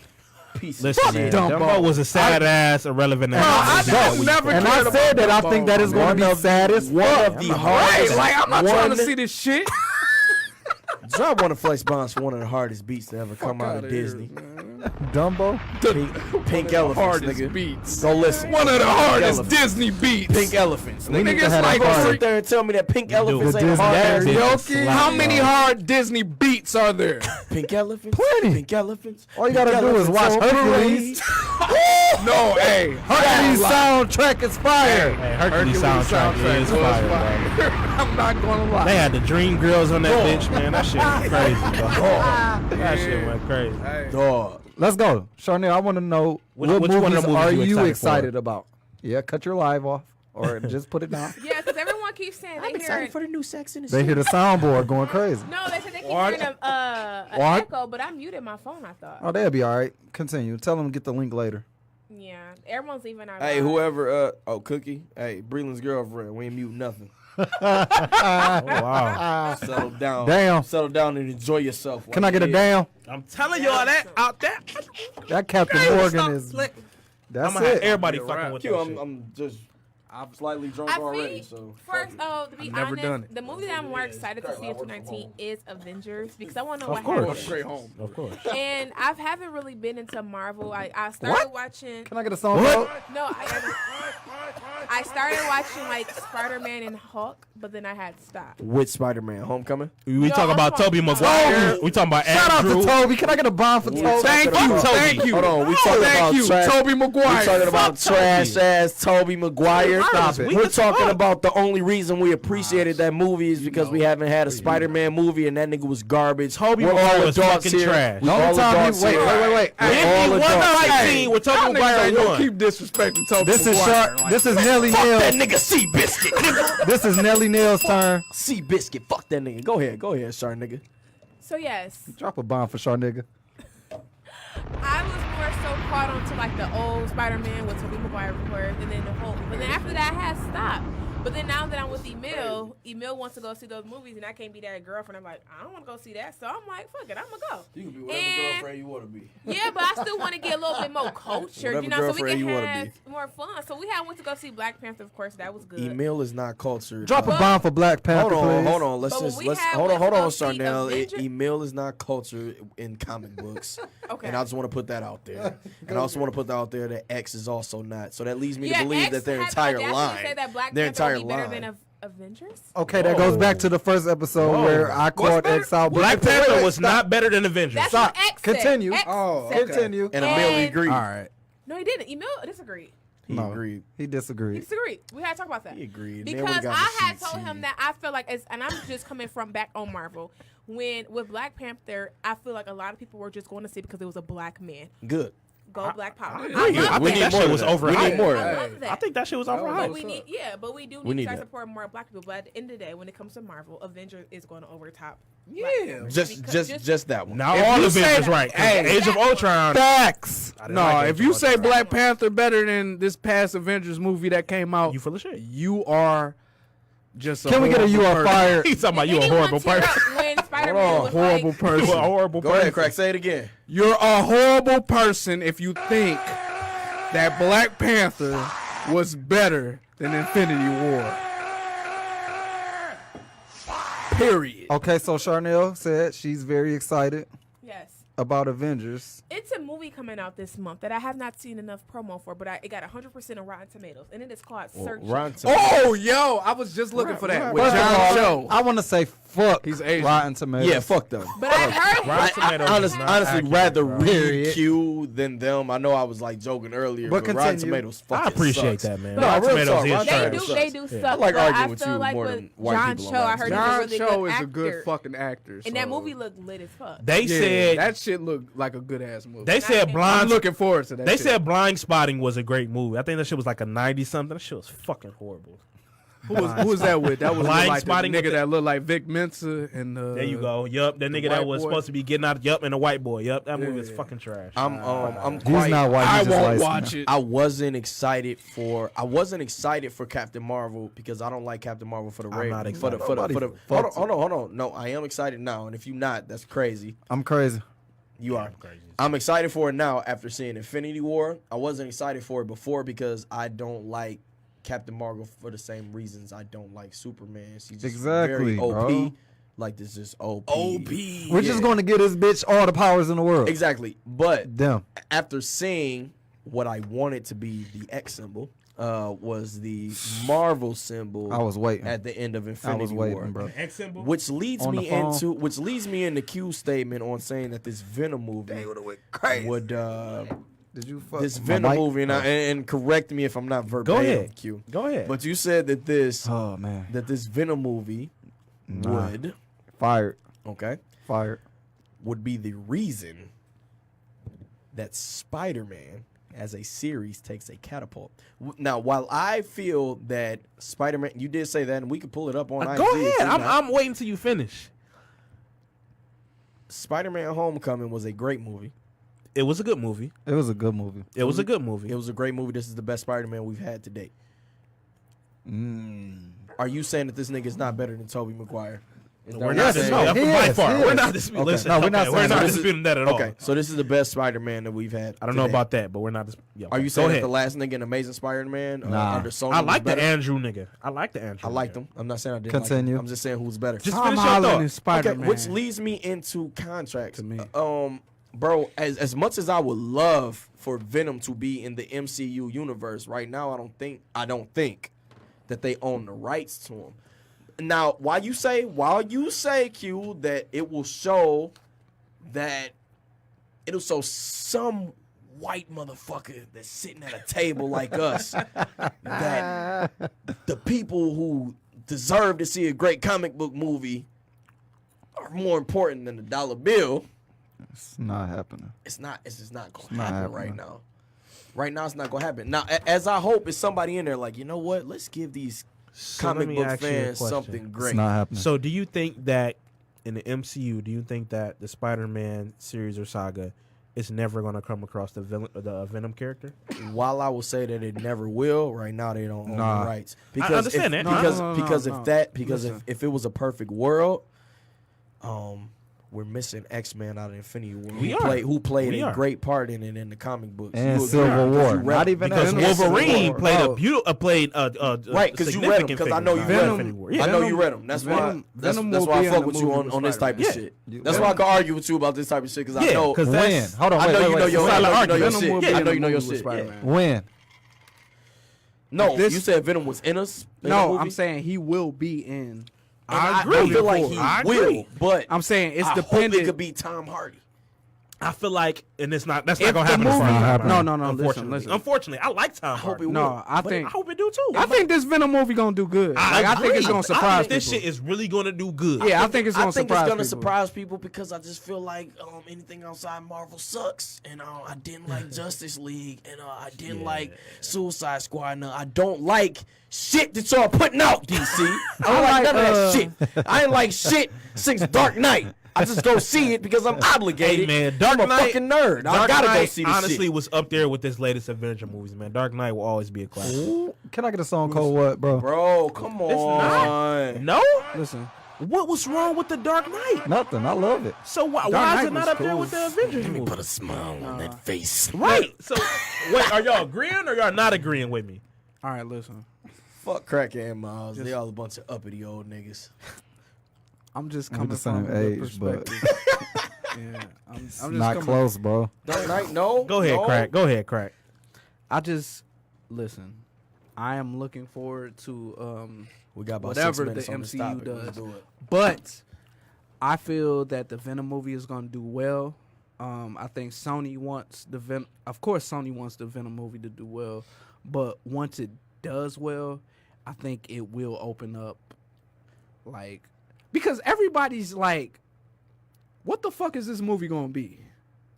piece of Listen, shit. man, Dumbo. Dumbo was a sad ass, irrelevant ass. I never And cared I said about that I Dumbo. think that is going to be sad as One fuck. of the Right, hardest. like I'm not trying to one- see this shit. John won a flex bonds for one of the hardest beats to ever come out of outta here, Disney. Dumbo. Pink elephants, Hardest nigga. beats. Go listen. One of the hardest elephants. Disney beats. Pink elephants. We need Nigga, to have like that gonna party. sit there and tell me that pink elephants The ain't Disney hard. That bitch Yo, is slap, How many bro. hard Disney beats are there? Pink elephants. Plenty. Pink elephants. All you gotta do is watch Hercules. No, hey. Hercules soundtrack is fire. Hey, Hercules soundtrack is was fire, bro. I'm not gonna lie. They had the Dream Girls on that bitch, man. That shit went crazy, bro. That shit went crazy. Dog. Let's go, Charnel. I want to know Which what one of the movies movies are you you excited excited for? about? Yeah, cut your live off or just put it down. Yeah, because everyone keeps saying they hear. the new Sex in the They hear the soundboard going crazy. No, they said they keep hearing an What? echo, but I muted my phone. I thought. Oh, they'll be all right. Continue. Tell them to get the link later. Yeah, everyone's leaving our. Hey, live. whoever, Cookie. Hey, Breland's girlfriend. We ain't mute nothing. Oh, wow. Settle down. Damn. Settle down and enjoy yourself. Can I get a damn? I'm telling y'all that out there. That Captain Morgan is. That's I'm gonna have it. everybody fucking with Q, that shit. I'm just slightly drunk I already, think so. first, to be never done honest, it. the movie that I'm more excited to see in 2019 is Avengers because I want to know Of what course. happens. Straight home. Of course. And I haven't really been into Marvel. I started watching. Can I get a song? Bro? No, I started watching like Spider-Man and Hulk, but then I had to stop. With Spider-Man Homecoming? We talking about I'm Tobey talking Maguire. about- We talking about Shout out Andrew. to Toby. Can I get a bomb for Toby? Thank you. Toby. Thank you. Hold on, we talking Thank about you, trash. Tobey We Maguire. talking about trash ass Tobey Maguire. Stop it. We're talking about the only reason we appreciated that movie is because we haven't had a Spider-Man movie and that nigga was garbage. Tobey We're all Maguire was adults fucking here. trash. We The only all time adults he, wait. here. If We're all he won the adults. fight scene with Tobey Y'all niggas Maguire ain't gonna won. keep disrespecting Tobey This is Maguire Char- like This is that. Nelly Nelly Fuck that Nails. nigga Seabiscuit, nigga. This is Nelly Nails' turn. Seabiscuit, fuck that nigga. Go ahead, Char nigga. So yes, Drop a bomb for Shaw nigga. I was more so caught on to like the old Spider-Man with Tobey Maguire first, and then the whole. But then after that, I had stopped. But then now that I'm with Emil wants to go see those movies, and I can't be that girlfriend. I'm like, I don't want to go see that, so I'm like, fuck it, I'm gonna go. You can be whatever girlfriend you want to be. Yeah, but I still want to get a little bit more cultured, you know, so we girlfriend you can wanna have more fun. So we went to go see Black Panther, of course, that was good. Emil is not cultured. Drop a bomb for Black Panther, please. Hold on. Let's But just when we had hold went to on, go see Charnel. Avenger- Emil is not cultured in comic books. Okay. And I just want to put that out there. And I also want to put that out there that X is also not. So that leads me to believe X that their had entire the audacity to line, say that Black their Panther entire would be better line. than Avengers. Okay, that goes back to the first episode Whoa. where I called X out. Black Wait, Panther wait, was stop. not better than Avengers. That's Stop. what X said. Continue. X Oh, said okay. Continue. And Emil And- agreed. All right. No, he didn't. Emil disagreed. He agreed. He He disagreed. disagreed. We had to talk about that. He agreed. Then we Because got I the had CT. told him that I feel like, and I'm just coming from back on Marvel, when with Black Panther, I feel like a lot of people were just going to see it because it was a black man. Good. Go Black Power. I I agree. love I We think need that more shit of was that. overhyped. We need more of I that. love that. I think that shit was That was But overhyped. we need, but we do We need need to start that. supporting more black people. But at the end of the day, when it comes to Marvel, Avengers is going to overtop. Yeah. Just that one. Now If all you Avengers say- right. 'Cause Hey. Age of Ultron. Facts. I didn't No, like if Age you of say Ultron. Black Panther better than this past Avengers movie that came out, You full of shit. you are just a Can we get a you horrible are person. fired? He's talking about you a Anyone horrible tear person. up when Spider-Man was Horrible like, You a person. horrible Go person. ahead, Crack. Say it again. You're a horrible person if you think that Black Panther was better than Infinity War. Period. Okay, so Charnel said she's very excited yes. about Avengers. It's a movie coming out this month that I have not seen enough promo for, but it got 100% on Rotten Tomatoes, and it is called Search. Oh, yo, I was just looking for that. With First of John all, Cho. I want to say fuck He's Asian. Rotten Tomatoes. Yeah, fuck them. But I heard Rotten Tomatoes is not Honestly, accurate, rather bro. read Period. Q than them. I know I was like joking earlier, But but Rotten continue. Tomatoes fucking I appreciate sucks. that, man. No, Rotten real Tomatoes talk, is Rotten trash. Tomatoes they sucks. do I suck. like but arguing I with feel you like more with than white John people Cho, on I heard John he's a Cho really good is actor. a good fucking actor. And that so- movie looked lit as fuck. They Yeah, said that shit looked like a good ass movie. they said I'm blind. looking forward to that. They shit. said Blind Spotting was a great movie. I think that shit was like a 90 something. That shit was fucking horrible. who was that with? That was Blind like the Spotting with nigga the- that looked like Vic Mensa and There you go. Yup, that nigga that white was boy. supposed to be getting out. Yup, and the white boy. Yup, that movie was Yeah. fucking trash. I'm He's quite. not white. I he's just won't light-skinned. watch it. I wasn't excited for Captain Marvel because I don't like Captain Marvel for the I'm Raven. not For the excited. hold on. No, I am excited now, and if you're not, that's crazy. I'm crazy. You are. crazy. I'm excited for it now after seeing Infinity War. I wasn't excited for it before because I don't like Captain Marvel for the same reasons I don't like Superman. She's just Exactly, very OP. bro. Like this is OP. We're just going to give this bitch all the powers in the world. Exactly. But Damn. after seeing what I wanted to be the X symbol, was the Marvel symbol. I was waiting. at the end of I Infinity was waiting, War. bro. X symbol. Which leads On the me phone. into Q's statement on saying that this Venom movie would Did you fuck this my Venom mic? movie and correct me if I'm not verbatim, ahead. Q. Go ahead. But you said that this Oh man. Venom movie Nah. would Fired. would be the reason that Spider-Man as a series takes a catapult. Now, while I feel that Spider-Man, you did say that, and we could pull it up on IG. Go if ahead. you're not. I'm waiting till you finish. Spider-Man: Homecoming was a great movie. It was a good movie. It was a good movie. It was a good movie. It was a great movie. This is the best Spider-Man we've had to date. Are you saying that this nigga is not better than Tobey Maguire? Is that We're what not you're disputing saying? that He by is, far. he We're is. not disputing. Okay. Listen, No, we're not okay, we're saying not that. disputing that at all. Okay, so this is the best Spider-Man that we've had. I don't know today. about that, but we're not. Are you saying that the last nigga in Amazing Spider-Man Nah. under Sony I was like the better? Andrew nigga. I like the Andrew. I liked nigga. him. I'm not saying I didn't Continue. like him. I'm just saying who's better. Just Tom finish your Holland thought. is Spider-Man. Okay, which leads me into contracts. To me. Bro, as much as I would love for Venom to be in the MCU universe, right now I don't think that they own the rights to him. Now, while you say Q that it'll show some white motherfucker that's sitting at a table like us that the people who deserve to see a great comic book movie are more important than the dollar bill. It's not happening. It's just not gonna not happen happening. right now. Right now, it's not gonna happen. Now, as I hope, is somebody in there like, you know what? Let's give these comic book fans something great. It's not happening. So, do you think that in the MCU, do you think that the Spider-Man series or saga is never going to come across the Venom character? While I will say that it never will, right now they don't own the rights. I understand that. Because if it was a perfect world, we're missing X-Men out of Infinity War. Who played a great part in it in the comic books. And Civil War. Not even because Wolverine played a right, because you read them. Because I know you read them. I know you read them. That's why I fuck with you on this type of shit. That's why I can argue with you about this type of shit. Because I know when. Hold on, I know you know your shit. I know you know your shit. When. No, you said Venom was in us. No, I'm saying he will be in. I agree. I feel like he will, but I'm saying it's dependent. Hope it could be Tom Hardy. I feel like, and that's not gonna happen. No. Unfortunately, Listen. Unfortunately, I like Tom Hardy. I hope it do too. I think this Venom movie gonna do good. I think it's gonna surprise people. This shit is really gonna do good. Yeah, I think it's gonna surprise people. I think it's gonna surprise people because I just feel like anything outside Marvel sucks, and I didn't like Justice League, and I didn't like Suicide Squad, and I don't like shit that y'all putting out, DC. I don't like none of that shit. I ain't like shit since Dark Knight. I just go see it because I'm obligated. Hey, man, Dark I'm a Knight, fucking nerd. I gotta go see this honestly shit. Was up there with this latest Avenger movies, man. Dark Knight will always be a classic. Ooh, can I get a song called what, bro? Bro, come on. No? Listen. What was wrong with the Dark Knight? Nothing. I love it. So why is it not up there with the Avengers movie? Put a smile on that face. Right. So, wait, are y'all agreeing or y'all not agreeing with me? All right, listen. Fuck Crackhead Miles. They all a bunch of uppity old niggas. I'm just We're coming the from same the age, but perspective. Yeah, I'm just not close, bro. Dark Knight, no. Go ahead, no. Crack. Go ahead, Crack. I just listen. I am looking forward to We got about whatever 6 minutes the on this MCU topic. does. Let's do it. But I feel that the Venom movie is going to do well. I think Sony wants the Venom. Of course, Sony wants the Venom movie to do well. But once it does well, I think it will open up, like, because everybody's like, what the fuck is this movie going to be?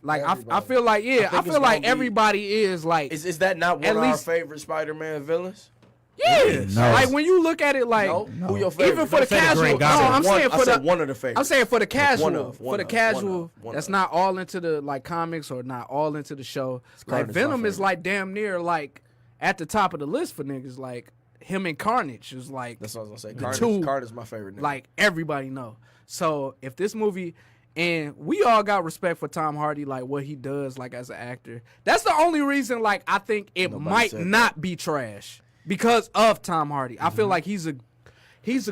Like, I feel like, I feel like everybody is like. Is that not one of our favorite Spider-Man villains? Yeah, No. like when you look at it, like Who your favorite? even for the casual. No, I'm saying for the one of the favorites. I'm saying for the casual, One of. that's not all into the like comics or not all into the show. Like Carnage's Venom my is like damn near like at the top of the list for niggas. Like him and Carnage is like That's what I was gonna the say. two, Carter's my favorite nigga. like everybody know. So if this movie, and we all got respect for Tom Hardy, like what he does, like as an actor. That's the only reason, like I think it might not be trash because of Tom Hardy. I feel like he's a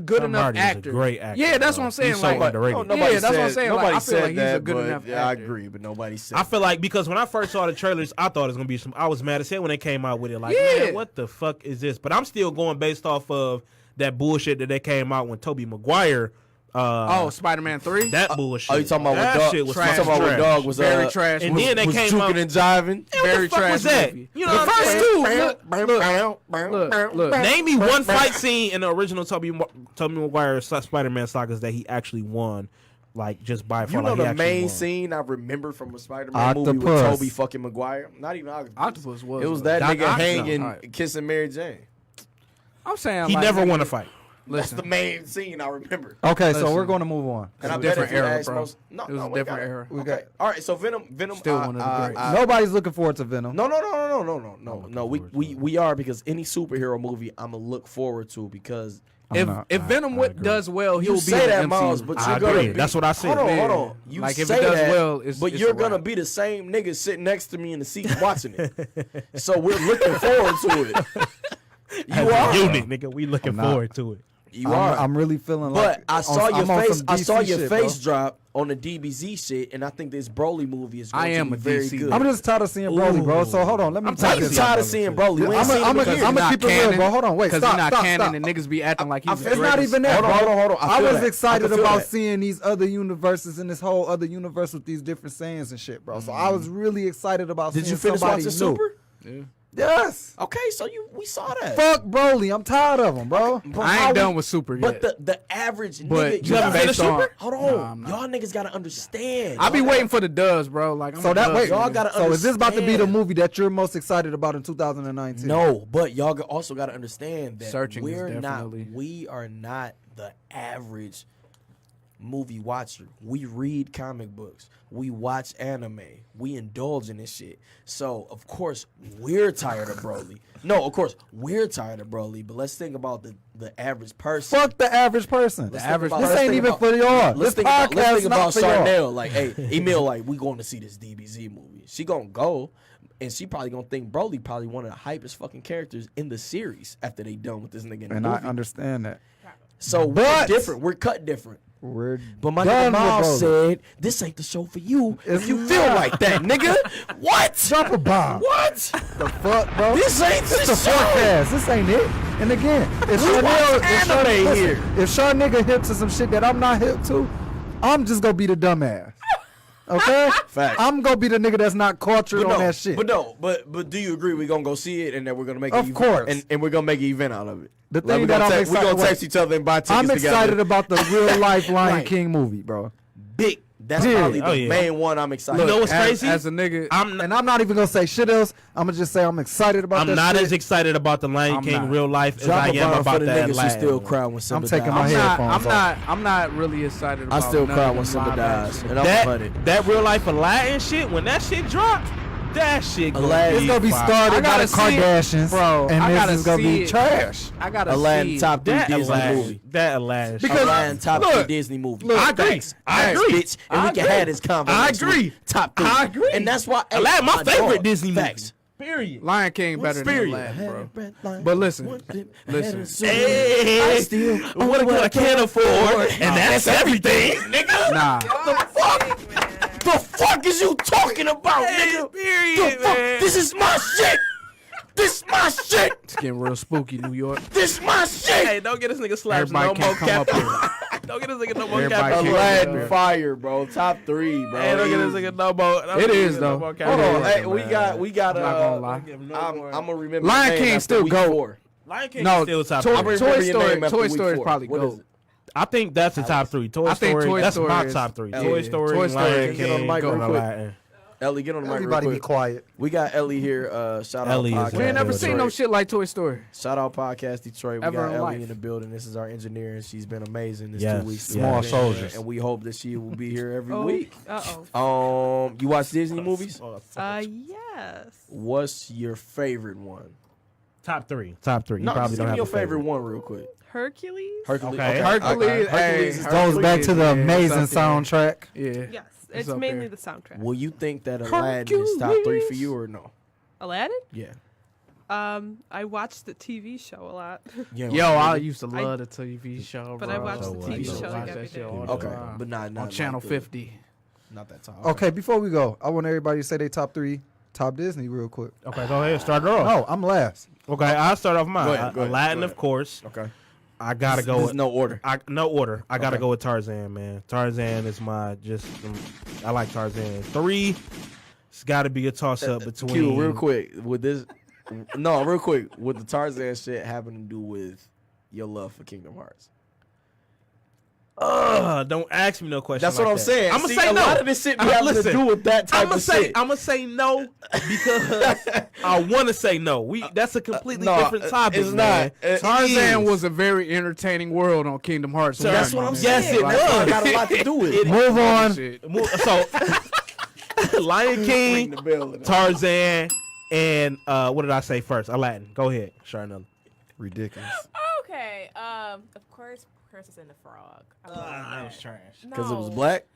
good Tom enough Hardy actor. Is a great actor. Yeah, that's what I'm saying. He's so Like, underrated. yeah, that's what I'm saying. Like, I feel like he's a good but, enough yeah, I actor. agree, but nobody said. I feel like because when I first saw the trailers, I thought it was gonna be some. I was mad as hell when they came out with it. Like, Yeah. man, what the fuck is this? But I'm still going based off of that bullshit that they came out when Tobey Maguire. Spider-Man 3? That bullshit. Oh, you talking about that what dog? shit was You talking about what dog was Very trash. And movie. then they was came juking out. and jiving. What Very the fuck trash was that? movie. You know The what I'm first saying? two. Look. Name me one fight scene in the original Tobey Maguire Spider-Man sagas that he actually won, like just by far. You know like, he the actually main won. scene I remember from a Spider-Man movie with Octopus. Tobey fucking Maguire. Not even Octopus was. It was that Doc nigga Ock? hanging, No, all right. kissing Mary Jane. I'm saying He like, never nigga, won a fight. That's Listen, the main scene I remember. Okay, so Listen. we're going to move on. And I a bet different if you era, ask bro. most, It was a different era. Okay, all right. So Venom, Still one of the greats. Nobody's looking forward to Venom. No. We are, because any superhero movie I'm gonna look forward to, because if Venom does well, he'll you be say in that, the Miles, MCU. but I you're gonna agree. be, That's what I said. Hold Yeah. on. You Like, if say it does that, well, it's but a you're gonna wrap. be the same nigga sitting next to me in the seat watching it. So we're looking forward to it. As a unit, nigga, we looking forward to it. You are. I'm really feeling like. But I saw I'm your on face. some I saw DC your shit, face bro. drop on the DBZ shit, and I think this Broly movie is going I am to a be very DC. good. I'm just tired of seeing Broly, bro. So hold on, let me I'm talk tired, this. tired of seeing Broly. We ain't seen him again. I'm gonna keep it real, bro. Hold on, wait, Because stop, he's not stop, canon stop. and niggas be acting like he's the It's not greatest. even that, Hold bro. on. I feel was that. excited I can feel about that. seeing these other universes and this whole other universe with these different sayings and shit, bro. So I was really excited about Did seeing you finish somebody watching new. Super? Yeah. Yes. Okay, so we saw that. Fuck Broly. I'm tired of him, bro. But I how ain't we- done with Super But yet. the average But nigga, you haven't finished Super? Hold No, on, I'm not. y'all niggas gotta understand. I be Y'all waiting for the dubs, bro. Like I'm So a that dubs wait, y'all nigga. gotta so is this about to be the understand. movie that you're most excited about in 2019? No, but y'all also got to understand that Searching is we definitely- are not the average movie watcher. We read comic books. We watch anime. We indulge in this shit. So, of course, we're tired of Broly. No, of course, we're tired of Broly, but let's think about the average person. Fuck the average person. Let's think about- This let's ain't think even about- for y'all. Let's This think about, let's podcast think about not for y'all. Charnel. Like, hey, Emil, like, we going to see this DBZ movie. She gonna go, and she probably gonna think Broly probably one of the hypest fucking characters in the series after they done with this nigga in the And I movie. understand that. So we're But- different. We're cut different. We're But my done nigga Miles with Broly. said, "This ain't the show for you It's if you feel not. like that, nigga." What? Drop a bomb. What? The fuck, bro? This ain't It's the the show. forecast. This ain't it. And again, if We watch anime listen, here. if Shaw nigga hip to some shit that I'm not hip to, I'm just gonna be the dumbass. Okay? Facts. I'm gonna be the nigga that's not cultured on that shit. But do you agree we're gonna go see it and that we're gonna make Of course. and we're gonna make an event out of it? The Like, thing we that gonna I'm text, we excited- gonna text each other and buy tickets I'm together. excited about the real life Lion Right. King movie, bro. Big. That's Yeah. probably the Oh, yeah. main one I'm excited. You know about. what's as, crazy? as a nigga, And I'm not even gonna say shit else. I'm gonna just say I'm excited about that I'm not shit. as excited about the Lion I'm King not. real life as Drop I a am bomb about for the that niggas who Latin still one. cry when Simba taking dies. my head- I'm not really excited about I still none cry of when them Simba live dies, action. and I'm funny. That real life Aladdin shit, when that shit dropped, that shit Aladdin- It's gonna be fire. started I by gotta the see it, Kardashians, bro. and I this gotta is gonna see be it. trash. I gotta Aladdin see top 3 That Disney Aladdin, movie. that Aladdin shit. Aladdin top 3 look, Disney movie. I agree. Facts. I Facts, agree. bitch. And I we can agree. have this convo. I next agree. week. Top 3. I agree. And that's why Aladdin, my favorite dog. Disney movie. Facts. Period. Lion King better than Period. Aladdin, bro. But listen. Hey, what I can't afford, and that's everything, nigga. Nah, The fuck is you talking about, nigga? Period, The fuck? man. This is my shit. This my shit. it's getting real spooky, New York. This my shit. Hey, don't get this nigga slaps Everybody no more can't come cap. up Don't get this nigga no more Everybody cap. can't Aladdin Yeah. fire, bro. Top 3, bro. Hey, don't get this nigga no more. don't It get is, this nigga though. no more cap. Hold on. Yeah, Hey, we got I'm not gonna lie. I'm gonna remember. Lion the name King after still week go. 4. Lion King No, still top Toy, I'm three. remember Toy your name Story. after Toy week Story is 4. probably What is gold. it? I think that's the top 3. Toy I think Story. Toy That's Story my is- top 3. Yeah. Toy Story, Toy Story. Lion Get on the King, mic real and quick. Aladdin. Ellie, get on the mic Everybody real be quick. quiet. We got Ellie here. Shout Ellie is out podcast. We ain't never Yeah. seen no shit like Toy Story. Shout out podcast Detroit. We Ever got in Ellie life. in the building. This is our engineer, and she's been amazing this Yes, 2 weeks. Small And- soldiers. and we hope that she will be here every Oh, week. uh-oh. You watch Disney movies? Yes. What's your favorite one? Top 3. Top 3. You No, probably just don't give me have your a favorite. favorite one real quick. Hercules? Hercules. Okay. Hercules, hey, is Goes back to the yeah, amazing it's up there. soundtrack. Yeah. Yes. It's It's up mainly there. the soundtrack. Will you think that Aladdin is top 3 for you or no? Aladdin? Yeah. I watched the TV show a lot. Yeah. Yo, I used to love the TV show, But bro. I watch the TV I used to show watch like that every shit day. all the Okay, time. but not on Channel like 50. Not that top. Okay, before we go, I want everybody to say they top 3 top Disney real quick. Okay, go ahead. Start it off. No, I'm last. Okay, I'll start off mine. Go ahead, go ahead, Aladdin, go of ahead. course. Okay. I gotta go There's with no order. no order. I gotta Okay. go with Tarzan, man. Tarzan is I like Tarzan. 3, it's got to be a toss up between. Q, real quick, with this. No, real quick. With the Tarzan shit having to do with your love for Kingdom Hearts? Don't ask me no questions. That's like what I'm that. saying. I'm gonna See, say a no. lot of this shit be having listen, to do with that type of shit. I'm gonna say no because I want to say no. That's a completely no, different topic. it's man. not. It Tarzan is. was a very entertaining world on Kingdom Hearts. So That's Right, what I'm man. saying. Yes, it That's was. what got a lot to do with it. Move on. Shit. So, Lion Ring King, the bell. Tarzan, and what did I say first? Aladdin. Go ahead, Charnel. Ridiculous. Okay. Of course, Princess and the Frog. I love that was that. trash. Because it was No. black?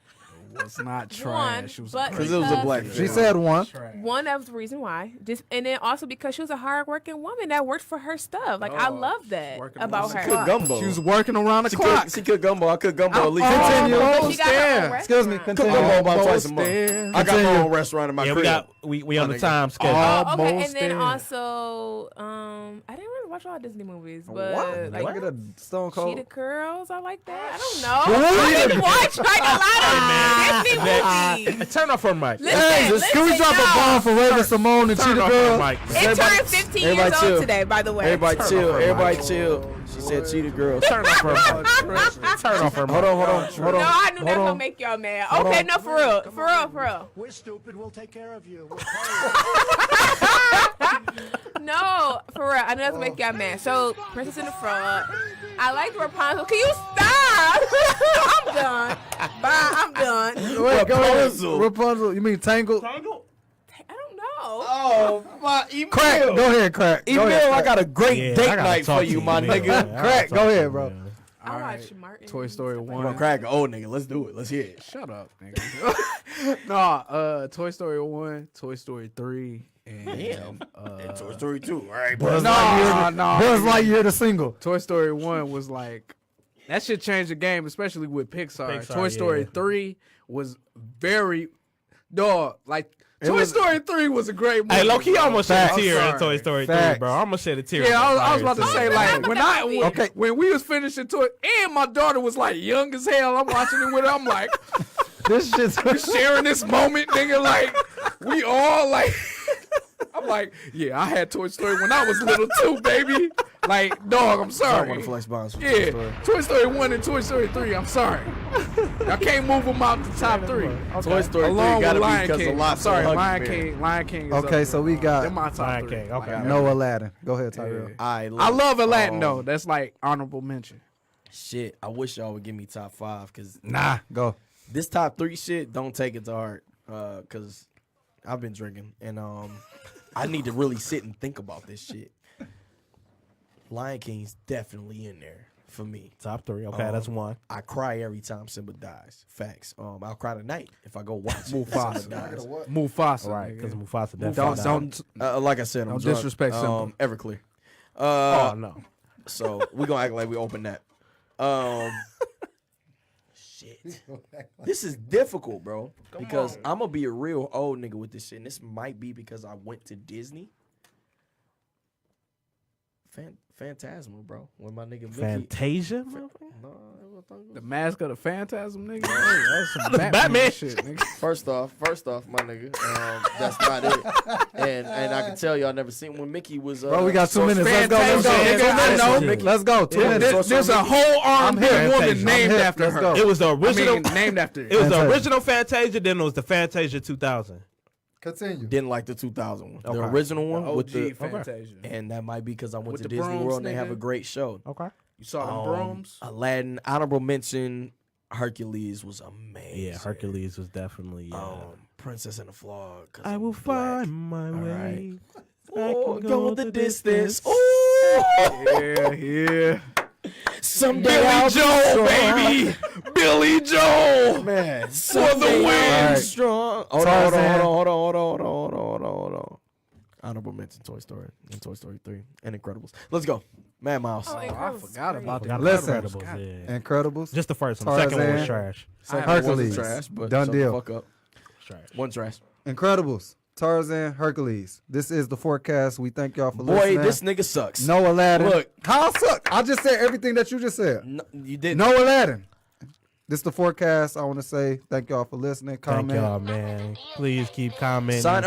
It was not One, trash. It was but Because it was a black because- She film. said one. One, that was the reason why. Just and then also because she was a hardworking woman that worked for her stuff. Like I love that working about around She cooked her. gumbo. She was working around the She clock. cooked, she cooked gumbo. I cooked gumbo at least. Continue. But she got her own There. Excuse me. restaurant. Cook gumbo about twice a Almost month. there. I got my Continue. own restaurant in my Yeah, crib. we on the nigga. time schedule. Oh, okay, Almost and then there. also, I didn't really watch all Disney movies, but What? like Look at the Stone Cold. Cheetah Girls, I like that. I don't know. I didn't watch like a lot of Disney movies. Turn off her mic. Listen, Can we drop a bomb for Raven Simone and Turn Cheetah off Girl? her mic. It turned 15 years everybody old chill. today, by the way. Everybody Turn chill. off her Everybody mic. chill. She said Cheetah Girls. Turn off her mic. Turn off her mic. Hold on. No, I knew that gonna make y'all mad. Okay, no, for real. We're stupid. We'll take care of you. No, for real. I know that's gonna make y'all mad. So, Princess and the Frog. I like Rapunzel. Can you stop? I'm done. Bye. I'm done. Wait, go ahead. Rapunzel. Rapunzel. You mean Tangled? I don't know. Oh, my email. Crack. Go ahead, Crack. Go Email, ahead, I Crack. got a great Yeah, I date gotta night talk for to you, my man. nigga. Yeah, I gotta Crack, talk go to ahead, you, bro. man. I All watch right. Martin. Toy Story Come 1. on, Crack, old nigga. Let's do it. Let's hear it. Shut up, nigga. Nah, Toy Story 1, Toy Story 3, and Damn. And Toy Story 2. All right, Buzz bro. Lightyear, nah. Buzz Lightyear the single. Toy Story 1 was like, that shit changed the game, especially with Pixar. Pixar, Toy Story yeah. 3 was very, like, Toy was- Story 3 was a great movie. Hey, low-key, I almost shed a Facts. tear in I'm Toy sorry. Story 3, Facts. bro. I almost shed a tear. Yeah, in I was about to Toy say, Story. like, Okay. when we was finishing Toy, and my daughter was like young as hell, I'm watching it with her, I'm like, This shit's sharing this moment, nigga, like, we all, like, I'm like, yeah, I had Toy Story when I was little too, baby. Like, dog, I'm I sorry. want to flex bonds for Toy Yeah, Story. Toy Story 1 and Toy Story 3, I'm sorry. I can't move them out the top 3. Toy Story 3 Along gotta with be Lion because King. of lots Sorry, of Lion King is Okay, up so there. we got They're my top Lion 3. King, okay. no Aladdin. Go ahead, Tyrell. I love Aladdin, though. That's like honorable mention. Shit, I wish y'all would give me top 5 because Nah, go. this top 3 shit, don't take it to heart because I've been drinking and I need to really sit and think about this shit. Lion King's definitely in there for me. Top 3. Okay, that's one. I cry every time Simba dies. Facts. I'll cry tonight if I go watch Simba dies. Mufasa. Right, because Mufasa definitely Don't, died. Like I said, I'm Don't drunk. disrespect Simba. Everclear. Oh, no. So we gonna act like we open that. Shit. This is difficult, bro. Because I'm gonna be a real old nigga with this shit. And this might be because I went to Disney. Phantasma, bro. When my nigga Mickey. Fantasia? No, The Mask of the Phantasm, nigga. Hey, that's some That's Batman. shit, nigga. First off, my nigga, that's not it. And I can tell you, I never seen when Mickey was. Bro, we got 2 minutes. Let's go. Fantasia, nigga, I know. Let's go. 2 minutes. There's a whole R&B here. woman Fantasia. named I'm here. after Let's her. go. It was the original. named after It was the Fantasia. original Fantasia, then it was the Fantasia 2000. Continue. Didn't like the 2000 one. The Okay. original one with the. Fantasia. And that might be because I went With to the Disney brooms, World and they have nigga. a great show. Okay. You saw them brooms? Aladdin, honorable mention, Hercules was amazing. Yeah, Hercules was definitely. Princess and the Frog. 'cause I I'm will black. find my way. Oh, go the distance. Yeah. Someday Billy I'll be Joel, strong. baby. Billy Joel. Man, For the win. Right. Strong. Hold on. Honorable mention Toy Story and Toy Story 3 and Incredibles. Let's go. Mad Mouse. Oh, I Incredibles forgot great. about that. Listen. Incredibles, yeah. Incredibles. Just the first one. The second one was Tarzan. trash. Hercules. Trash, but Done shut deal. The fuck up. Trash. One trash. Incredibles. Tarzan. Hercules. This is the forecast. We thank y'all for Boy, listening. this nigga sucks. No Aladdin. Look. How suck? I just said everything that you just said. No, you didn't. No Aladdin. This is the forecast. I want to say thank y'all for listening. Thank Comment. y'all, man. Please keep commenting. Sign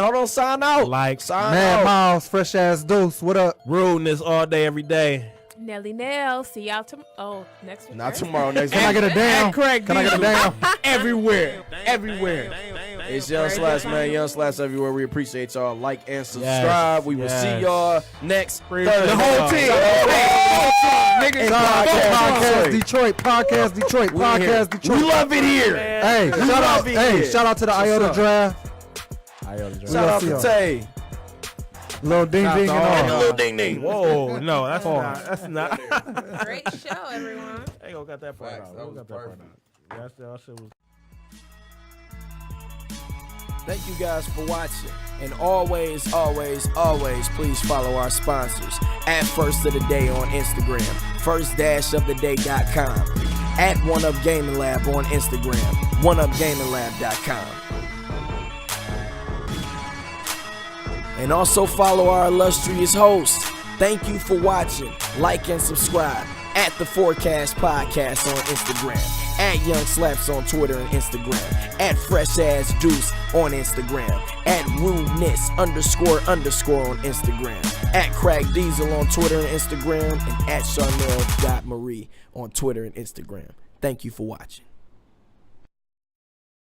out. Like, Sign Mad out. Miles, fresh ass Deuce. What up? rudeness all day, every day. Nelly Nell. See y'all next week. Not right? tomorrow. Next Can I get a damn? Craig Can I get a damn? Everywhere. It's Young Slash, man. Young Slash everywhere. We appreciate y'all. Like and subscribe. We will see Yes. y'all next Thursday. The whole team. And Podcast Detroit. Podcast Detroit. We here. Podcast Detroit. We love it here. Hey, shout out. love it Hey, here. shout out to the Iota up? Draft. Shout out to Tay. Little ding ding and And all. Lil Ding Ding. Whoa, no, that's not. That's not. Great show, everyone. I ain't gonna cut that part out. We'll cut that part out. That shit was. Thank you guys for watching. And always, please follow our sponsors. At First of the Day on Instagram. First-oftheday.com. At One Up Gaming Lab on Instagram. OneUpGamingLab.com. And also follow our illustrious host, Thank you for watching. Like and subscribe at The Forecast Podcast on Instagram, at Young Slaps on Twitter and Instagram, at Fresh Ass Deuce on Instagram, at Rudeness __ on Instagram, at Crack Diesel on Twitter and Instagram, and at Charnel.Marie on Twitter and Instagram. Thank you for watching.